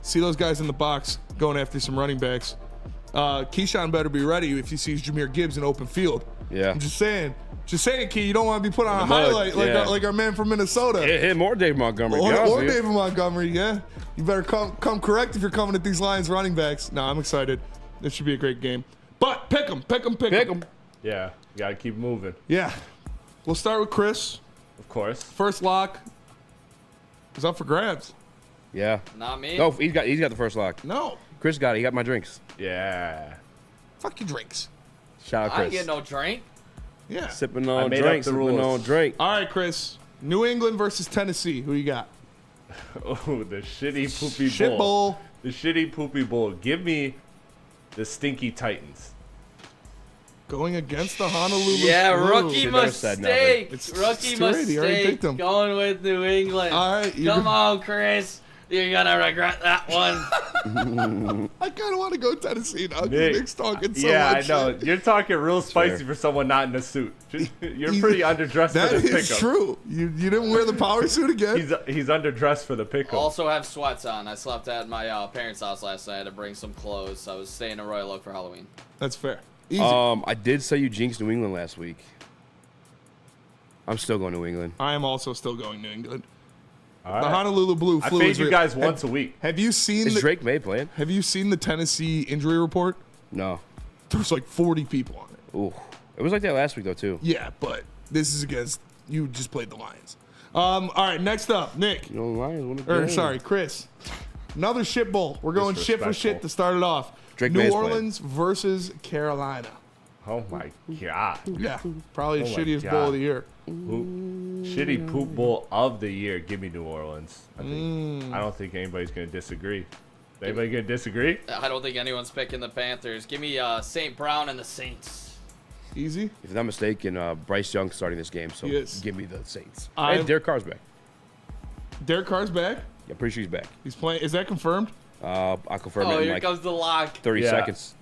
See those guys in the box going after some running backs. Keyshawn better be ready if he sees Jahmyr Gibbs in open field. Yeah. I'm just saying, Key. You don't want to be put on a highlight like our man from Minnesota. Him or Dave Montgomery. Or David Montgomery. Yeah. You better come correct if you're coming at these Lions running backs. No, I'm excited. This should be a great game. But pick 'em. Yeah, you gotta keep moving. Yeah. We'll start with Chris. Of course. First lock is up for grabs. Yeah. Not me. No, he's got the first lock. No. Chris got it. He got my drinks. Yeah. Fuck your drinks. Shout out I Chris. ain't get no drink. Yeah. Sipping on drink. Sipping on drink. All right, Chris. New England versus Tennessee. Who you got? Oh, the shitty poopy Shit bowl. The shitty poopy bowl. Give me the stinky Titans. Going against the Honolulu. Yeah, Blue. rookie mistake. Rookie already picked mistake. them. Going with New England. All right. Come on, Chris. You're gonna regret that one. I kind of want to go Tennessee now because Nick's talking so yeah, much. I know. You're talking real spicy for someone not in a suit. You're pretty underdressed for the pickup. That is true. You didn't wear the power suit again? He's underdressed for the pickup. Also have sweats on. I slept at my parents' house last night. I had to bring some clothes. I was staying in Royal Oak for Halloween. That's fair. Easy. I did say you jinxed New England last week. I'm still going New England. I am also still going New England. All right. The Honolulu Blue flu. I fade you guys once a week. Have you seen Is Drake May playing? Have you seen the Tennessee injury report? No. There's like 40 people on it. Ooh. It was like that last week though too. Yeah, but this is against you. Just played the Lions. All right, next up, Nick. You know, Lions. Won Sorry, Chris. Another shit bowl. We're going shit for shit to start it off. Drake New May's Orleans versus Carolina. Oh my god. Yeah, probably the shittiest God. bowl of the year. Shitty poop bowl of the year. Give me New Orleans. I don't think anybody's gonna disagree. Anybody gonna disagree? I don't think anyone's picking the Panthers. Give me St. Brown and the Saints. Easy. If I'm not mistaken, Bryce Young's starting this game, so Yes. give me the Saints. And Derek Carr's back. Derek Carr's back. Yeah, pretty sure he's back. He's playing. Is that confirmed? I'll confirm it Oh, in here like comes the lock. 30 seconds.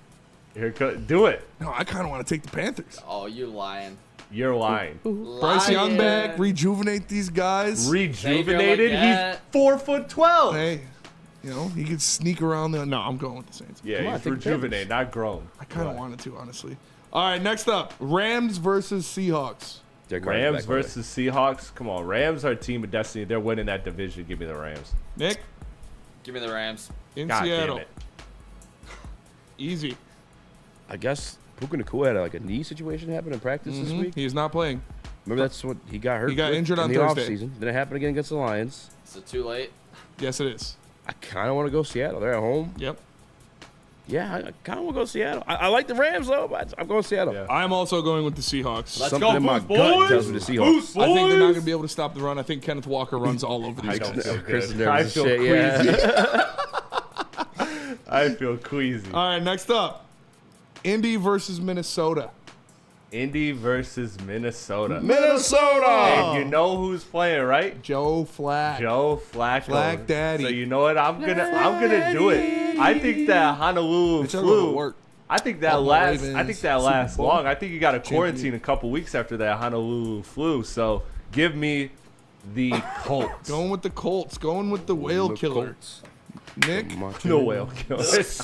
Do it. No, I kind of want to take the Panthers. Oh, you lying. You're lying. Bryce Young back. Rejuvenate these guys. Rejuvenated? He's 4'12". Hey, you know, he could sneak around there. No, I'm going with the Saints. Yeah, he's rejuvenated, not grown. I kind of wanted to, honestly. All right, next up, Rams versus Seahawks. Rams versus Seahawks. Come on, Rams are a team of destiny. They're winning that division. Give me the Rams. Nick? Give me the Rams. In God Seattle. damn it. Easy. I guess Puka Nacua had like a knee situation happen in practice this week. He is not playing. Remember that's what he got hurt. He got with injured in on the Thursday. offseason. Then it happened again against the Lions. Is it too late? Yes, it is. I kind of want to go Seattle. They're at home. Yep. Yeah, I kind of want to go Seattle. I like the Rams though, but I'm going Seattle. Yeah. I'm also going with the Seahawks. Let's Something go, in my Boost gut boys. tells me the Seahawks. Boost I think they're not boys. going to be able to stop the run. I think Kenneth Walker runs all over these guys. Chris is I nervous as feel shit. queasy. Yeah. I feel queasy. All right, next up. Indy versus Minnesota. Indy versus Minnesota. Minnesota. And you know who's playing, right? Joe Flacco. Joe Flacco. Flak Daddy. So you know what? I'm gonna do it. I think that Honolulu It's not gonna flu. work. I think that Baltimore lasts. I Ravens, think that Super lasts Bowl long. I think you got to quarantine champion. a couple weeks after that Honolulu flu. So give me the Colts. Going with the Colts. Going with the whale killer. Colts. Nick. No whale killer.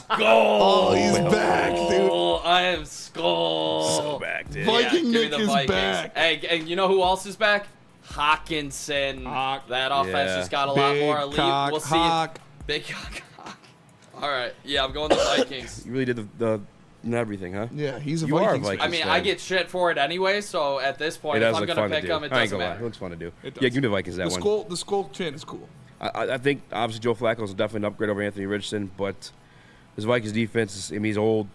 Oh, he's back, dude. Oh, I am Skull. So back, dude. Viking give me Nick the is Vikings. back. Hey, and you know who else is back? Hawkinson. That offense Yeah. just got a lot Big more elite. cock, We'll see. Hawk. Big cock. All right. Yeah, I'm going the Vikings. You really did the everything, huh? Yeah, he's a You are a Vikings. Vikings. I mean, fan. I get shit for it anyway, so at this point, It if does I'm look going to fun to pick do. them, it I ain't doesn't gonna lie. matter. It looks fun to do. It Yeah, does. give me the Vikings that one. The Skull chin is cool. I think obviously Joe Flacco is definitely an upgrade over Anthony Richardson, but this Vikings defense is, I mean, he's old.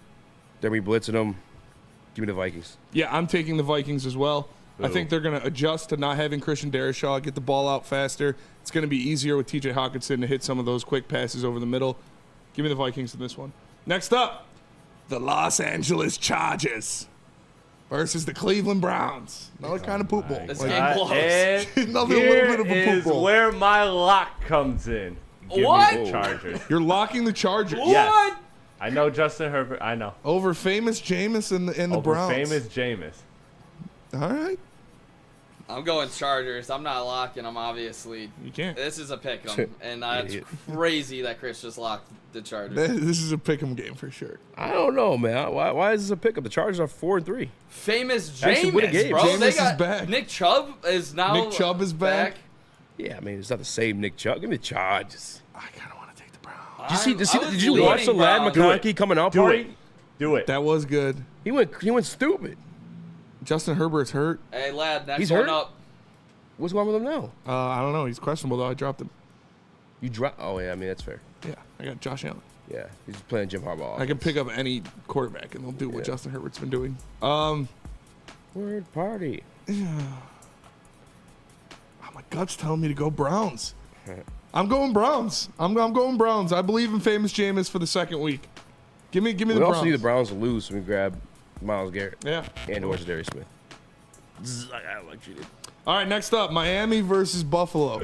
They're gonna be blitzing him. Give me the Vikings. Yeah, I'm taking the Vikings as well. I think they're going to adjust to not having Christian Darrisaw, get the ball out faster. It's going to be easier with TJ Hawkinson to hit some of those quick passes over the middle. Give me the Vikings in this one. Next up, the Los Angeles Chargers versus the Cleveland Browns. Another kind of poop bowl. This Like, game blows. And Another here little bit of a poop is bowl. where my lock comes in. Give What? me the Chargers. You're locking the Chargers Yes. I know Justin Herbert. I know. over famous Jameis and the Over Browns. famous Jameis. All right. I'm going Chargers. I'm not locking them, obviously. You can't. This is a pick 'em, and it's Idiot. crazy that Chris just locked the Chargers. This is a pick 'em game for sure. I don't know, man. Why is this a pickup? The Chargers are 4-3. Famous Actually winning Jameis, games. bro. Jameis They is got back. Nick Chubb is now Nick Chubb is back. Yeah, I mean it's not the same Nick Chubb. Give me the Chargers. I kind of want to take the Browns. Did you watch the Lad McConkey coming out Do party? it. Do it. That was good. He went stupid. Justin Herbert's hurt. Hey, lad, next He's one hurt? up. What's wrong with him now? I don't know. He's questionable, though. I dropped him. You drop? Oh yeah, I mean that's fair. Yeah, I got Josh Allen. Yeah, he's playing Jim Harbaugh. I can pick up any quarterback, and they'll do what Justin Herbert's been doing. Word party. My gut's telling me to go Browns. I'm going Browns. I'm going Browns. I believe in famous Jameis for the second week. Give me the We Browns. also need the Browns to lose, so we grab Myles Garrett. Yeah. And or Darius Smith. I like you, dude. All right, next up, Miami versus Buffalo.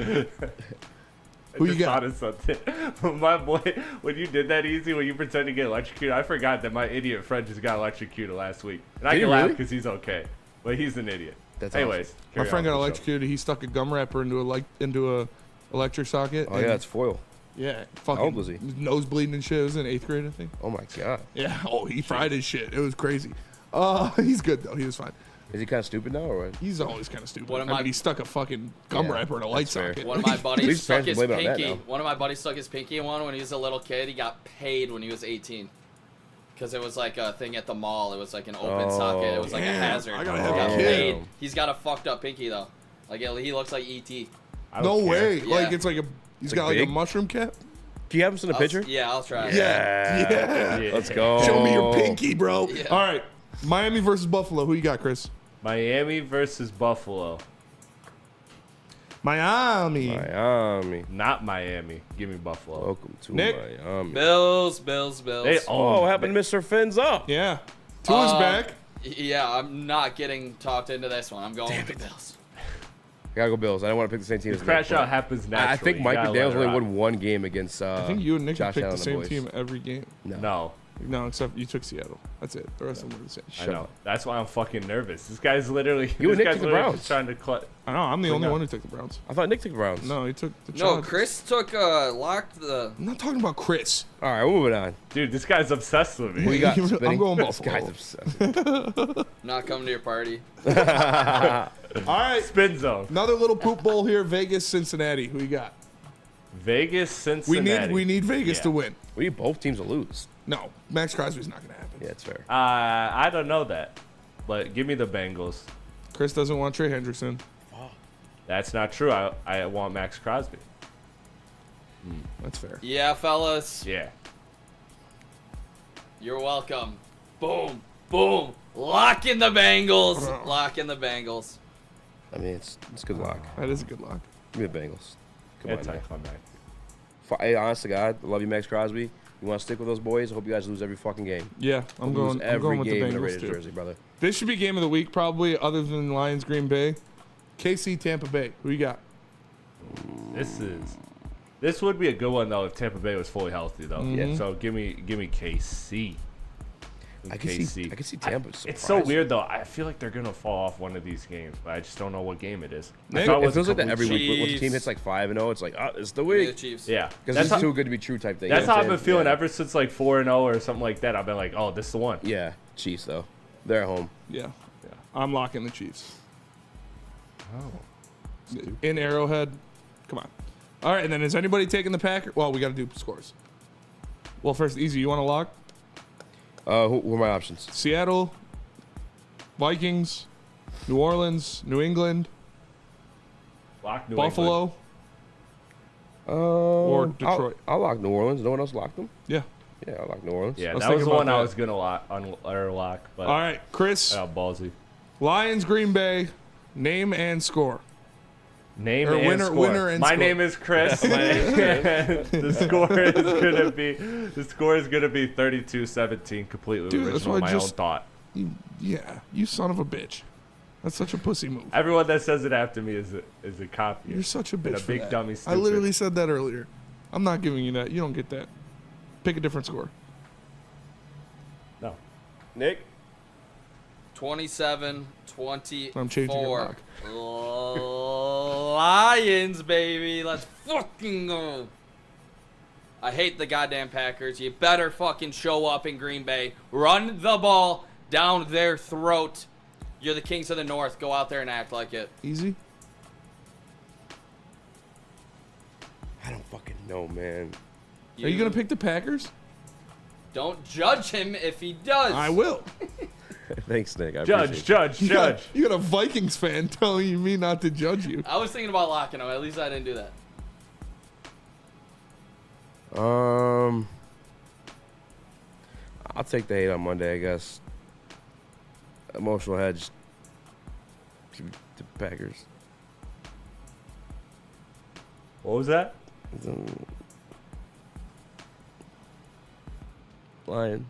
Who you got? Thought of something. My boy, when you did that easy, when you pretend to get electrocuted, I forgot that my idiot friend just got electrocuted last week. And I Did can he laugh really? because he's okay. But he's an idiot. That's Anyways. awesome. My carry friend on got with the show. electrocuted. He stuck a gum wrapper into a electric socket. Oh yeah, it's foil. Yeah, fucking How old was he? Nose bleeding and shit. It was in 8th grade, I think. Oh my god. Yeah. Oh, he fried his shit. It was crazy. He's good though. He was fine. Is he kind of stupid now or what? He's always kind of stupid. One of I my- mean, he stuck a fucking gum Yeah, wrapper in a light that's fair. socket. One of my At buddies least stuck parents his blame it on that pinky. now. One of my buddies stuck his pinky in one when he was a little kid. He got paid when he was 18. Because it was like a thing at the mall. It was like an open socket. It was like a Damn, hazard. I gotta He have got a kid. paid. He's got a fucked up pinky though. Like he looks like E.T. I No don't care. way. Yeah. Like it's like a. He's It's got like like a big? mushroom cap. Can you have him in a picture? Yeah, I'll try. Yeah. Yeah. Let's go. Show me your pinky, bro. Yeah. All right. Miami versus Buffalo. Who you got, Chris? Miami versus Buffalo. Miami. Miami. Not Miami. Give me Buffalo. Welcome to Nick? Miami. Bills. They Oh, own what happened to Mr. Fins up? Yeah. Tua's back. Yeah, I'm not getting talked into this one. I'm going with the Bills. I gotta go Bills. I don't want to pick the same team as Crash Nick, out but happens naturally. I think You Mike gotta McDaniel's let it only rock. won one game against I think you and Nick Josh have picked Allen the and same boys. team every game. No. No, except you took Seattle. That's it. The rest of them were the same. I know. That's why I'm fucking nervous. This guy's literally. You and this Nick guy's took the literally Browns. just trying to I know. I'm the only up. one who took the Browns. I thought Nick took the Browns. No, he took the No, Chargers. Chris took locked the. I'm not talking about Chris. All right, we're moving on. Dude, this guy's obsessed with me. Who you got? I'm Spenny? going This Buffalo. guy's obsessed. Not coming to your party. All right. Spin zone. Another little poop bowl here. Vegas, Cincinnati. Who you got? Vegas, Cincinnati. We need Vegas to win. We need both teams to lose. No, Max Crosby's not going to happen. Yeah, it's fair. I don't know that, but give me the Bengals. Chris doesn't want Trey Hendrickson. That's not true. I want Max Crosby. That's fair. Yeah, fellas. Yeah. You're welcome. Boom, boom. Lock in the Bengals. Lock in the Bengals. I mean, it's good luck. That is a good lock. Give me the Bengals. Come on, man. Come back. Hey, honest to God, I love you, Max Crosby. You want to stick with those boys? I hope you guys lose every fucking game. Yeah, I'm going with the in the Bengals Raiders too. jersey, brother. This should be game of the week probably, other than Lions Green Bay. KC Tampa Bay. Who you got? This would be a good one though if Tampa Bay was fully healthy though. Mm-hmm. So give me KC. I can see Tampa. It's so weird though. I feel like they're gonna fall off one of these games, but I just don't know what game it is. It feels like that every week. When the team hits like 5-0, it's like, it's the week. Chiefs. Yeah, because it's too good to be true type thing. That's how I've been feeling ever since like 4-0 or something like that. I've been like, oh, this is the one. Yeah, Chiefs though. They're at home. Yeah. I'm locking the Chiefs. Oh. In Arrowhead. Come on. All right, and then is anybody taking the Packers? Well, we got to do scores. Well, first, Easy, you want to lock? Who are my options? Seattle, Vikings, New Orleans, New England, Lock New Buffalo, England. or Detroit. I'll lock New Orleans. No one else locked them? Yeah. Yeah, I'll lock New Orleans. Yeah, that was the one I was going to lock. But all right, Chris. Ballsy. Lions, Green Bay, name and score. Name or and winner, score. Winner and My score. name is Chris. The score is gonna be 32-17, completely Dude, that's original, what my own thought. You son of a bitch. That's such a pussy move. Everyone that says it after me is a copy. You're such a bitch. And a for big that. dummy. I Stupid. literally said that earlier. I'm not giving you that. You don't get that. Pick a different score. No. Nick? 27-24. I'm changing your Lions, baby. Let's fucking go. I hate the goddamn Packers. You better fucking show up in Green Bay. Run the ball down their throat. You're the Kings of the North. Go out there and act like it. Easy. I don't fucking know, man. Are you going to pick the Packers? Don't judge him if he does. I will. Thanks, Nick. Judge. You got a Vikings fan telling me not to judge you. I was thinking about locking him. At least I didn't do that. I'll take the hate on Monday, I guess. Emotional hedge. The Packers. What was that? Lions.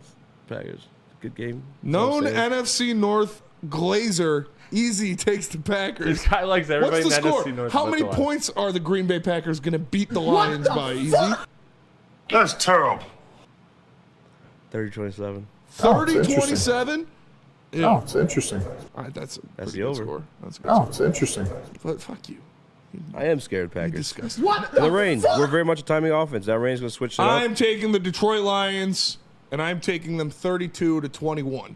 Packers. Good game. Known NFC North Glazer. Easy takes the Packers. This guy likes everybody What's the in score? NFC North. How but many the Lions. points are the Green Bay Packers going to beat the Lions by, Easy? That's terrible. 30-27. 30-27? Oh, it's interesting. All right, that's the good over. score. That's a good Oh, score. it's interesting. But fuck you. I am scared, Packers. Disgusting. The rain. We're very much a timing offense. That rain's going to switch it up. I'm taking the Detroit Lions, and I'm taking them 32-21.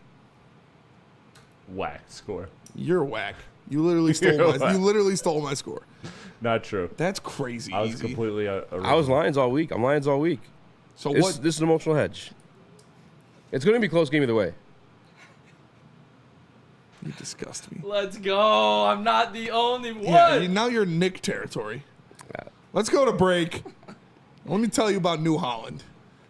Whack score. You're whack. You literally stole my score. Not true. That's crazy. I was Easy. completely. I was Lions all week. I'm Lions all week. So This what? is an emotional hedge. It's going to be a close game either way. You disgust me. Let's go. I'm not the only one. Yeah, now you're Nick territory. Let's go to break. Let me tell you about New Holland.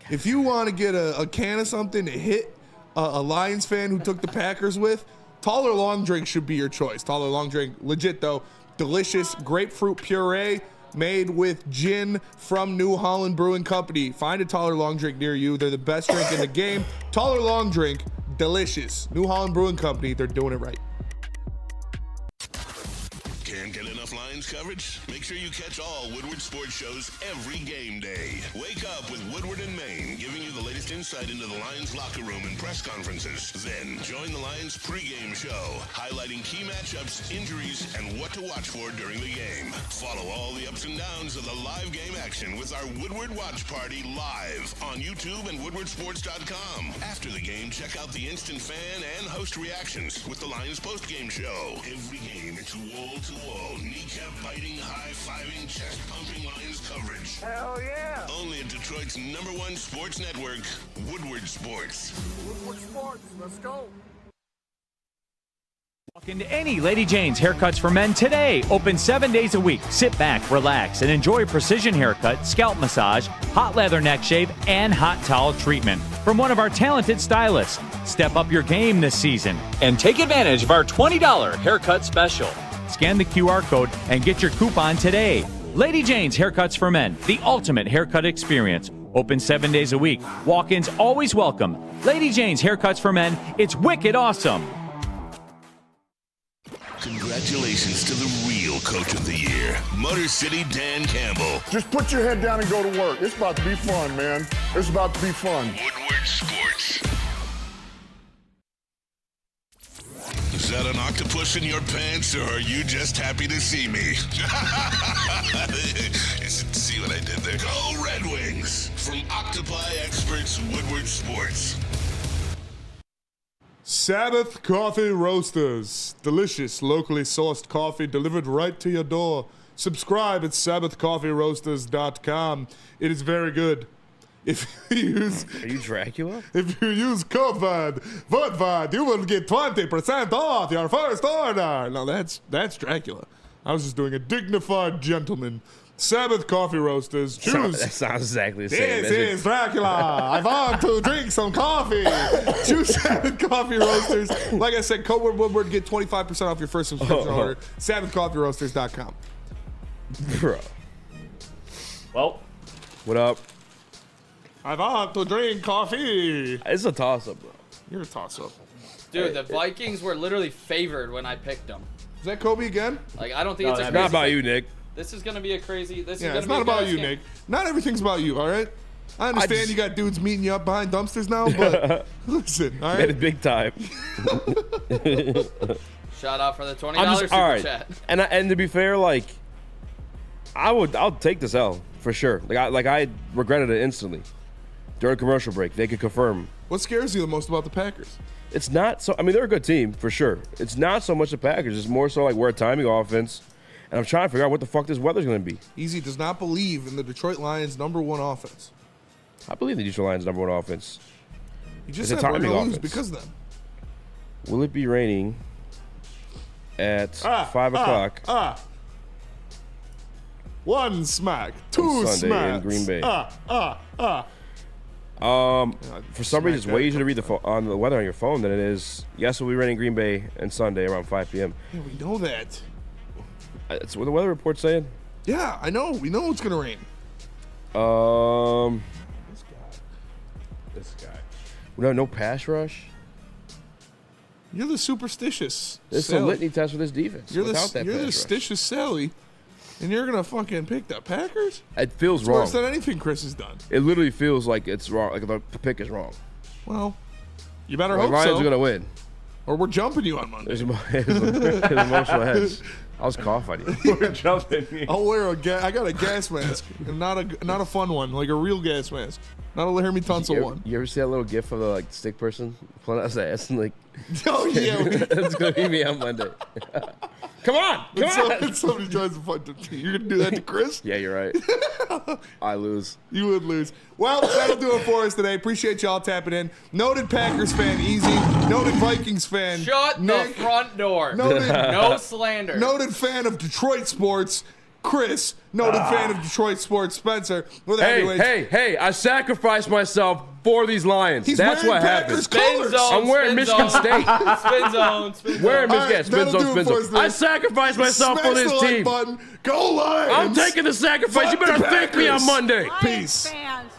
If you want to get a can of something to hit a Lions fan who took the Packers with, tall or long drink should be your choice. Tall or long drink, legit though, delicious grapefruit puree made with gin from New Holland Brewing Company. Find a tall or long drink near you. They're the best drink in the game. Tall or long drink, delicious. New Holland Brewing Company, they're doing it right. Can't get enough Lions coverage? Make sure you catch all Woodward sports shows every game day. Wake up with Woodward and Maine, giving you the latest insight into the Lions locker room and press conferences. Then join the Lions pregame show, highlighting key matchups, injuries, and what to watch for during the game. Follow all the ups and downs of the live game action with our Woodward Watch Party live on YouTube and WoodwardSports.com. After the game, check out the instant fan and host reactions with the Lions postgame show. Every game, it's wall-to-wall, knee Kneecap-biting, high-fiving, chest-pumping Lions coverage. Hell yeah! Only at Detroit's #1 sports network, Woodward Sports. Woodward Sports, let's go. Walk into any Lady Jane's Haircuts for Men today. Open 7 days a week. Sit back, relax, and enjoy precision haircut, scalp massage, hot leather neck shave, and hot towel treatment from one of our talented stylists. Step up your game this season and take advantage of our $20 haircut special. Scan the QR code and get your coupon today. Lady Jane's Haircuts for Men, the ultimate haircut experience. Open 7 days a week. Walk-ins always welcome. Lady Jane's Haircuts for Men. It's wicked awesome. Congratulations to the real Coach of the Year, Motor City Dan Campbell. Just put your head down and go to work. It's about to be fun, man. It's about to be fun. Woodward Sports. Is that an octopus in your pants, or are you just happy to see me? See what I did there? Go Red Wings! From Octopi Experts, Woodward Sports. Sabbath Coffee Roasters. Delicious, locally sourced coffee delivered right to your door. Subscribe at SabbathCoffeeRoasters.com. It is very good. If you use... Are you Dracula? If you use code Woodward, you will get 20% off your first order. No, that's Dracula. I was just doing a dignified gentleman. Sabbath Coffee Roasters. Choose. That sounds exactly the same. This is Dracula. I want to drink some coffee. Choose Sabbath Coffee Roasters. Like I said, code word Woodward, get 25% off your first subscription order. SabbathCoffeeRoasters.com. Bro. Well, what up? I want to drink coffee. It's a toss-up, bro. You're a toss-up. Dude, the Vikings were literally favored when I picked them. Is that Kobe again? Like, I don't think it's a It's crazy not about pick. you, Nick. This is going to be a crazy... It's not about you, Nick. Not everything's about you, all right? I understand you got dudes meeting you up behind dumpsters now, but listen, all right? Made it big time. Shout out for the $20 super all right. chat. And to be fair, like, I'll take this L for sure. I regretted it instantly. During commercial break, they could confirm. What scares you the most about the Packers? It's not so. I mean, they're a good team for sure. It's not so much the Packers. It's more so like we're a timing offense, and I'm trying to figure out what the fuck this weather's going to be. Easy does not believe in the Detroit Lions' #1 offense. I believe the Detroit Lions' #1 offense. You just It's said a we're timing going to lose offense. because of them. Will it be raining at 5 o'clock? 1 smack, 2 on Sunday smacks. in Green Bay? For For some reason, it's way easier to read on the weather on your phone than it is. Yes, it will be raining in Green Bay and Sunday around 5 p.m. Yeah, we know that. That's what the weather report's saying. Yeah, I know. We know it's going to rain. this guy. No pass rush. You're the superstitious. This is a litany test for this defense. You're without that the pass rush. stitious Sally, and you're going to fucking pick the Packers? It feels It's wrong. worse than anything Chris has done. It literally feels like it's wrong. Like the pick is wrong. Well, you better Like hope Lions so. are gonna win. Or we're jumping you on Monday. There's an emotional hedge. I was coughing. We're jumping me. I'll wear I got a gas mask, and not a fun one, like a real gas mask, not a Laramie Tunsil one. You ever see that little gif of the like stick person pulling out his ass and like? Oh yeah, That's gonna be me on Monday. Come on, when somebody tries to fight, you're gonna do that to Chris? Yeah, you're right. I lose. You would lose. Well, that'll do it for us today. Appreciate y'all tapping in. Noted Packers fan, Easy. Noted Vikings fan, Shut Nick. the front door. Noted, No slander. noted fan of Detroit sports, Chris. Noted fan of Detroit sports, Spencer. With heavyweights. Hey! I sacrificed myself for these Lions. He's That's wearing what Packers happens. colors. I'm wearing Michigan State. Spin zone. Wearing All Michigan. right, Spin that'll do zone. it for us today. I sacrificed myself Smash for this the like team. button. Go Lions. I'm taking the sacrifice. Fuck You better the thank me on Packers. Monday. Peace. Fans.